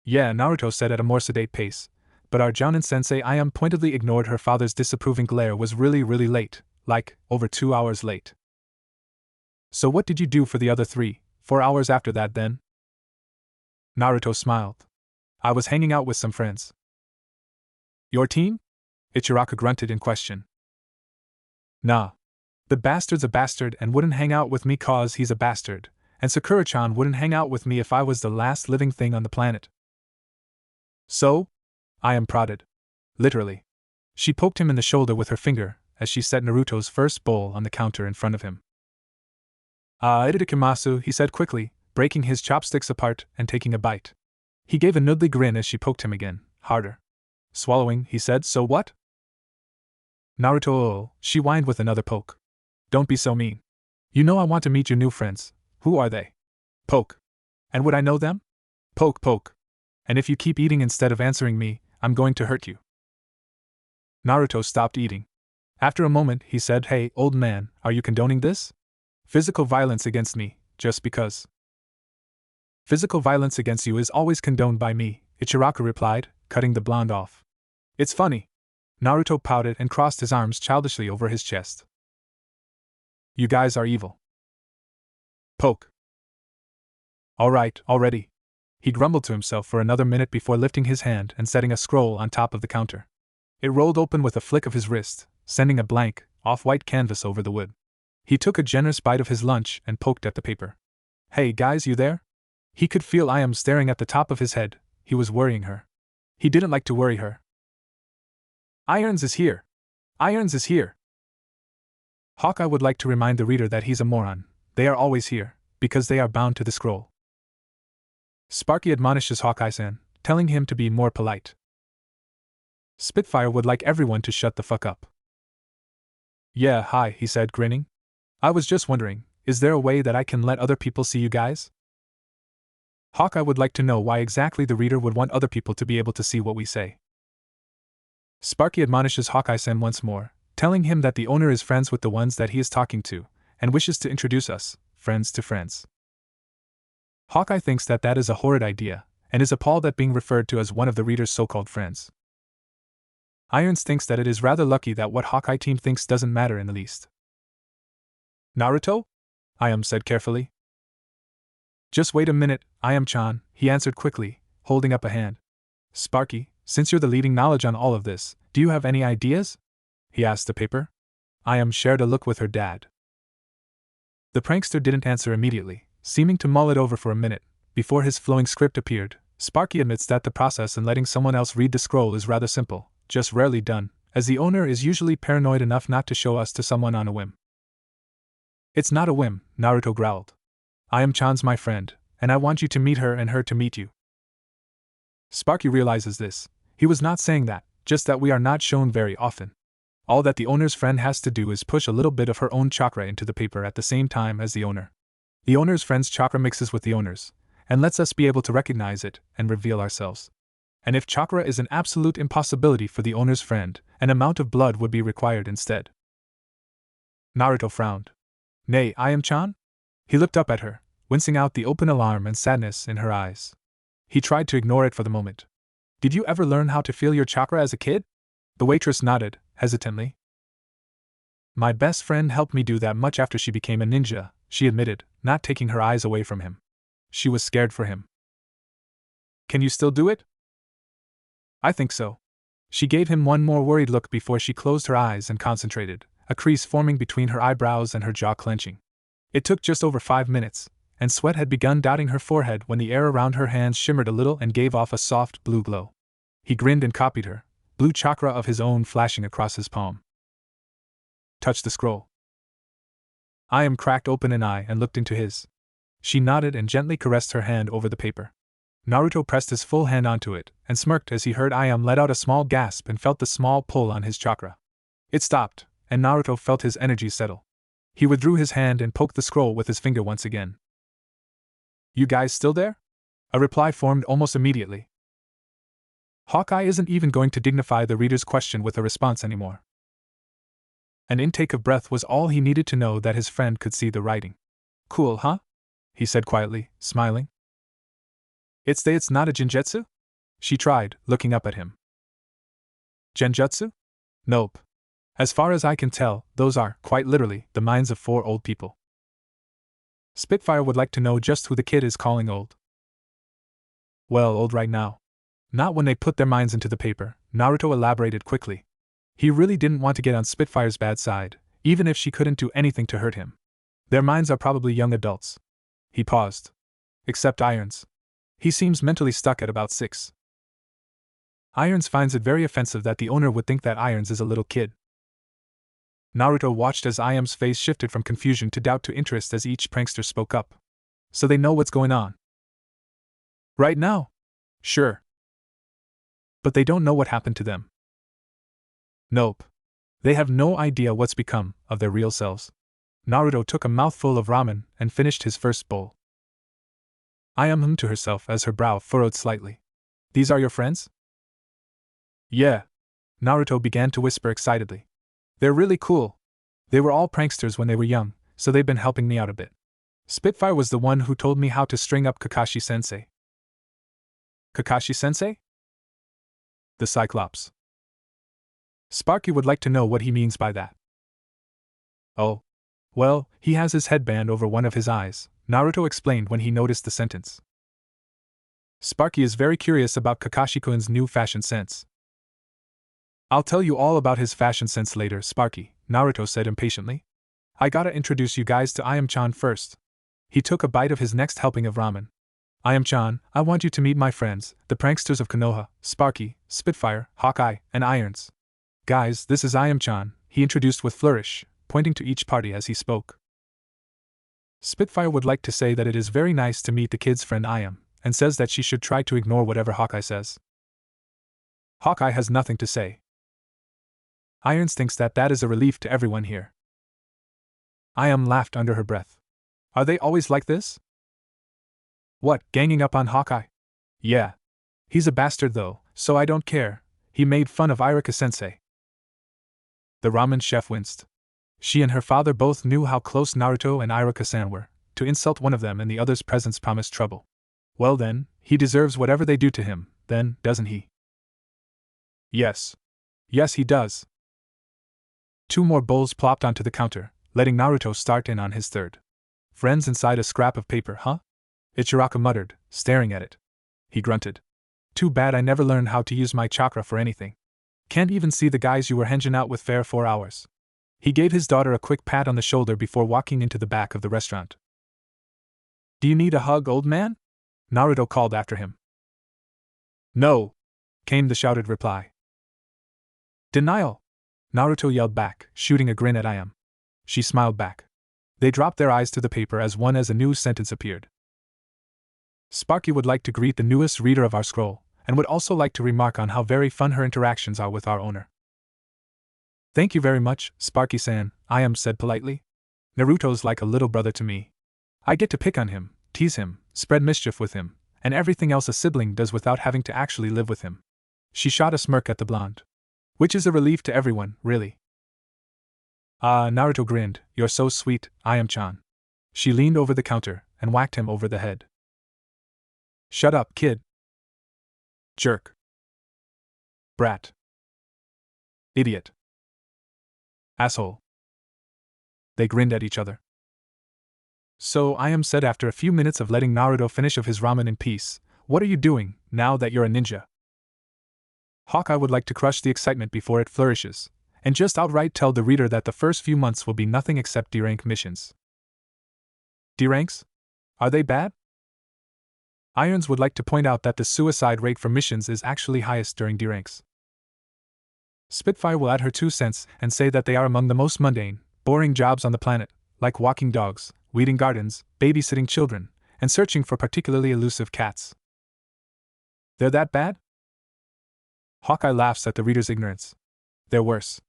Yeah, Naruto said at a more sedate pace, but our Jounin-sensei pointedly ignored her father's disapproving glare was really late, like, over 2 hours late. So what did you do for the other 4 hours after that then? Naruto smiled. I was hanging out with some friends. Your team? Ichiraka grunted in question. Nah. The bastard's a bastard and wouldn't hang out with me cause he's a bastard, and Sakura-chan wouldn't hang out with me if I was the last living thing on the planet. So? Prodded. Literally. She poked him in the shoulder with her finger as she set Naruto's first bowl on the counter in front of him. Itadakimasu, he said quickly, breaking his chopsticks apart and taking a bite. He gave a noodly grin as she poked him again, harder. Swallowing, he said, so what? Naruto, she whined with another poke. Don't be so mean. You know I want to meet your new friends. Who are they? Poke. And would I know them? Poke. And if you keep eating instead of answering me, I'm going to hurt you. Naruto stopped eating. After a moment, he said, Hey, old man, are you condoning this? Physical violence against me, just because. Physical violence against you is always condoned by me, Ichiraka replied, cutting the blonde off. It's funny. Naruto pouted and crossed his arms childishly over his chest. You guys are evil. Poke. Alright, already. He grumbled to himself for another minute before lifting his hand and setting a scroll on top of the counter. It rolled open with a flick of his wrist, sending a blank, off-white canvas over the wood. He took a generous bite of his lunch and poked at the paper. Hey guys, you there? He could feel staring at the top of his head. He was worrying her. He didn't like to worry her. Irons is here. Hawkeye would like to remind the reader that he's a moron. They are always here, because they are bound to the scroll. Sparky admonishes Hawkeye-san, telling him to be more polite. Spitfire would like everyone to shut the fuck up. Yeah, hi, he said, grinning. I was just wondering, is there a way that I can let other people see you guys? Hawkeye would like to know why exactly the reader would want other people to be able to see what we say. Sparky admonishes Hawkeye-san once more, telling him that the owner is friends with the ones that he is talking to, and wishes to introduce us, friends to friends. Hawkeye thinks that is a horrid idea, and is appalled at being referred to as one of the reader's so-called friends. Irons thinks that it is rather lucky that what Hawkeye team thinks doesn't matter in the least. Naruto? Said carefully. Just wait a minute, Chan, he answered quickly, holding up a hand. Sparky, since you're the leading knowledge on all of this, do you have any ideas? He asked the paper. Shared a look with her dad. The prankster didn't answer immediately, seeming to mull it over for a minute, before his flowing script appeared. Sparky admits that the process in letting someone else read the scroll is rather simple, just rarely done, as the owner is usually paranoid enough not to show us to someone on a whim. It's not a whim, Naruto growled. Chan's my friend, and I want you to meet her and her to meet you. Sparky realizes this. He was not saying that, just that we are not shown very often. All that the owner's friend has to do is push a little bit of her own chakra into the paper at the same time as the owner. The owner's friend's chakra mixes with the owner's, and lets us be able to recognize it and reveal ourselves. And if chakra is an absolute impossibility for the owner's friend, an amount of blood would be required instead. Naruto frowned. Nay, Chan? He looked up at her, wincing out the open alarm and sadness in her eyes. He tried to ignore it for the moment. Did you ever learn how to feel your chakra as a kid? The waitress nodded, hesitantly. My best friend helped me do that much after she became a ninja, she admitted, not taking her eyes away from him. She was scared for him. Can you still do it? I think so. She gave him one more worried look before she closed her eyes and concentrated, a crease forming between her eyebrows and her jaw clenching. It took just over 5 minutes, and sweat had begun dotting her forehead when the air around her hands shimmered a little and gave off a soft blue glow. He grinned and copied her, blue chakra of his own flashing across his palm. Touch the scroll. Cracked open an eye and looked into his. She nodded and gently caressed her hand over the paper. Naruto pressed his full hand onto it and smirked as he heard let out a small gasp and felt the small pull on his chakra. It stopped, and Naruto felt his energy settle. He withdrew his hand and poked the scroll with his finger once again. You guys still there? A reply formed almost immediately. Hawkeye isn't even going to dignify the reader's question with a response anymore. An intake of breath was all he needed to know that his friend could see the writing. Cool, huh? He said quietly, smiling. It's not a genjutsu? She tried, looking up at him. Genjutsu? Nope. As far as I can tell, those are, quite literally, the minds of 4 old people. Spitfire would like to know just who the kid is calling old. Well, old right now. Not when they put their minds into the paper, Naruto elaborated quickly. He really didn't want to get on Spitfire's bad side, even if she couldn't do anything to hurt him. Their minds are probably young adults. He paused. Except Irons. He seems mentally stuck at about 6. Irons finds it very offensive that the owner would think that Irons is a little kid. Naruto watched as Iam's face shifted from confusion to doubt to interest as each prankster spoke up. So they know what's going on. Right now? Sure. But they don't know what happened to them. Nope. They have no idea what's become of their real selves. Naruto took a mouthful of ramen and finished his first bowl. Ayam hummed to herself as her brow furrowed slightly. These are your friends? Yeah. Naruto began to whisper excitedly. They're really cool. They were all pranksters when they were young, so they've been helping me out a bit. Spitfire was the one who told me how to string up Kakashi-sensei. Kakashi-sensei? The Cyclops. Sparky would like to know what he means by that. Oh. Well, he has his headband over one of his eyes, Naruto explained when he noticed the sentence. Sparky is very curious about Kakashi-kun's new fashion sense. I'll tell you all about his fashion sense later, Sparky, Naruto said impatiently. I gotta introduce you guys to Ayam-chan first. He took a bite of his next helping of ramen. Ayam-chan, I want you to meet my friends, the pranksters of Konoha, Sparky, Spitfire, Hawkeye, and Irons. Guys, this is Ayam-chan, he introduced with flourish, pointing to each party as he spoke. Spitfire would like to say that it is very nice to meet the kid's friend Ayam, and says that she should try to ignore whatever Hawkeye says. Hawkeye has nothing to say. Irons thinks that is a relief to everyone here. Ayam laughed under her breath. Are they always like this? What, ganging up on Hawkeye? Yeah. He's a bastard though, so I don't care. He made fun of Iruka-sensei. The ramen chef winced. She and her father both knew how close Naruto and Iruka-san were. To insult one of them in the other's presence promised trouble. Well then, he deserves whatever they do to him, then, doesn't he? Yes. Yes, he does. 2 more bowls plopped onto the counter, letting Naruto start in on his third. Friends inside a scrap of paper, huh? Ichiraka muttered, staring at it. He grunted. Too bad I never learned how to use my chakra for anything. Can't even see the guys you were hanging out with for 4 hours. He gave his daughter a quick pat on the shoulder before walking into the back of the restaurant. Do you need a hug, old man? Naruto called after him. No, came the shouted reply. Denial! Naruto yelled back, shooting a grin at Ayam. She smiled back. They dropped their eyes to the paper as a new sentence appeared. Sparky would like to greet the newest reader of our scroll, and would also like to remark on how very fun her interactions are with our owner. Thank you very much, Sparky-san, Ayam said politely. Naruto's like a little brother to me. I get to pick on him, tease him, spread mischief with him, and everything else a sibling does without having to actually live with him. She shot a smirk at the blonde. Which is a relief to everyone, really. Ah, Naruto grinned, you're so sweet, Ayam-chan. She leaned over the counter and whacked him over the head. Shut up, kid. Jerk. Brat. Idiot. Asshole. They grinned at each other. So Ayam said after a few minutes of letting Naruto finish of his ramen in peace, what are you doing, now that you're a ninja? Hawkeye would like to crush the excitement before it flourishes, and just outright tell the reader that the first few months will be nothing except D-rank missions. D-ranks? Are they bad? Irons would like to point out that the suicide rate for missions is actually highest during D-ranks. Spitfire will add her 2 cents and say that they are among the most mundane, boring jobs on the planet, like walking dogs, weeding gardens, babysitting children, and searching for particularly elusive cats. They're that bad? Hawkeye laughs at the reader's ignorance. They're worse.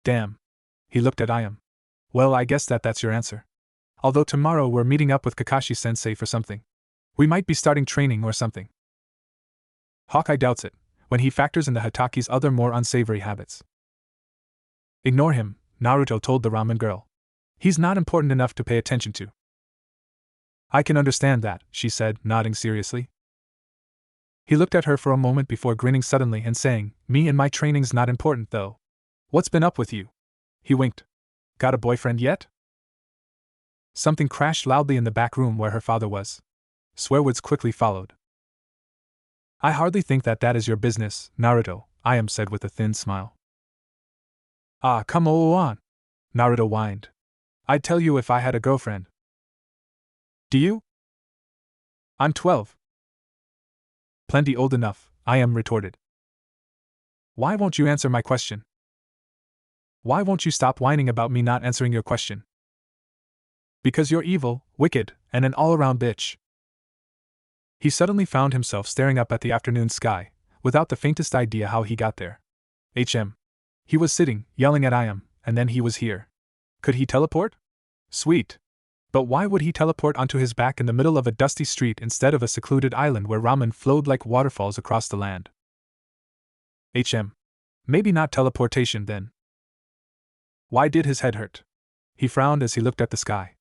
Damn. He looked at Ayam. Well, I guess that's your answer. Although tomorrow we're meeting up with Kakashi-sensei for something. We might be starting training or something. Hawkeye doubts it, when he factors in the Hitaki's other more unsavory habits. Ignore him, Naruto told the ramen girl. He's not important enough to pay attention to. I can understand that, she said, nodding seriously. He looked at her for a moment before grinning suddenly and saying, Me and my training's not important though. What's been up with you? He winked. Got a boyfriend yet? Something crashed loudly in the back room where her father was. Swearwords quickly followed. I hardly think that is your business, Naruto, Ayam said with a thin smile. Ah, come on, Naruto whined. I'd tell you if I had a girlfriend. Do you? I'm 12. Plenty old enough, Ayam retorted. Why won't you answer my question? Why won't you stop whining about me not answering your question? Because you're evil, wicked, and an all-around bitch. He suddenly found himself staring up at the afternoon sky, without the faintest idea how he got there. He was sitting, yelling at Ayam, and then he was here. Could he teleport? Sweet. But why would he teleport onto his back in the middle of a dusty street instead of a secluded island where ramen flowed like waterfalls across the land? Maybe not teleportation then. Why did his head hurt? He frowned as he looked at the sky.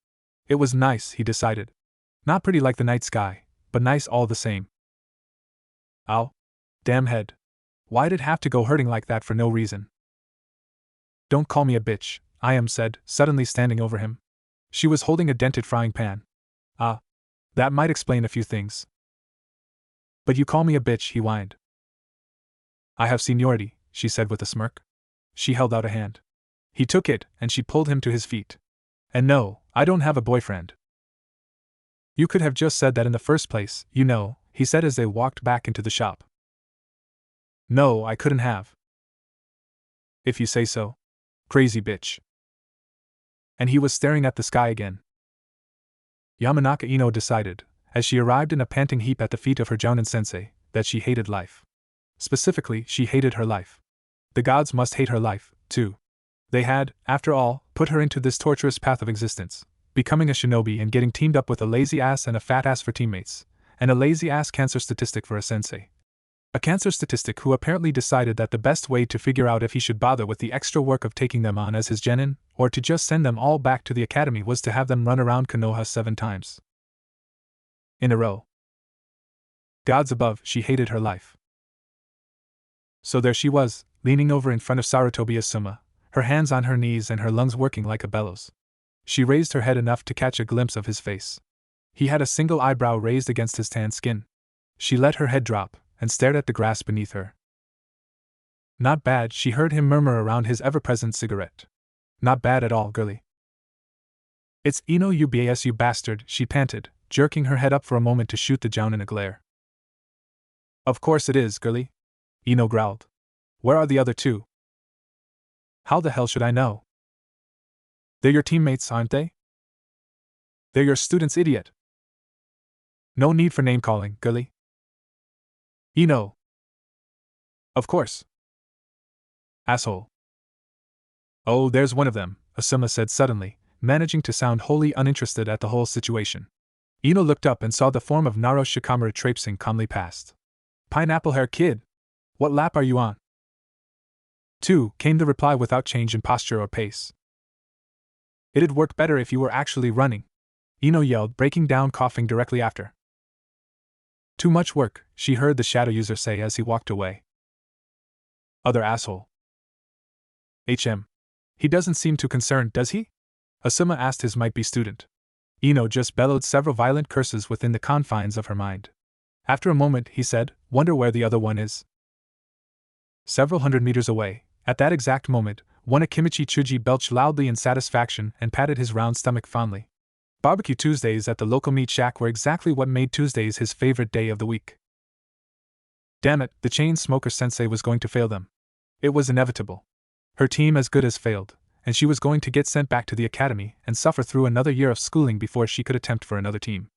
It was nice, he decided. Not pretty like the night sky, but nice all the same. Ow. Damn head. Why'd it have to go hurting like that for no reason? Don't call me a bitch, Ayam said, suddenly standing over him. She was holding a dented frying pan. Ah. That might explain a few things. But you call me a bitch, he whined. I have seniority, she said with a smirk. She held out a hand. He took it, and she pulled him to his feet. And no, I don't have a boyfriend. You could have just said that in the first place, you know, he said as they walked back into the shop. No, I couldn't have. If you say so. Crazy bitch. And he was staring at the sky again. Yamanaka Ino decided, as she arrived in a panting heap at the feet of her Jounin sensei, that she hated life. Specifically, she hated her life. The gods must hate her life, too. They had, after all, put her into this torturous path of existence, becoming a shinobi and getting teamed up with a lazy ass and a fat ass for teammates, and a lazy ass cancer statistic for a sensei. A cancer statistic who apparently decided that the best way to figure out if he should bother with the extra work of taking them on as his genin, or to just send them all back to the academy was to have them run around Konoha 7 times in a row. Gods above, she hated her life. So there she was, leaning over in front of Sarutobi Asuma, her hands on her knees and her lungs working like a bellows. She raised her head enough to catch a glimpse of his face. He had a single eyebrow raised against his tan skin. She let her head drop, and stared at the grass beneath her. Not bad, she heard him murmur around his ever-present cigarette. Not bad at all, girlie. It's Ino Ubas, you bastard, she panted, jerking her head up for a moment to shoot the Jounin a glare. Of course it is, girlie. Ino growled. Where are the other two? How the hell should I know? They're your teammates, aren't they? They're your students, idiot. No need for name-calling, girlie. Ino. Of course. Asshole. Oh, there's one of them, Asuma said suddenly, managing to sound wholly uninterested at the whole situation. Ino looked up and saw the form of Naro Shikamaru traipsing calmly past. Pineapple hair kid! What lap are you on? 2, came the reply without change in posture or pace. It'd work better if you were actually running, Ino yelled, breaking down coughing directly after. Too much work, she heard the shadow user say as he walked away. Other asshole. He doesn't seem too concerned, does he? Asuma asked his might-be student. Ino just bellowed several violent curses within the confines of her mind. After a moment, he said, Wonder where the other one is. Several hundred meters away, at that exact moment, one Akimichi Chuji belched loudly in satisfaction and patted his round stomach fondly. Barbecue Tuesdays at the local meat shack were exactly what made Tuesdays his favorite day of the week. Damn it, the chain smoker sensei was going to fail them. It was inevitable. Her team as good as failed, and she was going to get sent back to the academy and suffer through another year of schooling before she could attempt for another team.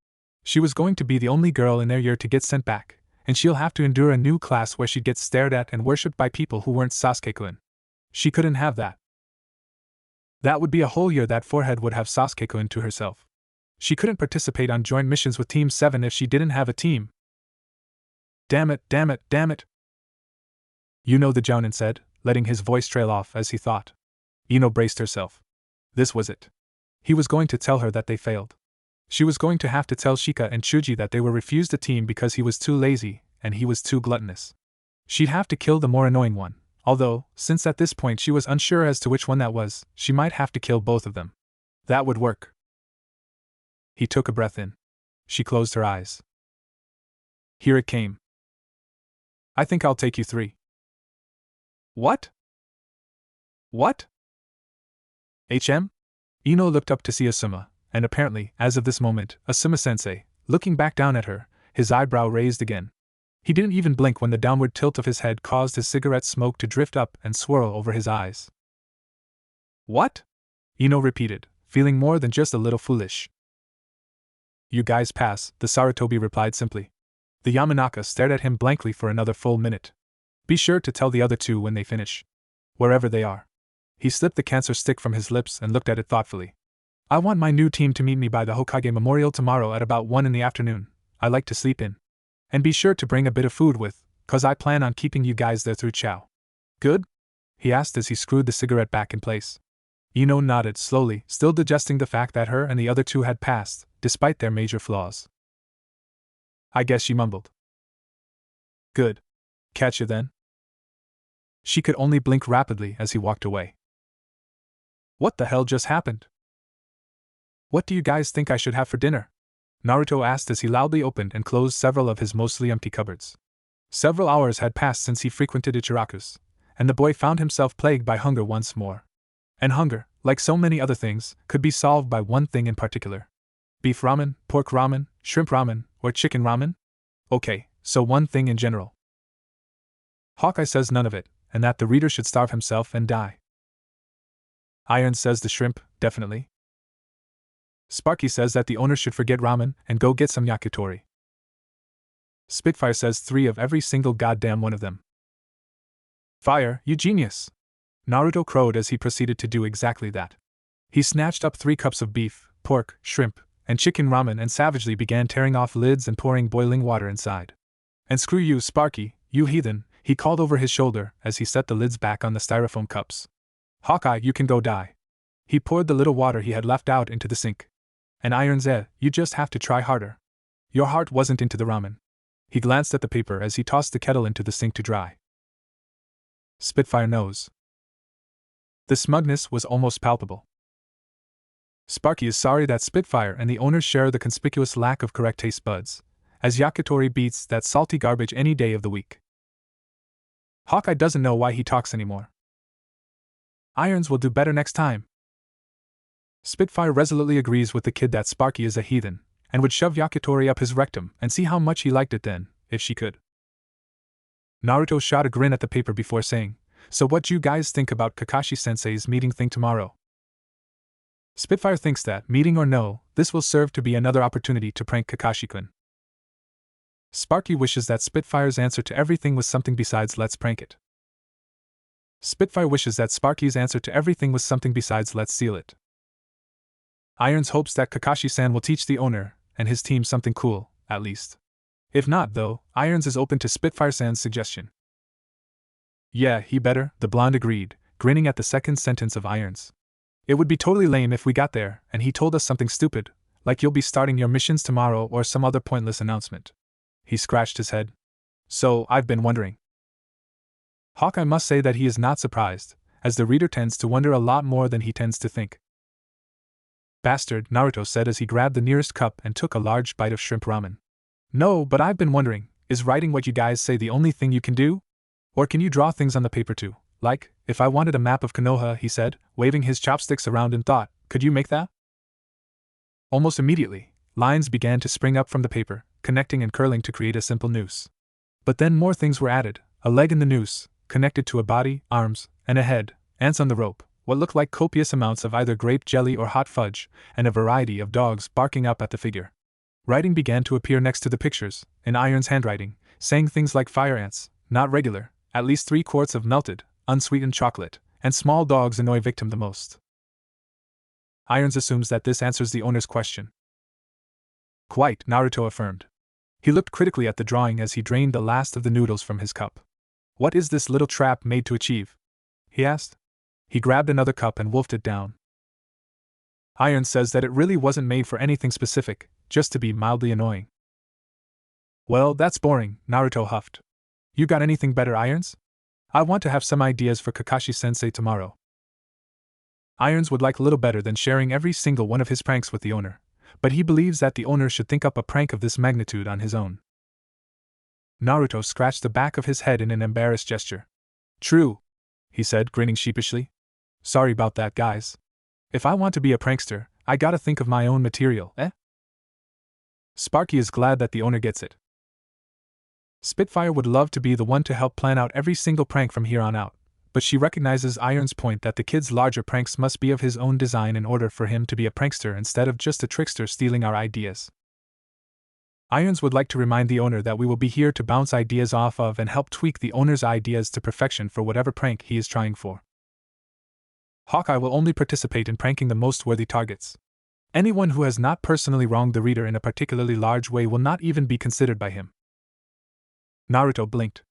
She was going to be the only girl in their year to get sent back, and she'll have to endure a new class where she'd get stared at and worshipped by people who weren't Sasuke-kun. She couldn't have that. That would be a whole year that forehead would have Sasuke-kun to herself. She couldn't participate on joint missions with Team 7 if she didn't have a team. Damn it, damn it, damn it. You know, the Jounin said, letting his voice trail off as he thought. Ino braced herself. This was it. He was going to tell her that they failed. She was going to have to tell Shika and Chuji that they were refused a team because he was too lazy and he was too gluttonous. She'd have to kill the more annoying one, although, since at this point she was unsure as to which one that was, she might have to kill both of them. That would work. He took a breath in. She closed her eyes. Here it came. I think I'll take you 3. What? What? HM? Ino looked up to see Asuma, and apparently, as of this moment, Asuma-sensei, looking back down at her, his eyebrow raised again. He didn't even blink when the downward tilt of his head caused his cigarette smoke to drift up and swirl over his eyes. What? Ino repeated, feeling more than just a little foolish. You guys pass, the Sarutobi replied simply. The Yamanaka stared at him blankly for another full minute. Be sure to tell the other 2 when they finish. Wherever they are. He slipped the cancer stick from his lips and looked at it thoughtfully. I want my new team to meet me by the Hokage Memorial tomorrow at about 1 in the afternoon. I like to sleep in. And be sure to bring a bit of food with, 'cause I plan on keeping you guys there through chow. Good? He asked as he screwed the cigarette back in place. Ino nodded slowly, still digesting the fact that her and the other 2 had passed, despite their major flaws. I guess she mumbled. Good. Catch you then? She could only blink rapidly as he walked away. What the hell just happened? What do you guys think I should have for dinner? Naruto asked as he loudly opened and closed several of his mostly empty cupboards. Several hours had passed since he frequented Ichiraku's, and the boy found himself plagued by hunger once more. And hunger, like so many other things, could be solved by one thing in particular. Beef ramen, pork ramen, shrimp ramen, or chicken ramen? Okay, so one thing in general. Hawkeye says none of it, and that the reader should starve himself and die. Iron says the shrimp, definitely. Sparky says that the owner should forget ramen and go get some yakitori. Spitfire says 3 of every single goddamn one of them. Fire, you genius! Naruto crowed as he proceeded to do exactly that. He snatched up 3 cups of beef, pork, shrimp, and chicken ramen and savagely began tearing off lids and pouring boiling water inside. And screw you, Sparky, you heathen, he called over his shoulder as he set the lids back on the styrofoam cups. Hawkeye, you can go die. He poured the little water he had left out into the sink. And Iron's you just have to try harder. Your heart wasn't into the ramen. He glanced at the paper as he tossed the kettle into the sink to dry. Spitfire knows. The smugness was almost palpable. Sparky is sorry that Spitfire and the owners share the conspicuous lack of correct taste buds, as yakitori beats that salty garbage any day of the week. Hawkeye doesn't know why he talks anymore. Irons will do better next time. Spitfire resolutely agrees with the kid that Sparky is a heathen, and would shove yakitori up his rectum and see how much he liked it then, if she could. Naruto shot a grin at the paper before saying, So what do you guys think about Kakashi-sensei's meeting thing tomorrow? Spitfire thinks that, meeting or no, this will serve to be another opportunity to prank Kakashi-kun. Sparky wishes that Spitfire's answer to everything was something besides let's prank it. Spitfire wishes that Sparky's answer to everything was something besides let's seal it. Irons hopes that Kakashi-san will teach the owner and his team something cool, at least. If not, though, Irons is open to Spitfire-san's suggestion. Yeah, he better, the blonde agreed, grinning at the second sentence of Irons. It would be totally lame if we got there and he told us something stupid, like you'll be starting your missions tomorrow or some other pointless announcement. He scratched his head. So, I've been wondering. Hawkeye must say that he is not surprised, as the reader tends to wonder a lot more than he tends to think. Bastard, Naruto said as he grabbed the nearest cup and took a large bite of shrimp ramen. No, but I've been wondering, is writing what you guys say the only thing you can do? Or can you draw things on the paper too? Like, if I wanted a map of Konoha, he said, waving his chopsticks around in thought, could you make that? Almost immediately, lines began to spring up from the paper, connecting and curling to create a simple noose. But then more things were added, a leg in the noose, connected to a body, arms, and a head, ants on the rope, what looked like copious amounts of either grape jelly or hot fudge, and a variety of dogs barking up at the figure. Writing began to appear next to the pictures, in Iron's handwriting, saying things like fire ants, not regular, at least 3 quarts of melted, unsweetened chocolate, and small dogs annoy victim the most. Irons assumes that this answers the owner's question. Quite, Naruto affirmed. He looked critically at the drawing as he drained the last of the noodles from his cup. What is this little trap made to achieve? He asked. He grabbed another cup and wolfed it down. Iron says that it really wasn't made for anything specific, just to be mildly annoying. Well, that's boring, Naruto huffed. You got anything better, Irons? I want to have some ideas for Kakashi-sensei tomorrow. Irons would like little better than sharing every single one of his pranks with the owner, but he believes that the owner should think up a prank of this magnitude on his own. Naruto scratched the back of his head in an embarrassed gesture. True, he said, grinning sheepishly. Sorry about that, guys. If I want to be a prankster, I gotta think of my own material, eh? Sparky is glad that the owner gets it. Spitfire would love to be the one to help plan out every single prank from here on out, but she recognizes Iron's point that the kid's larger pranks must be of his own design in order for him to be a prankster instead of just a trickster stealing our ideas. Irons would like to remind the owner that we will be here to bounce ideas off of and help tweak the owner's ideas to perfection for whatever prank he is trying for. Hawkeye will only participate in pranking the most worthy targets. Anyone who has not personally wronged the reader in a particularly large way will not even be considered by him. Naruto blinked.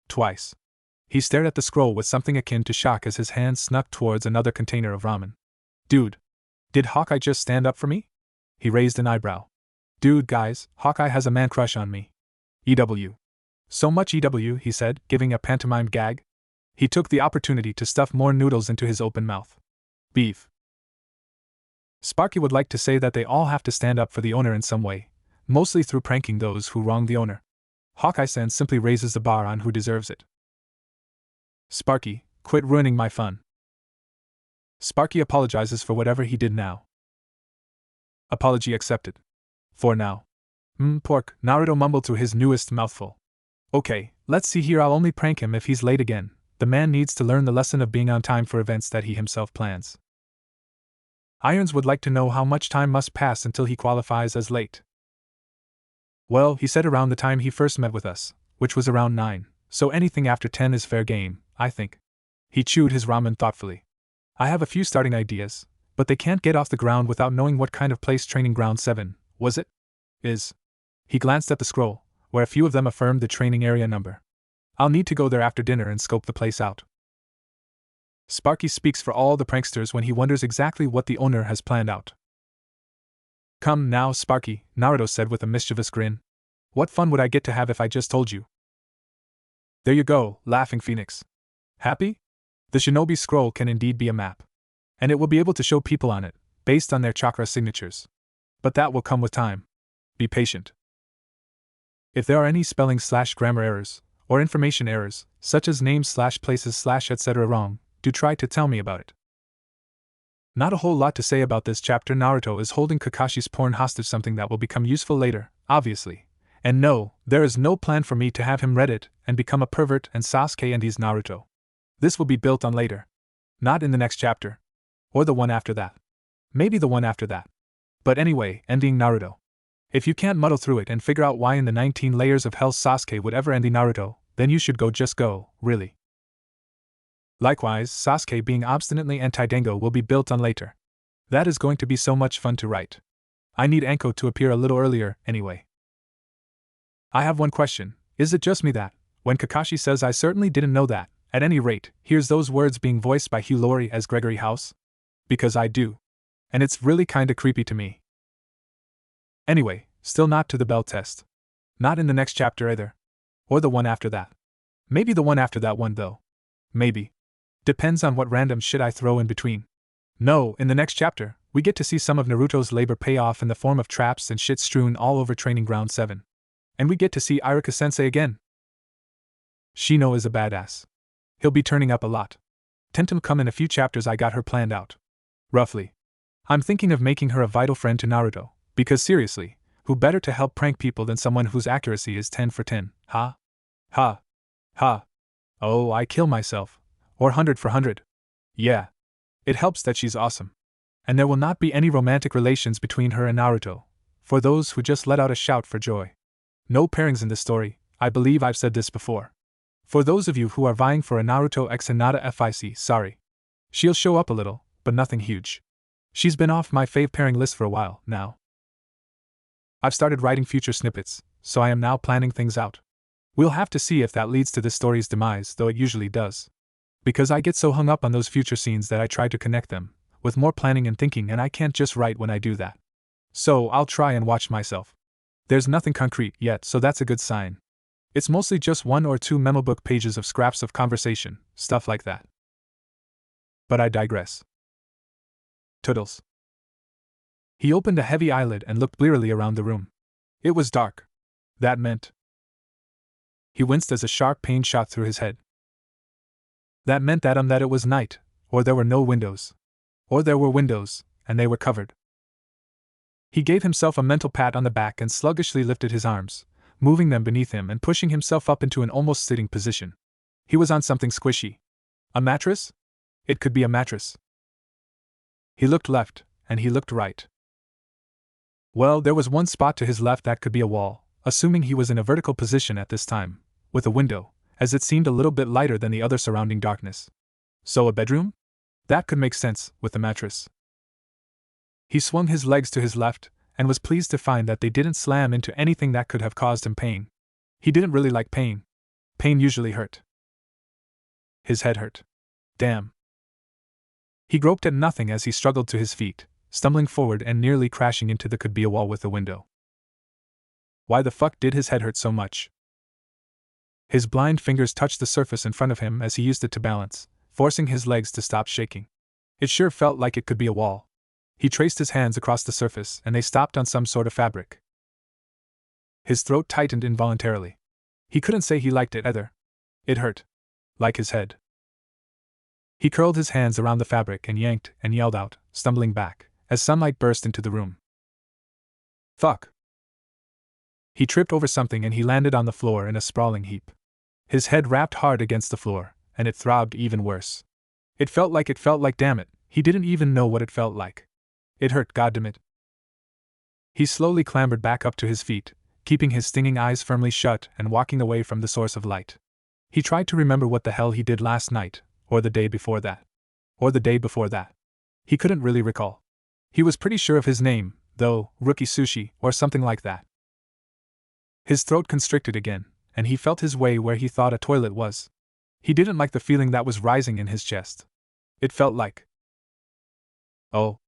Twice. He stared at the scroll with something akin to shock as his hand snuck towards another container of ramen. Dude. Did Hawkeye just stand up for me? He raised an eyebrow. Dude, guys, Hawkeye has a man crush on me. EW. So much EW, he said, giving a pantomime gag. He took the opportunity to stuff more noodles into his open mouth. Beef. Sparky would like to say that they all have to stand up for the owner in some way, mostly through pranking those who wrong the owner. Hawkeye-san simply raises the bar on who deserves it. Sparky, quit ruining my fun. Sparky apologizes for whatever he did now. Apology accepted. For now. Pork, Naruto mumbled through his newest mouthful. Okay, let's see here, I'll only prank him if he's late again. The man needs to learn the lesson of being on time for events that he himself plans. Irons would like to know how much time must pass until he qualifies as late. Well, he said around the time he first met with us, which was around 9, so anything after 10 is fair game, I think. He chewed his ramen thoughtfully. I have a few starting ideas, but they can't get off the ground without knowing what kind of place Training Ground 7, was it? Is. He glanced at the scroll, where a few of them affirmed the training area number. I'll need to go there after dinner and scope the place out. Sparky speaks for all the pranksters when he wonders exactly what the owner has planned out. Come now, Sparky, Naruto said with a mischievous grin. What fun would I get to have if I just told you? There you go, laughing Phoenix. Happy? The Shinobi Scroll can indeed be a map. And it will be able to show people on it, based on their chakra signatures. But that will come with time. Be patient. If there are any spelling/grammar errors, or information errors, such as names/places/etc. wrong, do try to tell me about it. Not a whole lot to say about this chapter. Naruto is holding Kakashi's porn hostage, something that will become useful later, obviously. And no, there is no plan for me to have him read it and become a pervert and Sasuke and he's Naruto. This will be built on later. Not in the next chapter. Or the one after that. Maybe the one after that. But anyway, ending Naruto. If you can't muddle through it and figure out why in the 19 layers of hell Sasuke would ever end Naruto, then you should just go, really. Likewise, Sasuke being obstinately anti-Dango will be built on later. That is going to be so much fun to write. I need Anko to appear a little earlier, anyway. I have one question, is it just me that, when Kakashi says I certainly didn't know that, at any rate, hears those words being voiced by Hugh Laurie as Gregory House? Because I do. And it's really kinda creepy to me. Anyway, still not to the bell test. Not in the next chapter either. Or the one after that. Maybe the one after that one though. Maybe. Depends on what random shit I throw in between. No, in the next chapter, we get to see some of Naruto's labor pay off in the form of traps and shit strewn all over Training Ground 7. And we get to see Iruka-sensei again. Shino is a badass. He'll be turning up a lot. Tentum come in a few chapters. I got her planned out. Roughly. I'm thinking of making her a vital friend to Naruto, because seriously, who better to help prank people than someone whose accuracy is 10 for 10, ha? Ha. Ha. Oh, I kill myself. Or 100 for 100. Yeah. It helps that she's awesome. And there will not be any romantic relations between her and Naruto, for those who just let out a shout for joy. No pairings in this story, I believe I've said this before. For those of you who are vying for a Naruto x Hinata FIC, sorry. She'll show up a little, but nothing huge. She's been off my fave pairing list for a while, now. I've started writing future snippets, so I am now planning things out. We'll have to see if that leads to this story's demise, though it usually does. Because I get so hung up on those future scenes that I try to connect them, with more planning and thinking, and I can't just write when I do that. So I'll try and watch myself. There's nothing concrete yet, so that's a good sign. It's mostly just 1 or 2 memo book pages of scraps of conversation, stuff like that. But I digress. Toodles. He opened a heavy eyelid and looked blearily around the room. It was dark. That meant. He winced as a sharp pain shot through his head. That meant that it was night, or there were no windows. Or there were windows, and they were covered. He gave himself a mental pat on the back and sluggishly lifted his arms, moving them beneath him and pushing himself up into an almost sitting position. He was on something squishy. A mattress? It could be a mattress. He looked left, and he looked right. Well, there was one spot to his left that could be a wall, assuming he was in a vertical position at this time, with a window, as it seemed a little bit lighter than the other surrounding darkness. So a bedroom? That could make sense, with the mattress. He swung his legs to his left, and was pleased to find that they didn't slam into anything that could have caused him pain. He didn't really like pain. Pain usually hurt. His head hurt. Damn. He groped at nothing as he struggled to his feet, stumbling forward and nearly crashing into the could-be a wall with a window. Why the fuck did his head hurt so much? His blind fingers touched the surface in front of him as he used it to balance, forcing his legs to stop shaking. It sure felt like it could be a wall. He traced his hands across the surface and they stopped on some sort of fabric. His throat tightened involuntarily. He couldn't say he liked it either. It hurt. Like his head. He curled his hands around the fabric and yanked and yelled out, stumbling back, as sunlight burst into the room. Fuck. He tripped over something and he landed on the floor in a sprawling heap. His head rapped hard against the floor, and it throbbed even worse. It felt like damn it, he didn't even know what it felt like. It hurt, goddammit. He slowly clambered back up to his feet, keeping his stinging eyes firmly shut and walking away from the source of light. He tried to remember what the hell he did last night, or the day before that. Or the day before that. He couldn't really recall. He was pretty sure of his name, though, Rookie Sushi, or something like that. His throat constricted again, and he felt his way where he thought a toilet was. He didn't like the feeling that was rising in his chest. It felt like. Oh.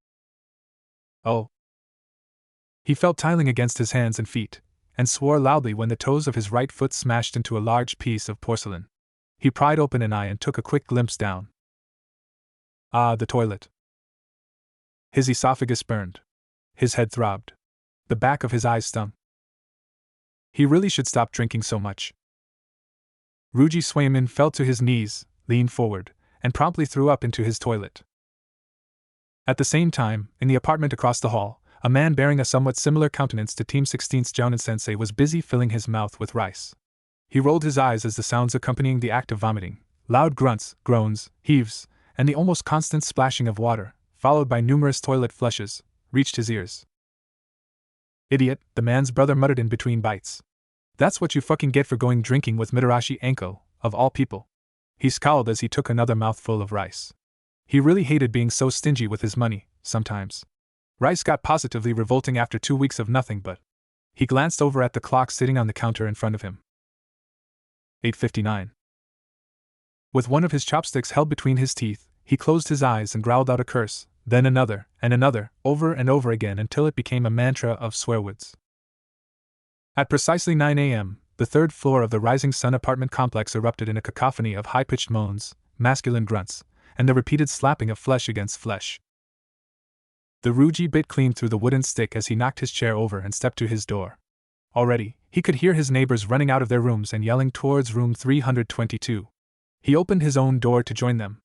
He felt tiling against his hands and feet, and swore loudly when the toes of his right foot smashed into a large piece of porcelain. He pried open an eye and took a quick glimpse down. Ah, the toilet. His esophagus burned. His head throbbed. The back of his eyes stung. He really should stop drinking so much. Ruji Swayman fell to his knees, leaned forward, and promptly threw up into his toilet. At the same time, in the apartment across the hall, a man bearing a somewhat similar countenance to Team 16's Jounin-sensei was busy filling his mouth with rice. He rolled his eyes as the sounds accompanying the act of vomiting, loud grunts, groans, heaves, and the almost constant splashing of water, followed by numerous toilet flushes, reached his ears. Idiot, the man's brother muttered in between bites. That's what you fucking get for going drinking with Mitarashi Anko, of all people. He scowled as he took another mouthful of rice. He really hated being so stingy with his money, sometimes. Rice got positively revolting after 2 weeks of nothing but. He glanced over at the clock sitting on the counter in front of him. 8:59. With one of his chopsticks held between his teeth, he closed his eyes and growled out a curse, then another, and another, over and over again until it became a mantra of swearwords. At precisely 9 a.m., the third floor of the Rising Sun apartment complex erupted in a cacophony of high-pitched moans, masculine grunts, and the repeated slapping of flesh against flesh. The Ruji bit clean through the wooden stick as he knocked his chair over and stepped to his door. Already, he could hear his neighbors running out of their rooms and yelling towards room 322. He opened his own door to join them.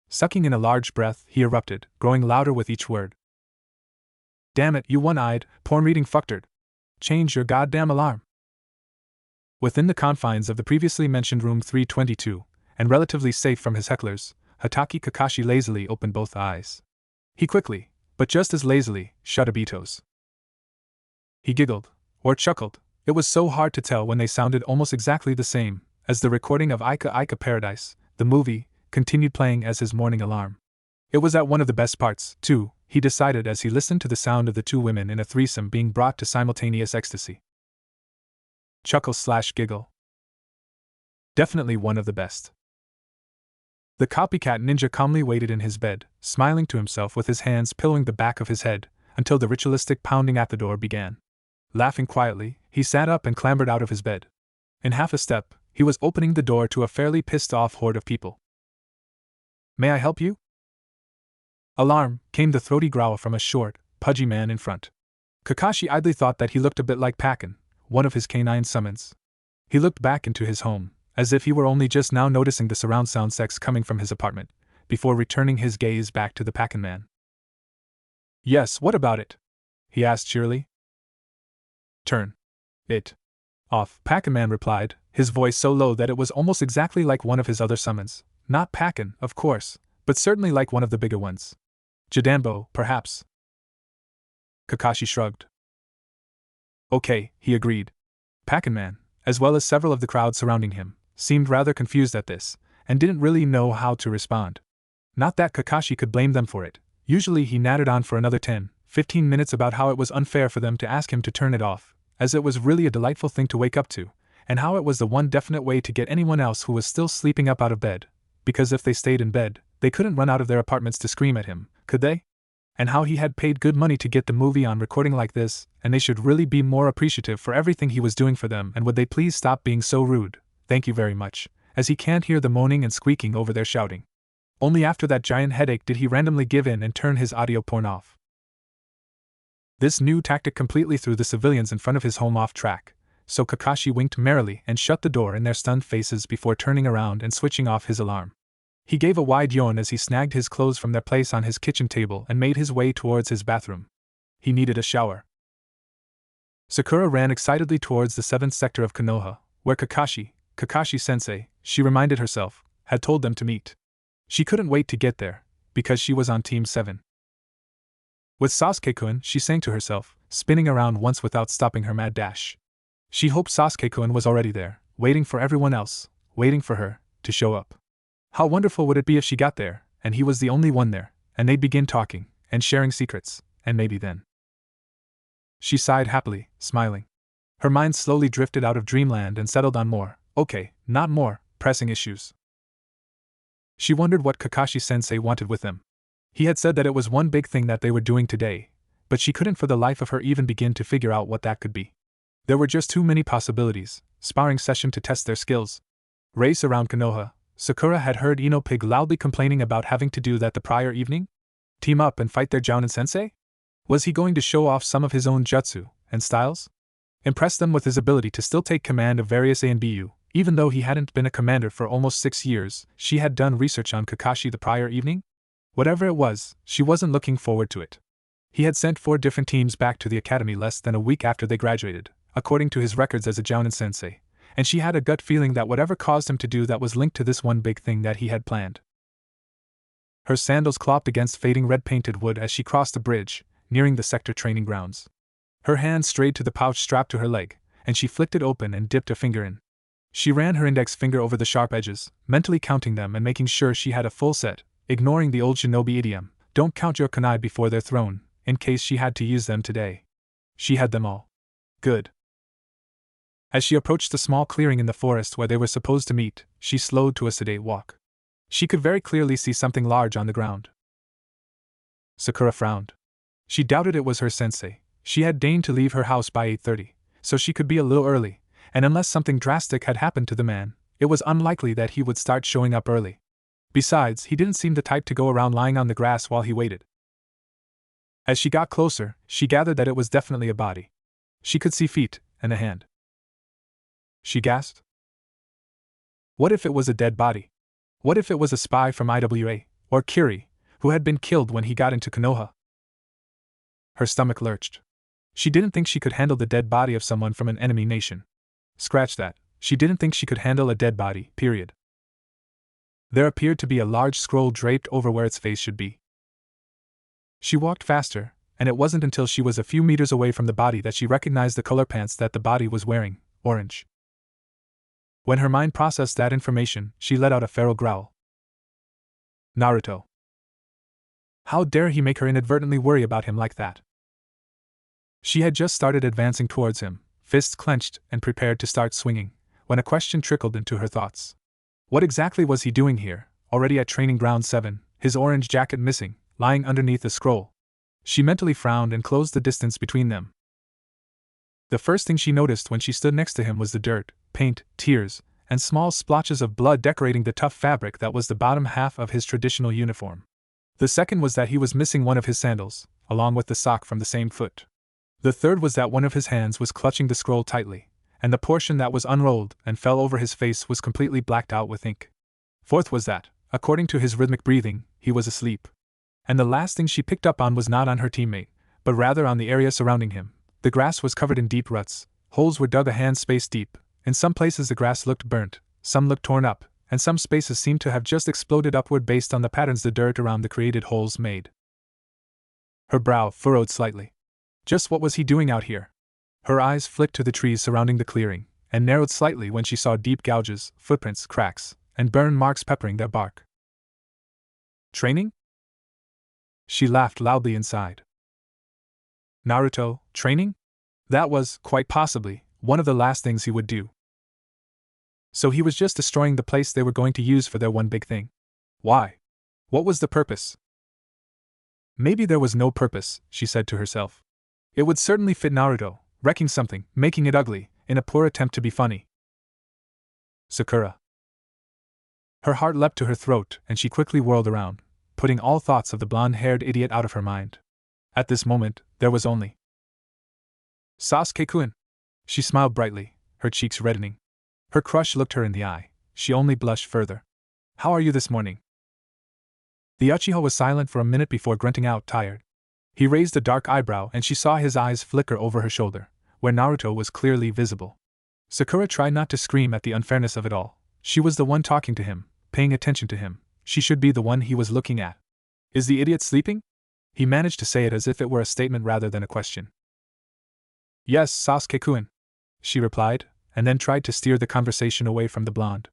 Sucking in a large breath, he erupted, growing louder with each word. Damn it, you one-eyed, porn-reading fucktard. Change your goddamn alarm. Within the confines of the previously mentioned room 322, and relatively safe from his hecklers, Hatake Kakashi lazily opened both eyes. He quickly, but just as lazily, shut Obito's. He giggled, or chuckled, it was so hard to tell when they sounded almost exactly the same, as the recording of Ika Ika Paradise, the movie, continued playing as his morning alarm. It was at one of the best parts, too, he decided as he listened to the sound of the two women in a threesome being brought to simultaneous ecstasy. Chuckle/giggle. Definitely one of the best. The copycat ninja calmly waited in his bed, smiling to himself with his hands pillowing the back of his head, until the ritualistic pounding at the door began. Laughing quietly, he sat up and clambered out of his bed. In half a step, he was opening the door to a fairly pissed-off horde of people. "May I help you?" "Alarm!" came the throaty growl from a short, pudgy man in front. Kakashi idly thought that he looked a bit like Pakken, one of his canine summons. He looked back into his home, as if he were only just now noticing the surround sound sex coming from his apartment, before returning his gaze back to the Pakken man. "Yes, what about it?" he asked cheerily. "Turn it off," Pakken man replied, his voice so low that it was almost exactly like one of his other summons. Not Pakken, of course, but certainly like one of the bigger ones. Jidanbo, perhaps. Kakashi shrugged. "Okay," he agreed. Pakken man, as well as several of the crowd surrounding him, seemed rather confused at this, and didn't really know how to respond. Not that Kakashi could blame them for it. Usually he nattered on for another 10-15 minutes about how it was unfair for them to ask him to turn it off, as it was really a delightful thing to wake up to, and how it was the one definite way to get anyone else who was still sleeping up out of bed, because if they stayed in bed, they couldn't run out of their apartments to scream at him, could they? And how he had paid good money to get the movie on recording like this, and they should really be more appreciative for everything he was doing for them, and would they please stop being so rude, thank you very much, as he can't hear the moaning and squeaking over their shouting. Only after that giant headache did he randomly give in and turn his audio porn off. This new tactic completely threw the civilians in front of his home off track, so Kakashi winked merrily and shut the door in their stunned faces before turning around and switching off his alarm. He gave a wide yawn as he snagged his clothes from their place on his kitchen table and made his way towards his bathroom. He needed a shower. Sakura ran excitedly towards the 7th sector of Konoha, where Kakashi-sensei, she reminded herself, had told them to meet. She couldn't wait to get there, because she was on Team 7. With Sasuke-kun, she sang to herself, spinning around once without stopping her mad dash. She hoped Sasuke-kun was already there, waiting for everyone else, waiting for her to show up. How wonderful would it be if she got there, and he was the only one there, and they'd begin talking, and sharing secrets, and maybe then. She sighed happily, smiling. Her mind slowly drifted out of dreamland and settled on not more, pressing issues. She wondered what Kakashi-sensei wanted with them. He had said that it was one big thing that they were doing today, but she couldn't for the life of her even begin to figure out what that could be. There were just too many possibilities. Sparring session to test their skills. Race around Konoha. Sakura had heard Ino Pig loudly complaining about having to do that the prior evening. Team up and fight their Jounin-sensei? Was he going to show off some of his own jutsu and styles? Impress them with his ability to still take command of various ANBU, even though he hadn't been a commander for almost 6 years. She had done research on Kakashi the prior evening? Whatever it was, she wasn't looking forward to it. He had sent 4 different teams back to the academy less than a week after they graduated, according to his records as a Jounin-sensei, and she had a gut feeling that whatever caused him to do that was linked to this one big thing that he had planned. Her sandals clopped against fading red-painted wood as she crossed the bridge, nearing the sector training grounds. Her hand strayed to the pouch strapped to her leg, and she flicked it open and dipped a finger in. She ran her index finger over the sharp edges, mentally counting them and making sure she had a full set, ignoring the old shinobi idiom, "Don't count your kunai before they're thrown," in case she had to use them today. She had them all. Good. As she approached the small clearing in the forest where they were supposed to meet, she slowed to a sedate walk. She could very clearly see something large on the ground. Sakura frowned. She doubted it was her sensei. She had deigned to leave her house by 8:30, so she could be a little early, and unless something drastic had happened to the man, it was unlikely that he would start showing up early. Besides, he didn't seem the type to go around lying on the grass while he waited. As she got closer, she gathered that it was definitely a body. She could see feet and a hand. She gasped. What if it was a dead body? What if it was a spy from IWA, or Kiri, who had been killed when he got into Konoha? Her stomach lurched. She didn't think she could handle the dead body of someone from an enemy nation. Scratch that, she didn't think she could handle a dead body, period. There appeared to be a large scroll draped over where its face should be. She walked faster, and it wasn't until she was a few meters away from the body that she recognized the color pants that the body was wearing, orange. When her mind processed that information, she let out a feral growl. Naruto. How dare he make her inadvertently worry about him like that? She had just started advancing towards him, fists clenched and prepared to start swinging, when a question trickled into her thoughts. What exactly was he doing here, already at training ground 7, his orange jacket missing, lying underneath the scroll. She mentally frowned and closed the distance between them. The first thing she noticed when she stood next to him was the dirt, paint, tears, and small splotches of blood decorating the tough fabric that was the bottom half of his traditional uniform. The second was that he was missing one of his sandals, along with the sock from the same foot. The third was that one of his hands was clutching the scroll tightly, and the portion that was unrolled and fell over his face was completely blacked out with ink. Fourth was that, according to his rhythmic breathing, he was asleep. And the last thing she picked up on was not on her teammate, but rather on the area surrounding him. The grass was covered in deep ruts, holes were dug a hand space deep. In some places the grass looked burnt, some looked torn up, and some spaces seemed to have just exploded upward based on the patterns the dirt around the created holes made. Her brow furrowed slightly. Just what was he doing out here? Her eyes flicked to the trees surrounding the clearing, and narrowed slightly when she saw deep gouges, footprints, cracks, and burn marks peppering their bark. Training? She laughed loudly inside. Naruto, training? That was, quite possibly, one of the last things he would do. So he was just destroying the place they were going to use for their one big thing. Why? What was the purpose? Maybe there was no purpose, she said to herself. It would certainly fit Naruto, wrecking something, making it ugly, in a poor attempt to be funny. Sakura. Her heart leapt to her throat, and she quickly whirled around, putting all thoughts of the blonde-haired idiot out of her mind. At this moment, there was only Sasuke-kun. She smiled brightly, her cheeks reddening. Her crush looked her in the eye. She only blushed further. How are you this morning? The Uchiha was silent for a minute before grunting out, tired. He raised a dark eyebrow and she saw his eyes flicker over her shoulder, where Naruto was clearly visible. Sakura tried not to scream at the unfairness of it all. She was the one talking to him, paying attention to him. She should be the one he was looking at. Is the idiot sleeping? He managed to say it as if it were a statement rather than a question. Yes, Sasuke-kun, she replied, and then tried to steer the conversation away from the blonde.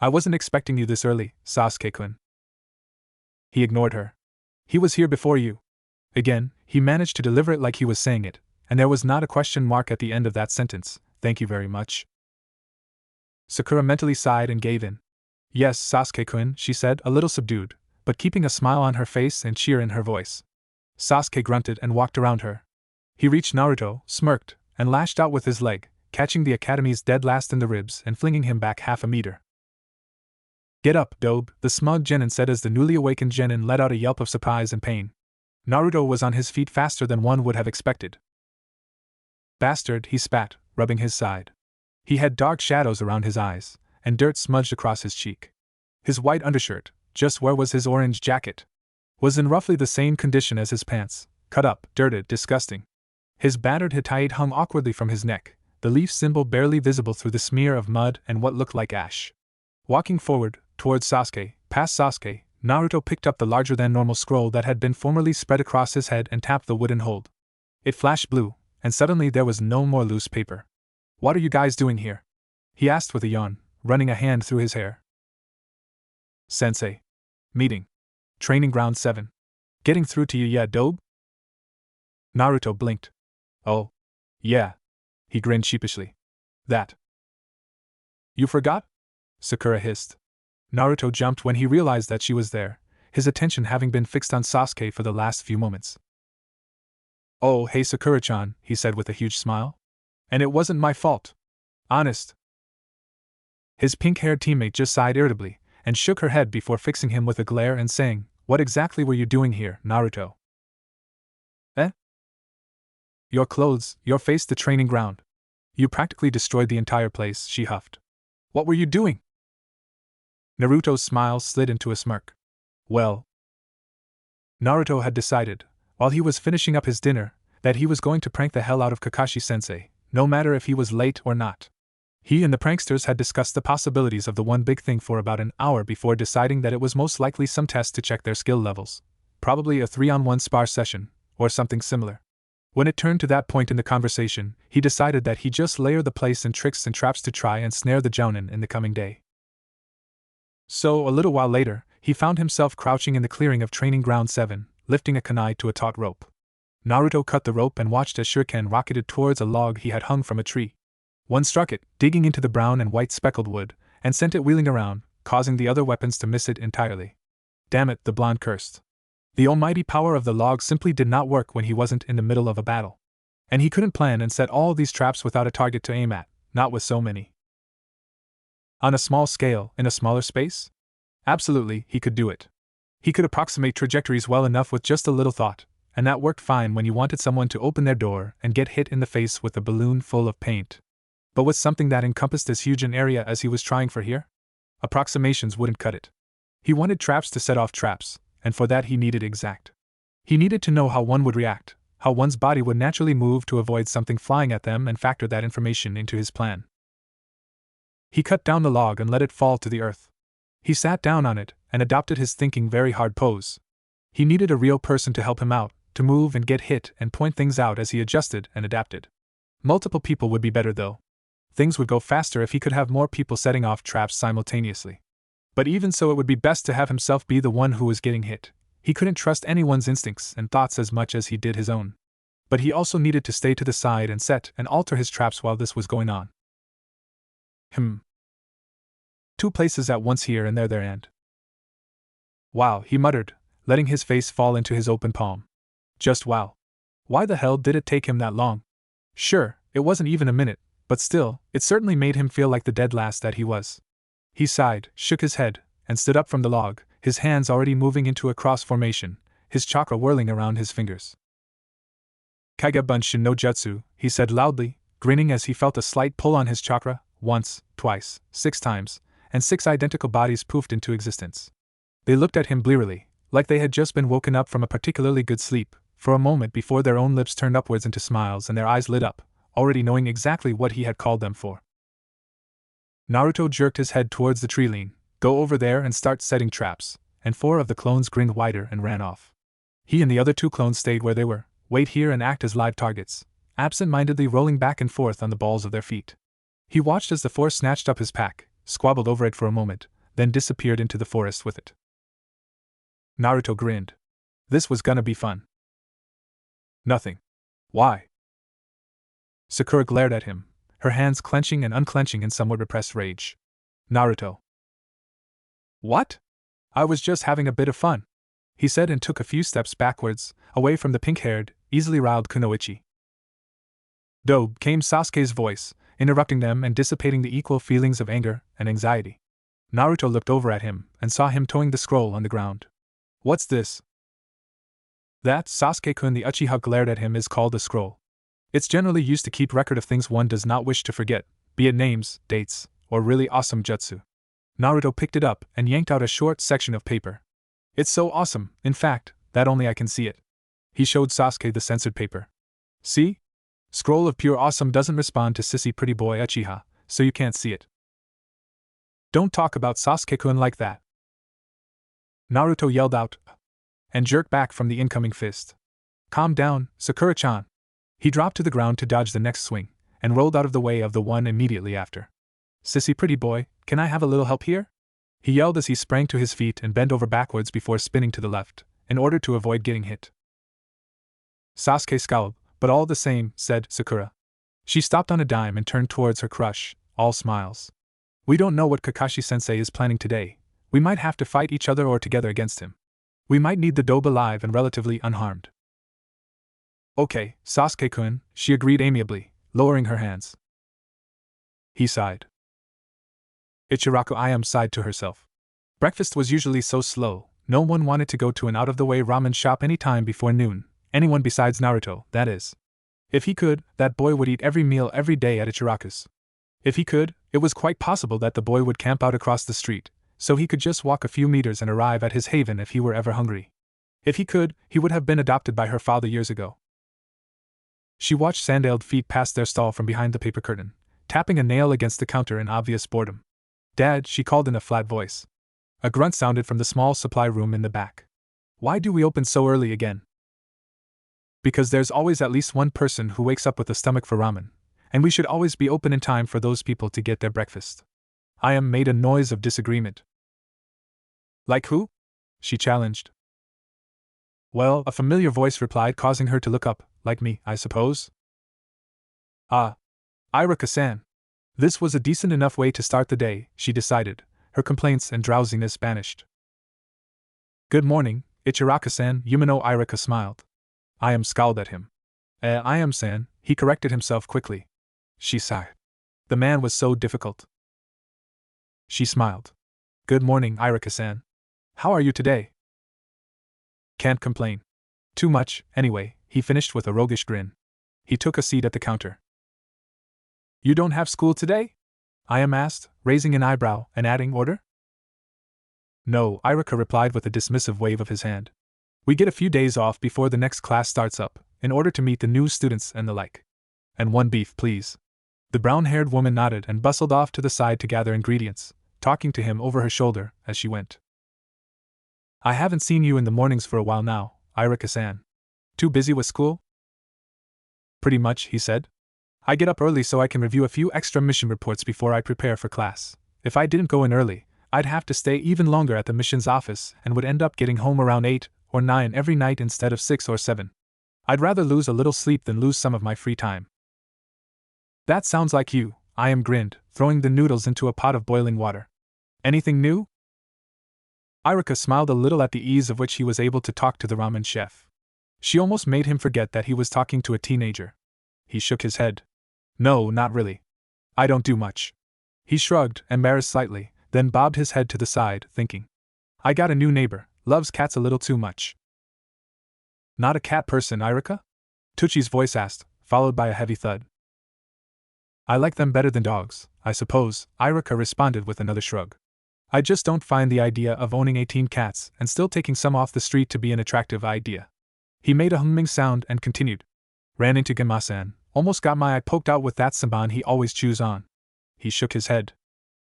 I wasn't expecting you this early, Sasuke-kun. He ignored her. He was here before you. Again, he managed to deliver it like he was saying it, and there was not a question mark at the end of that sentence. Thank you very much. Sakura mentally sighed and gave in. Yes, Sasuke-kun, she said, a little subdued, but keeping a smile on her face and cheer in her voice. Sasuke grunted and walked around her. He reached Naruto, smirked, and lashed out with his leg, catching the Academy's dead last in the ribs and flinging him back half a meter. Get up, Dobe, the smug genin said as the newly awakened genin let out a yelp of surprise and pain. Naruto was on his feet faster than one would have expected. Bastard, he spat, rubbing his side. He had dark shadows around his eyes, and dirt smudged across his cheek. His white undershirt, just where was his orange jacket, was in roughly the same condition as his pants, cut up, dirted, disgusting. His battered hitaite hung awkwardly from his neck, the leaf symbol barely visible through the smear of mud and what looked like ash. Walking forward, towards Sasuke, past Sasuke, Naruto picked up the larger-than-normal scroll that had been formerly spread across his head and tapped the wooden hold. It flashed blue, and suddenly there was no more loose paper. What are you guys doing here? He asked with a yawn, running a hand through his hair. Sensei. Meeting. Training ground 7. Getting through to you yet, Dobe? Naruto blinked. Oh. Yeah. He grinned sheepishly. That. You forgot? Sakura hissed. Naruto jumped when he realized that she was there, his attention having been fixed on Sasuke for the last few moments. Oh, hey Sakura-chan, he said with a huge smile. And it wasn't my fault. Honest. His pink-haired teammate just sighed irritably, and shook her head before fixing him with a glare and saying, What exactly were you doing here, Naruto? Eh? Your clothes, your face, the training ground. You practically destroyed the entire place, she huffed. What were you doing? Naruto's smile slid into a smirk. Well. Naruto had decided, while he was finishing up his dinner, that he was going to prank the hell out of Kakashi-sensei, no matter if he was late or not. He and the pranksters had discussed the possibilities of the one big thing for about an hour before deciding that it was most likely some test to check their skill levels, probably a 3-on-1 spar session, or something similar. When it turned to that point in the conversation, he decided that he'd just layer the place in tricks and traps to try and snare the jounin in the coming day. So, a little while later, he found himself crouching in the clearing of Training Ground 7, lifting a kunai to a taut rope. Naruto cut the rope and watched as shuriken rocketed towards a log he had hung from a tree. One struck it, digging into the brown and white speckled wood, and sent it wheeling around, causing the other weapons to miss it entirely. Damn it, the blonde cursed. The almighty power of the log simply did not work when he wasn't in the middle of a battle. And he couldn't plan and set all these traps without a target to aim at, not with so many. On a small scale, in a smaller space? Absolutely, he could do it. He could approximate trajectories well enough with just a little thought, and that worked fine when you wanted someone to open their door and get hit in the face with a balloon full of paint. But with something that encompassed as huge an area as he was trying for here? Approximations wouldn't cut it. He wanted traps to set off traps, and for that he needed exact. He needed to know how one would react, how one's body would naturally move to avoid something flying at them, and factor that information into his plan. He cut down the log and let it fall to the earth. He sat down on it and adopted his thinking very hard pose. He needed a real person to help him out, to move and get hit and point things out as he adjusted and adapted. Multiple people would be better though. Things would go faster if he could have more people setting off traps simultaneously. But even so, it would be best to have himself be the one who was getting hit. He couldn't trust anyone's instincts and thoughts as much as he did his own. But he also needed to stay to the side and set and alter his traps while this was going on. 2 places at once here and there and. Wow, he muttered, letting his face fall into his open palm. Just wow. Why the hell did it take him that long? Sure, it wasn't even a minute, but still, it certainly made him feel like the dead last that he was. He sighed, shook his head, and stood up from the log, his hands already moving into a cross formation, his chakra whirling around his fingers. Kage Bunshin no Jutsu, he said loudly, grinning as he felt a slight pull on his chakra, once, twice, 6 times, and 6 identical bodies poofed into existence. They looked at him blearily, like they had just been woken up from a particularly good sleep, for a moment before their own lips turned upwards into smiles and their eyes lit up, already knowing exactly what he had called them for. Naruto jerked his head towards the tree line. Go over there and start setting traps, and 4 of the clones grinned wider and ran off. He and the other 2 clones stayed where they were, wait here and act as live targets, absent-mindedly rolling back and forth on the balls of their feet. He watched as the 4 snatched up his pack, squabbled over it for a moment, then disappeared into the forest with it. Naruto grinned. This was gonna be fun. Nothing. Why? Sakura glared at him, her hands clenching and unclenching in somewhat repressed rage. Naruto. What? I was just having a bit of fun, he said and took a few steps backwards, away from the pink-haired, easily riled Kunoichi. Dobe, came Sasuke's voice, interrupting them and dissipating the equal feelings of anger and anxiety. Naruto looked over at him and saw him towing the scroll on the ground. What's this? That, Sasuke-kun, the Uchiha glared at him, is called a scroll. It's generally used to keep record of things one does not wish to forget, be it names, dates, or really awesome jutsu. Naruto picked it up and yanked out a short section of paper. It's so awesome, in fact, that only I can see it. He showed Sasuke the censored paper. See? Scroll of pure awesome doesn't respond to sissy pretty boy Uchiha, so you can't see it. Don't talk about Sasuke-kun like that. Naruto yelled out, and jerked back from the incoming fist. Calm down, Sakura-chan. He dropped to the ground to dodge the next swing, and rolled out of the way of the one immediately after. Sissy pretty boy, can I have a little help here? He yelled as he sprang to his feet and bent over backwards before spinning to the left, in order to avoid getting hit. Sasuke scowled, but all the same, said Sakura. She stopped on a dime and turned towards her crush, all smiles. We don't know what Kakashi-sensei is planning today. We might have to fight each other or together against him. We might need the dobe alive and relatively unharmed. Okay, Sasuke-kun, she agreed amiably, lowering her hands. He sighed. Ichiraku Ayame sighed to herself. Breakfast was usually so slow, no one wanted to go to an out-of-the-way ramen shop any time before noon, anyone besides Naruto, that is. If he could, that boy would eat every meal every day at Ichiraku's. If he could, it was quite possible that the boy would camp out across the street, so he could just walk a few meters and arrive at his haven if he were ever hungry. If he could, he would have been adopted by her father years ago. She watched sandaled feet pass their stall from behind the paper curtain, tapping a nail against the counter in obvious boredom. Dad, she called in a flat voice. A grunt sounded from the small supply room in the back. Why do we open so early again? Because there's always at least one person who wakes up with a stomach for ramen, and we should always be open in time for those people to get their breakfast. Ayame made a noise of disagreement. Like who? She challenged. Well, a familiar voice replied, causing her to look up. Like me, I suppose? Ah. Iraka-san. This was a decent enough way to start the day, she decided, her complaints and drowsiness banished. Good morning, Ichiraka-san, Yumino Irika smiled. I am scowled at him. I am-san, he corrected himself quickly. She sighed. The man was so difficult. She smiled. Good morning, Irika-san. How are you today? Can't complain. Too much, anyway, he finished with a roguish grin. He took a seat at the counter. You don't have school today? I asked, raising an eyebrow and adding order. No, Irika replied with a dismissive wave of his hand. We get a few days off before the next class starts up, in order to meet the new students and the like. And one beef, please. The brown-haired woman nodded and bustled off to the side to gather ingredients, talking to him over her shoulder as she went. I haven't seen you in the mornings for a while now, Irika-san. Too busy with school? Pretty much, he said. I get up early so I can review a few extra mission reports before I prepare for class. If I didn't go in early, I'd have to stay even longer at the mission's office and would end up getting home around 8 or 9 every night instead of 6 or 7. I'd rather lose a little sleep than lose some of my free time. That sounds like you, I grinned, throwing the noodles into a pot of boiling water. Anything new? Irika smiled a little at the ease of which he was able to talk to the ramen chef. She almost made him forget that he was talking to a teenager. He shook his head. No, not really. I don't do much. He shrugged, embarrassed slightly, then bobbed his head to the side, thinking. I got a new neighbor, loves cats a little too much. Not a cat person, Irika? Tucci's voice asked, followed by a heavy thud. I like them better than dogs, I suppose, Irika responded with another shrug. I just don't find the idea of owning 18 cats and still taking some off the street to be an attractive idea. He made a humming sound and continued. Ran into Genma-san, almost got my eye poked out with that samban he always chews on. He shook his head.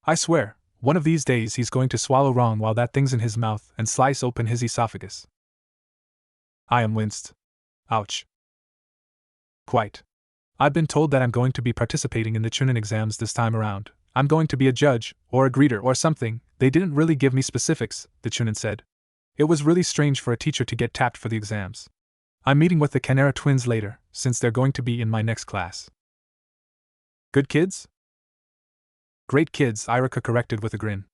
I swear, one of these days he's going to swallow wrong while that thing's in his mouth and slice open his esophagus. I winced. Ouch. Quite. I've been told that I'm going to be participating in the Chunin exams this time around. I'm going to be a judge, or a greeter, or something. They didn't really give me specifics, the Chunin said. It was really strange for a teacher to get tapped for the exams. I'm meeting with the Canera twins later, since they're going to be in my next class. Good kids? Great kids, Irika corrected with a grin.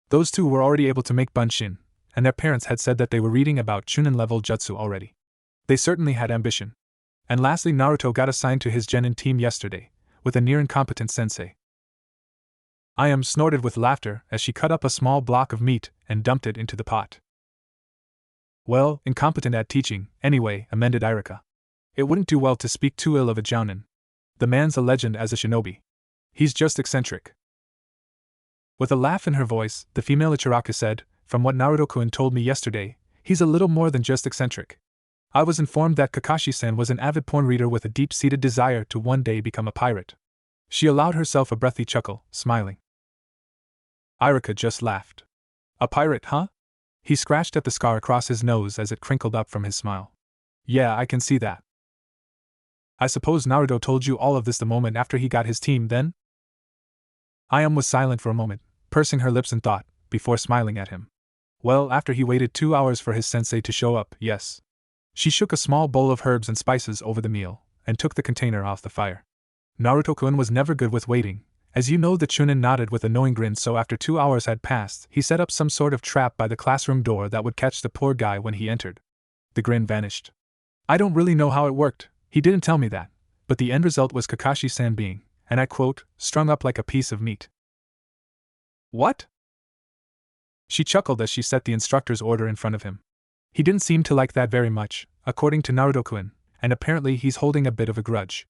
Those two were already able to make bunshin, and their parents had said that they were reading about Chunin-level jutsu already. They certainly had ambition. And lastly, Naruto got assigned to his genin team yesterday, with a near-incompetent sensei. I snorted with laughter as she cut up a small block of meat and dumped it into the pot. Well, incompetent at teaching, anyway, amended Irika. It wouldn't do well to speak too ill of a jounin. The man's a legend as a shinobi. He's just eccentric. With a laugh in her voice, the female Ichiraka said, from what Naruto-kun told me yesterday, he's a little more than just eccentric. I was informed that Kakashi-san was an avid porn reader with a deep-seated desire to one day become a pirate. She allowed herself a breathy chuckle, smiling. Irika just laughed. A pirate, huh? He scratched at the scar across his nose as it crinkled up from his smile. Yeah, I can see that. I suppose Naruto told you all of this the moment after he got his team, then? Ayam was silent for a moment, pursing her lips in thought, before smiling at him. Well, after he waited 2 hours for his sensei to show up, yes. She shook a small bowl of herbs and spices over the meal, and took the container off the fire. Naruto-kun was never good with waiting. As you know, the Chunin nodded with a knowing grin, so after 2 hours had passed, he set up some sort of trap by the classroom door that would catch the poor guy when he entered. The grin vanished. I don't really know how it worked, he didn't tell me that, but the end result was Kakashi-san being, and I quote, strung up like a piece of meat. What? She chuckled as she set the instructor's order in front of him. He didn't seem to like that very much, according to Naruto-kun, and apparently he's holding a bit of a grudge.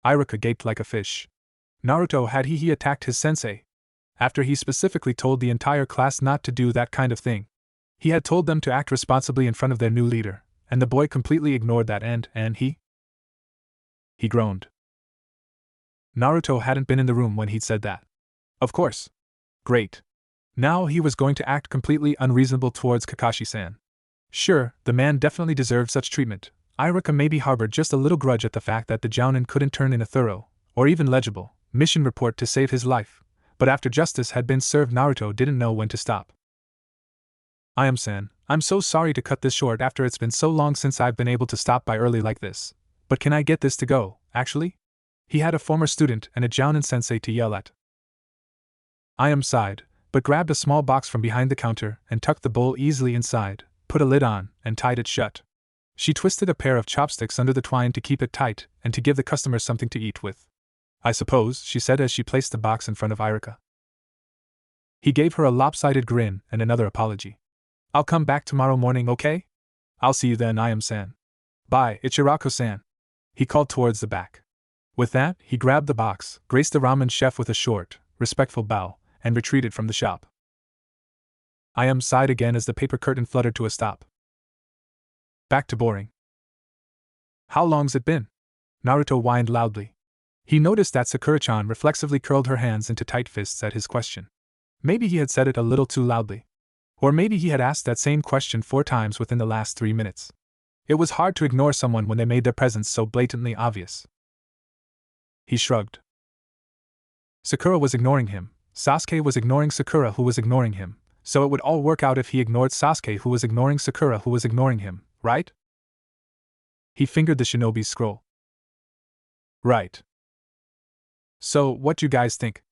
Irika gaped like a fish. Naruto had he attacked his sensei? After he specifically told the entire class not to do that kind of thing. He had told them to act responsibly in front of their new leader, and the boy completely ignored that and he groaned. Naruto hadn't been in the room when he'd said that. Of course. Great. Now he was going to act completely unreasonable towards Kakashi-san. Sure, the man definitely deserved such treatment. Irika maybe harbored just a little grudge at the fact that the jounin couldn't turn in a thorough, or even legible, mission report to save his life, but after justice had been served, Naruto didn't know when to stop. Ayam-san, I'm so sorry to cut this short after it's been so long since I've been able to stop by early like this, but can I get this to go, actually? He had a former student and a jounin sensei to yell at. Ayam sighed, but grabbed a small box from behind the counter and tucked the bowl easily inside, put a lid on, and tied it shut. She twisted a pair of chopsticks under the twine to keep it tight and to give the customers something to eat with. "I suppose," she said as she placed the box in front of Irika. He gave her a lopsided grin and another apology. "I'll come back tomorrow morning, okay? I'll see you then, I-am-san. Bye, Ichirako-san," he called towards the back. With that, he grabbed the box, graced the ramen chef with a short, respectful bow, and retreated from the shop. I-am sighed again as the paper curtain fluttered to a stop. Back to boring. "How long's it been?" Naruto whined loudly. He noticed that Sakura-chan reflexively curled her hands into tight fists at his question. Maybe he had said it a little too loudly. Or maybe he had asked that same question 4 times within the last 3 minutes. It was hard to ignore someone when they made their presence so blatantly obvious. He shrugged. Sakura was ignoring him, Sasuke was ignoring Sakura who was ignoring him, so it would all work out if he ignored Sasuke who was ignoring Sakura who was ignoring him, right? He fingered the shinobi's scroll. Right. So, what do you guys think?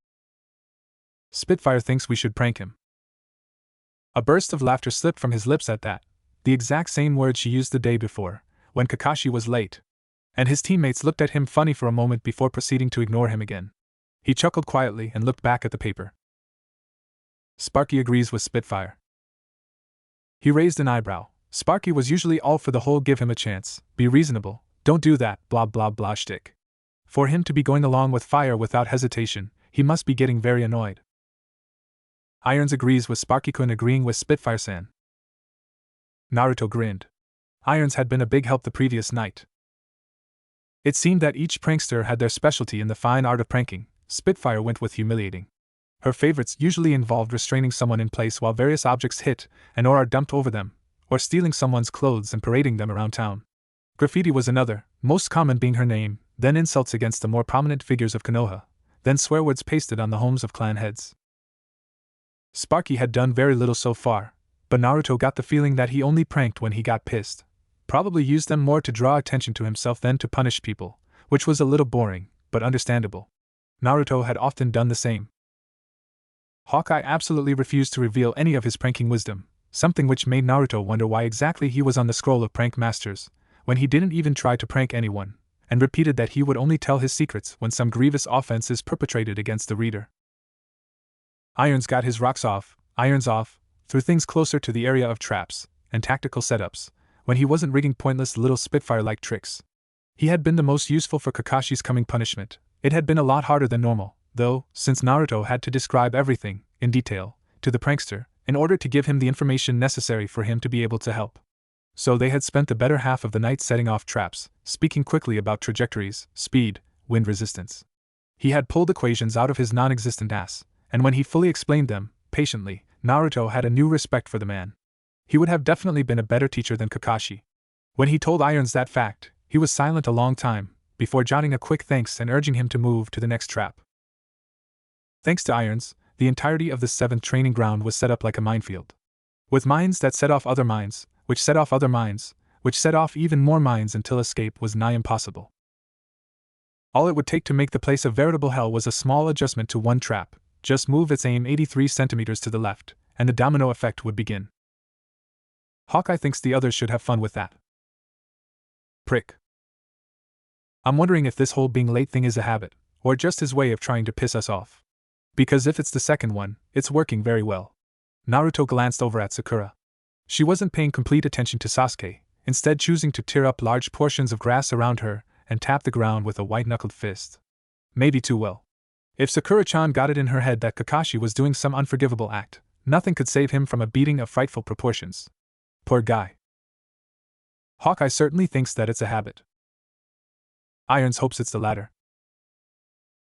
Spitfire thinks we should prank him. A burst of laughter slipped from his lips at that, the exact same word she used the day before, when Kakashi was late. And his teammates looked at him funny for a moment before proceeding to ignore him again. He chuckled quietly and looked back at the paper. Sparky agrees with Spitfire. He raised an eyebrow. Sparky was usually all for the whole give him a chance, be reasonable, don't do that, blah blah blah shtick. For him to be going along with Fire without hesitation, he must be getting very annoyed. Irons agrees with Sparky-kun agreeing with Spitfire-san. Naruto grinned. Irons had been a big help the previous night. It seemed that each prankster had their specialty in the fine art of pranking. Spitfire went with humiliating. Her favorites usually involved restraining someone in place while various objects hit and or are dumped over them, or stealing someone's clothes and parading them around town. Graffiti was another, most common being her name, then insults against the more prominent figures of Konoha, then swear words pasted on the homes of clan heads. Sparky had done very little so far, but Naruto got the feeling that he only pranked when he got pissed. Probably used them more to draw attention to himself than to punish people, which was a little boring, but understandable. Naruto had often done the same. Hawkeye absolutely refused to reveal any of his pranking wisdom, something which made Naruto wonder why exactly he was on the scroll of prank masters, when he didn't even try to prank anyone, and repeated that he would only tell his secrets when some grievous offense is perpetrated against the reader. Irons got his rocks off, threw things closer to the area of traps and tactical setups, when he wasn't rigging pointless little Spitfire-like tricks. He had been the most useful for Kakashi's coming punishment. It had been a lot harder than normal, though, since Naruto had to describe everything, in detail, to the prankster, in order to give him the information necessary for him to be able to help. So they had spent the better half of the night setting off traps, speaking quickly about trajectories, speed, wind resistance. He had pulled equations out of his non-existent ass, and when he fully explained them, patiently, Naruto had a new respect for the man. He would have definitely been a better teacher than Kakashi. When he told Irons that fact, he was silent a long time, before jotting a quick thanks and urging him to move to the next trap. Thanks to Irons, the entirety of the 7th training ground was set up like a minefield. With mines that set off other mines, which set off other mines, which set off even more mines until escape was nigh impossible. All it would take to make the place a veritable hell was a small adjustment to one trap, just move its aim 83 centimeters to the left, and the domino effect would begin. Hawkeye thinks the others should have fun with that. Prick. I'm wondering if this whole being late thing is a habit, or just his way of trying to piss us off. Because if it's the second one, it's working very well. Naruto glanced over at Sakura. She wasn't paying complete attention to Sasuke, instead choosing to tear up large portions of grass around her and tap the ground with a white-knuckled fist. Maybe too well. If Sakura-chan got it in her head that Kakashi was doing some unforgivable act, nothing could save him from a beating of frightful proportions. Poor guy. Hawkeye certainly thinks that it's a habit. Irons hopes it's the latter.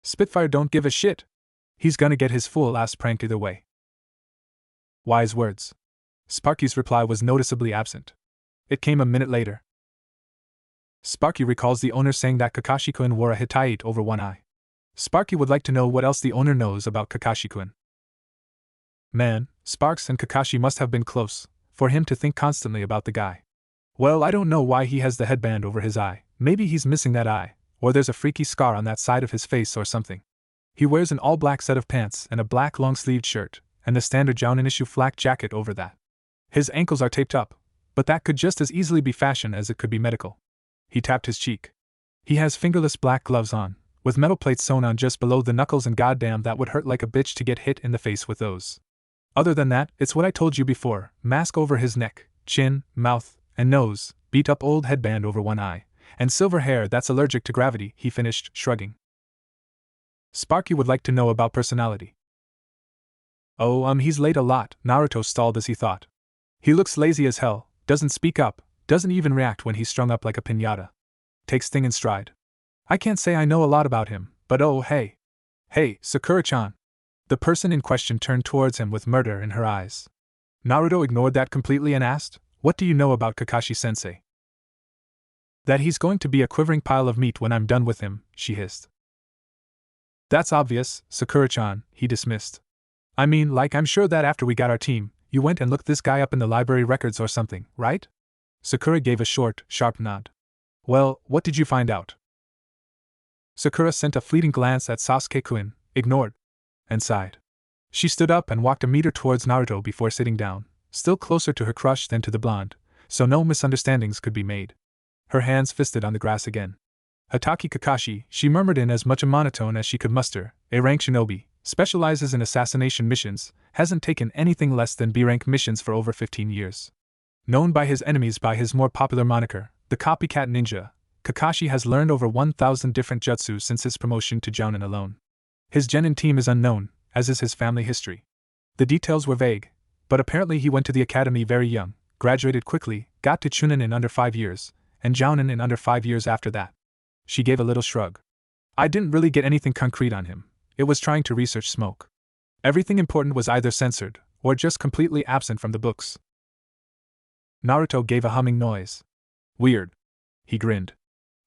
Spitfire don't give a shit. He's gonna get his fool ass pranked either way. Wise words. Sparky's reply was noticeably absent. It came a minute later. Sparky recalls the owner saying that Kakashi-kun wore a Hittite over one eye. Sparky would like to know what else the owner knows about Kakashi-kun. Man, Sparks and Kakashi must have been close, for him to think constantly about the guy. Well, I don't know why he has the headband over his eye. Maybe he's missing that eye, or there's a freaky scar on that side of his face or something. He wears an all-black set of pants and a black long-sleeved shirt, and the standard Jounin issue flak jacket over that. His ankles are taped up, but that could just as easily be fashion as it could be medical. He tapped his cheek. He has fingerless black gloves on, with metal plates sewn on just below the knuckles, and goddamn that would hurt like a bitch to get hit in the face with those. Other than that, it's what I told you before, mask over his neck, chin, mouth, and nose, beat up old headband over one eye, and silver hair that's allergic to gravity, he finished, shrugging. Sparky would like to know about personality. Oh, he's late a lot, Naruto stalled as he thought. He looks lazy as hell, doesn't speak up, doesn't even react when he's strung up like a piñata. Takes things in stride. I can't say I know a lot about him, but oh hey. Hey, Sakura-chan. The person in question turned towards him with murder in her eyes. Naruto ignored that completely and asked, what do you know about Kakashi-sensei? That he's going to be a quivering pile of meat when I'm done with him, she hissed. That's obvious, Sakura-chan, he dismissed. I mean, like, I'm sure that after we got our team, you went and looked this guy up in the library records or something, right? Sakura gave a short, sharp nod. Well, what did you find out? Sakura sent a fleeting glance at Sasuke-kun, ignored, and sighed. She stood up and walked a meter towards Naruto before sitting down, still closer to her crush than to the blonde, so no misunderstandings could be made. Her hands fisted on the grass again. Hatake Kakashi, she murmured in as much a monotone as she could muster, A-rank shinobi, specializes in assassination missions, hasn't taken anything less than B-rank missions for over 15 years. Known by his enemies by his more popular moniker, the Copycat Ninja, Kakashi has learned over 1,000 different jutsu since his promotion to Jounin alone. His genin team is unknown, as is his family history. The details were vague, but apparently he went to the academy very young, graduated quickly, got to Chunin in under 5 years, and Jounin in under 5 years after that. She gave a little shrug. I didn't really get anything concrete on him. It was trying to research smoke. Everything important was either censored, or just completely absent from the books. Naruto gave a humming noise. Weird. He grinned.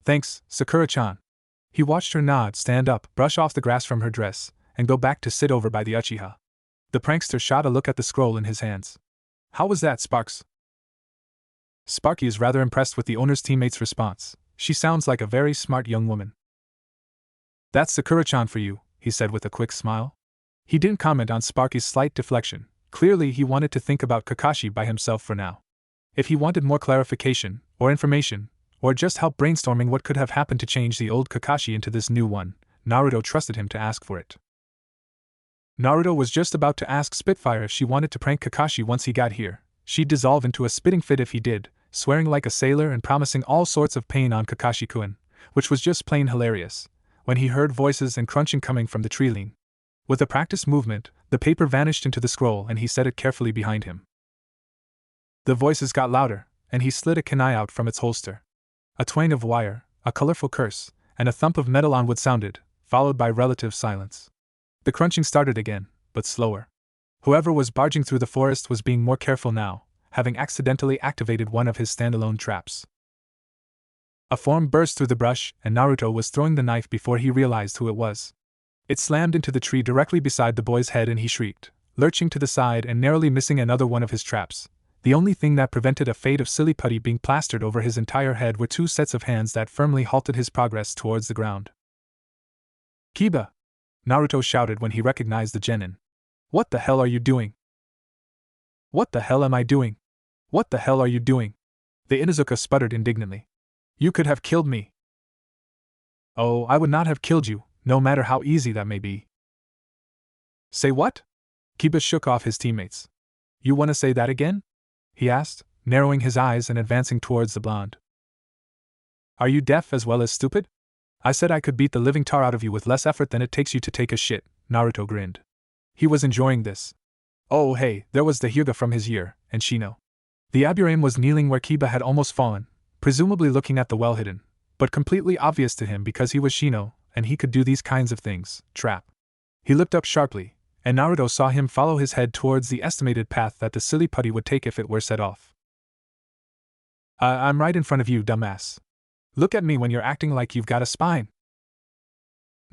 Thanks, Sakura-chan. He watched her nod, stand up, brush off the grass from her dress, and go back to sit over by the Uchiha. The prankster shot a look at the scroll in his hands. How was that, Sparks? Sparky is rather impressed with the owner's teammate's response. She sounds like a very smart young woman. That's Sakura-chan for you, he said with a quick smile. He didn't comment on Sparky's slight deflection. Clearly he wanted to think about Kakashi by himself for now. If he wanted more clarification, or information, or just help brainstorming what could have happened to change the old Kakashi into this new one, Naruto trusted him to ask for it. Naruto was just about to ask Spitfire if she wanted to prank Kakashi once he got here. She'd dissolve into a spitting fit if he did, swearing like a sailor and promising all sorts of pain on Kakashi-kun, which was just plain hilarious, when he heard voices and crunching coming from the tree-line. With a practiced movement, the paper vanished into the scroll and he set it carefully behind him. The voices got louder, and he slid a kunai out from its holster. A twang of wire, a colorful curse, and a thump of metal on wood sounded, followed by relative silence. The crunching started again, but slower. Whoever was barging through the forest was being more careful now, having accidentally activated one of his standalone traps. A form burst through the brush, and Naruto was throwing the knife before he realized who it was. It slammed into the tree directly beside the boy's head and he shrieked, lurching to the side and narrowly missing another one of his traps. The only thing that prevented a fade of silly putty being plastered over his entire head were two sets of hands that firmly halted his progress towards the ground. Kiba! Naruto shouted when he recognized the genin. What the hell are you doing? What the hell am I doing? What the hell are you doing? The Inuzuka sputtered indignantly. You could have killed me. Oh, I would not have killed you, no matter how easy that may be. Say what? Kiba shook off his teammates. You want to say that again? He asked, narrowing his eyes and advancing towards the blonde. Are you deaf as well as stupid? I said I could beat the living tar out of you with less effort than it takes you to take a shit, Naruto grinned. He was enjoying this. Oh hey, there was the Hyuga from his ear, and Shino. The Aburame was kneeling where Kiba had almost fallen, presumably looking at the well hidden, but completely obvious to him because he was Shino, and he could do these kinds of things, trap. He looked up sharply, and Naruto saw him follow his head towards the estimated path that the silly putty would take if it were set off. I'm right in front of you, dumbass. Look at me when you're acting like you've got a spine.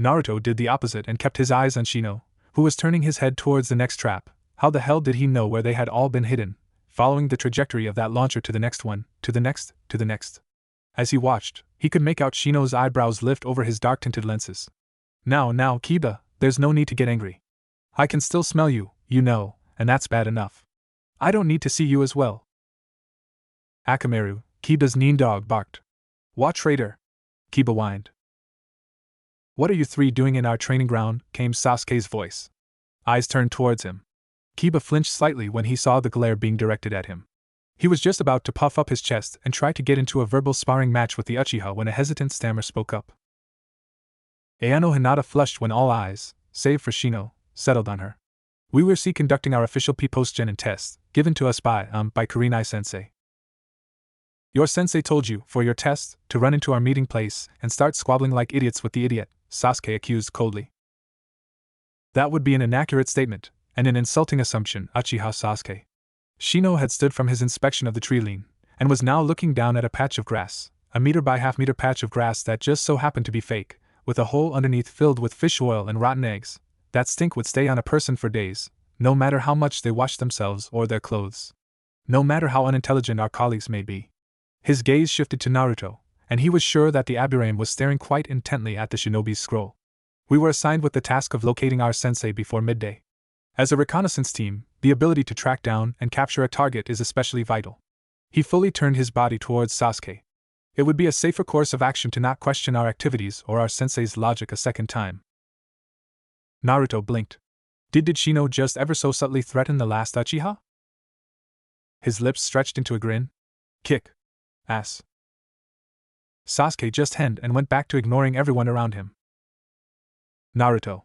Naruto did the opposite and kept his eyes on Shino, who was turning his head towards the next trap. How the hell did he know where they had all been hidden, following the trajectory of that launcher to the next one, to the next, to the next? As he watched, he could make out Shino's eyebrows lift over his dark-tinted lenses. Now, Kiba, there's no need to get angry. I can still smell you, you know, and that's bad enough. I don't need to see you as well. Akamaru, Kiba's mean dog, barked. What traitor? Kiba whined. What are you three doing in our training ground? Came Sasuke's voice. Eyes turned towards him. Kiba flinched slightly when he saw the glare being directed at him. He was just about to puff up his chest and try to get into a verbal sparring match with the Uchiha when a hesitant stammer spoke up. Ayano Hinata flushed when all eyes, save for Shino, settled on her. We were conducting our official P-Post-Genin test, given to us by Kurenai-sensei. Your sensei told you, for your test, to run into our meeting place and start squabbling like idiots with the idiot, Sasuke accused coldly. That would be an inaccurate statement, and an insulting assumption, Uchiha Sasuke. Shino had stood from his inspection of the tree line, and was now looking down at a patch of grass, a meter by half-meter patch of grass that just so happened to be fake, with a hole underneath filled with fish oil and rotten eggs. That stink would stay on a person for days, no matter how much they washed themselves or their clothes. No matter how unintelligent our colleagues may be. His gaze shifted to Naruto, and he was sure that the Aburame was staring quite intently at the shinobi's scroll. We were assigned with the task of locating our sensei before midday. As a reconnaissance team, the ability to track down and capture a target is especially vital. He fully turned his body towards Sasuke. It would be a safer course of action to not question our activities or our sensei's logic a second time. Naruto blinked. Did Shino just ever so subtly threaten the last Uchiha? His lips stretched into a grin. Kick. Ass. Sasuke just henned and went back to ignoring everyone around him. Naruto.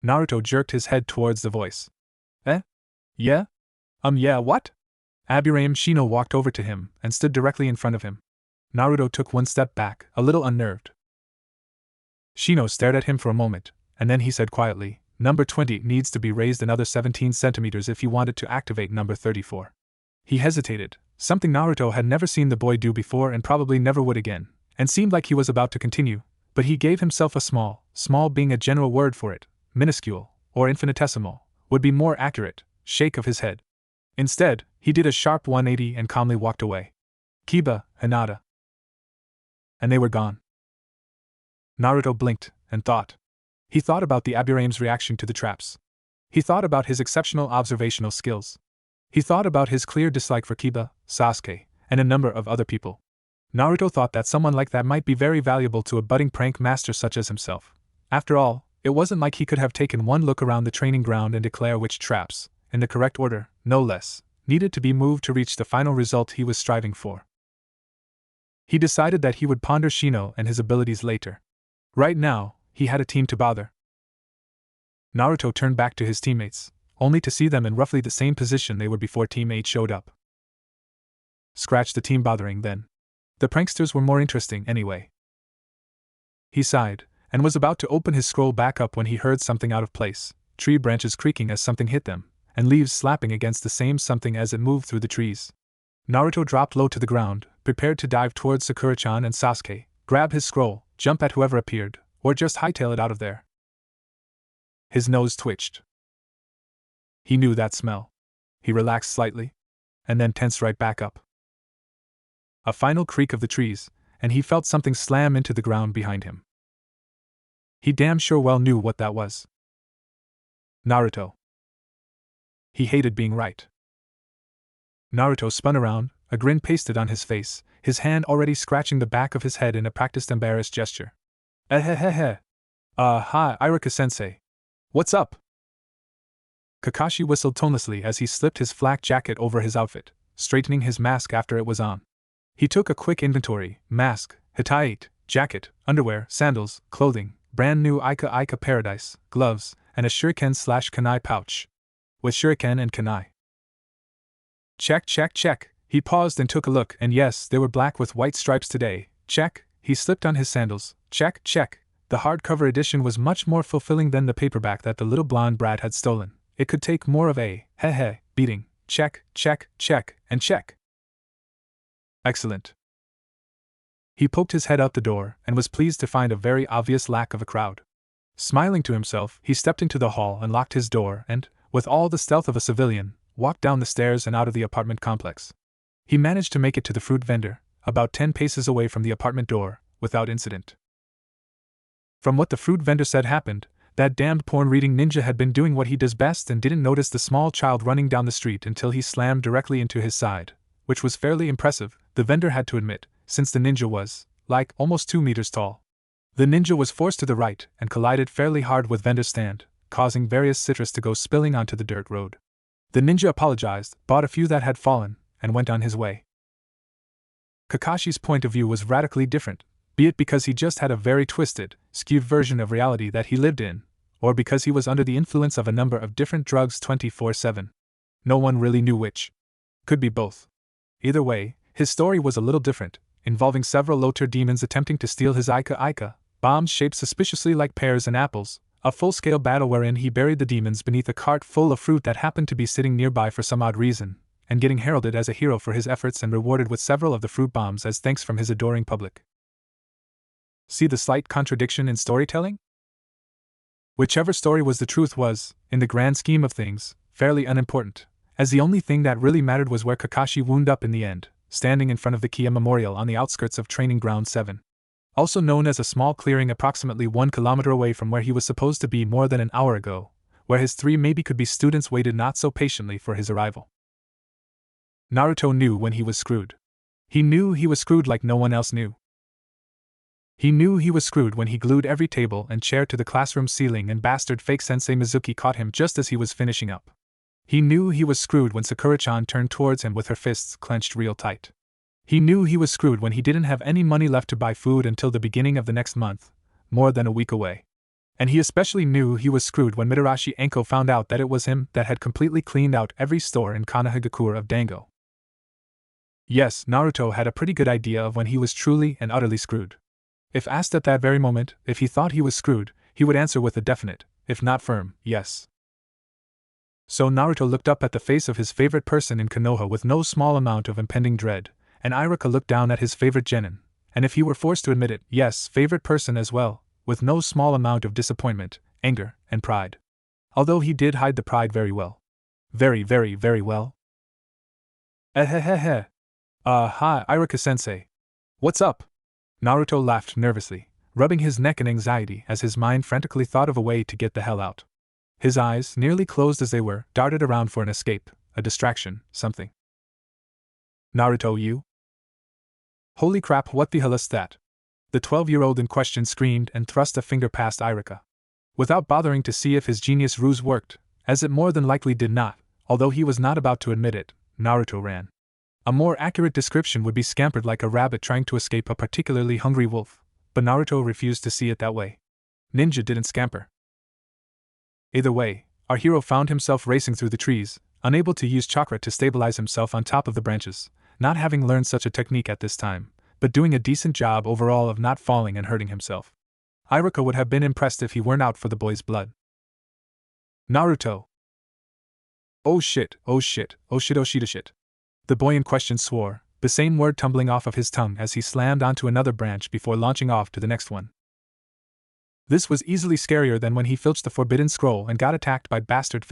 Naruto jerked his head towards the voice. Eh? Yeah? Yeah, what? Aburame Shino walked over to him and stood directly in front of him. Naruto took one step back, a little unnerved. Shino stared at him for a moment, and then he said quietly, Number 20 needs to be raised another 17 centimeters if you wanted to activate number 34. He hesitated, something Naruto had never seen the boy do before and probably never would again, and seemed like he was about to continue, but he gave himself a small being a general word for it, minuscule, or infinitesimal, would be more accurate, shake of his head. Instead, he did a sharp 180 and calmly walked away. Kiba, Hinata. And they were gone. Naruto blinked, and thought. He thought about the Aburame's reaction to the traps. He thought about his exceptional observational skills. He thought about his clear dislike for Kiba, Sasuke, and a number of other people. Naruto thought that someone like that might be very valuable to a budding prank master such as himself. After all, it wasn't like he could have taken one look around the training ground and declare which traps, in the correct order, no less, needed to be moved to reach the final result he was striving for. He decided that he would ponder Shino and his abilities later. Right now, he had a team to bother. Naruto turned back to his teammates, only to see them in roughly the same position they were before Team 8 showed up. Scratch the team bothering then. The pranksters were more interesting anyway. He sighed, and was about to open his scroll back up when he heard something out of place, tree branches creaking as something hit them, and leaves slapping against the same something as it moved through the trees. Naruto dropped low to the ground, prepared to dive towards Sakura-chan and Sasuke, grab his scroll, jump at whoever appeared, or just hightail it out of there. His nose twitched. He knew that smell. He relaxed slightly, and then tensed right back up. A final creak of the trees, and he felt something slam into the ground behind him. He damn sure well knew what that was. Naruto. He hated being right. Naruto spun around, a grin pasted on his face, his hand already scratching the back of his head in a practiced embarrassed gesture. Hi, Iruka-sensei. What's up? Kakashi whistled tonelessly as he slipped his flak jacket over his outfit, straightening his mask after it was on. He took a quick inventory: mask, hitate, jacket, underwear, sandals, clothing, brand new Ika Paradise, gloves, and a shuriken/kunai pouch. With shuriken and kunai. Check. He paused and took a look, and yes, they were black with white stripes today. Check. He slipped on his sandals. Check. The hardcover edition was much more fulfilling than the paperback that the little blonde brat had stolen. It could take more of a beating. Check, and check. Excellent. He poked his head out the door and was pleased to find a very obvious lack of a crowd. Smiling to himself, he stepped into the hall and locked his door and, with all the stealth of a civilian, walked down the stairs and out of the apartment complex. He managed to make it to the fruit vendor, about 10 paces away from the apartment door, without incident. From what the fruit vendor said happened, That damned porn-reading ninja had been doing what he does best and didn't notice the small child running down the street until he slammed directly into his side, which was fairly impressive, the vendor had to admit, since the ninja was, like, almost 2 meters tall. The ninja was forced to the right and collided fairly hard with vendor's stand, causing various citrus to go spilling onto the dirt road. The ninja apologized, bought a few that had fallen, and went on his way. Kakashi's point of view was radically different, be it because he just had a very twisted, skewed version of reality that he lived in, or because he was under the influence of a number of different drugs 24/7. No one really knew which. Could be both. Either way, his story was a little different, involving several low-tier demons attempting to steal his Ika, bombs shaped suspiciously like pears and apples, a full-scale battle wherein he buried the demons beneath a cart full of fruit that happened to be sitting nearby for some odd reason, and getting heralded as a hero for his efforts and rewarded with several of the fruit bombs as thanks from his adoring public. See the slight contradiction in storytelling? Whichever story was the truth was, in the grand scheme of things, fairly unimportant, as the only thing that really mattered was where Kakashi wound up in the end, standing in front of the Kia Memorial on the outskirts of Training Ground 7. Also known as a small clearing approximately 1 kilometer away from where he was supposed to be more than an hour ago, where his 3 maybe-could-be students waited not so patiently for his arrival. Naruto knew when he was screwed. He knew he was screwed like no one else knew. He knew he was screwed when he glued every table and chair to the classroom ceiling and bastard fake Sensei Mizuki caught him just as he was finishing up. He knew he was screwed when Sakura-chan turned towards him with her fists clenched real tight. He knew he was screwed when he didn't have any money left to buy food until the beginning of the next month, more than a week away. And he especially knew he was screwed when Mitarashi Enko found out that it was him that had completely cleaned out every store in Kanahagakure of Dango. Yes, Naruto had a pretty good idea of when he was truly and utterly screwed. If asked at that very moment if he thought he was screwed, he would answer with a definite, if not firm, yes. So Naruto looked up at the face of his favorite person in Konoha with no small amount of impending dread, and Iruka looked down at his favorite genin, and if he were forced to admit it, yes, favorite person as well, with no small amount of disappointment, anger, and pride. Although he did hide the pride very well. Very, very, very well. Hi, Iruka-sensei. What's up? Naruto laughed nervously, rubbing his neck in anxiety as his mind frantically thought of a way to get the hell out. His eyes, nearly closed as they were, darted around for an escape, a distraction, something. Naruto, you? Holy crap, what the hell is that? The 12-year-old in question screamed and thrust a finger past Iruka. Without bothering to see if his genius ruse worked, as it more than likely did not, although he was not about to admit it, Naruto ran. A more accurate description would be scampered like a rabbit trying to escape a particularly hungry wolf, but Naruto refused to see it that way. Ninja didn't scamper. Either way, our hero found himself racing through the trees, unable to use chakra to stabilize himself on top of the branches, not having learned such a technique at this time, but doing a decent job overall of not falling and hurting himself. Iruka would have been impressed if he weren't out for the boy's blood. Naruto! Oh shit, oh shit, oh shit, oh shit, oh shit. The boy in question swore, the same word tumbling off of his tongue as he slammed onto another branch before launching off to the next one. This was easily scarier than when he filched the forbidden scroll and got attacked by bastard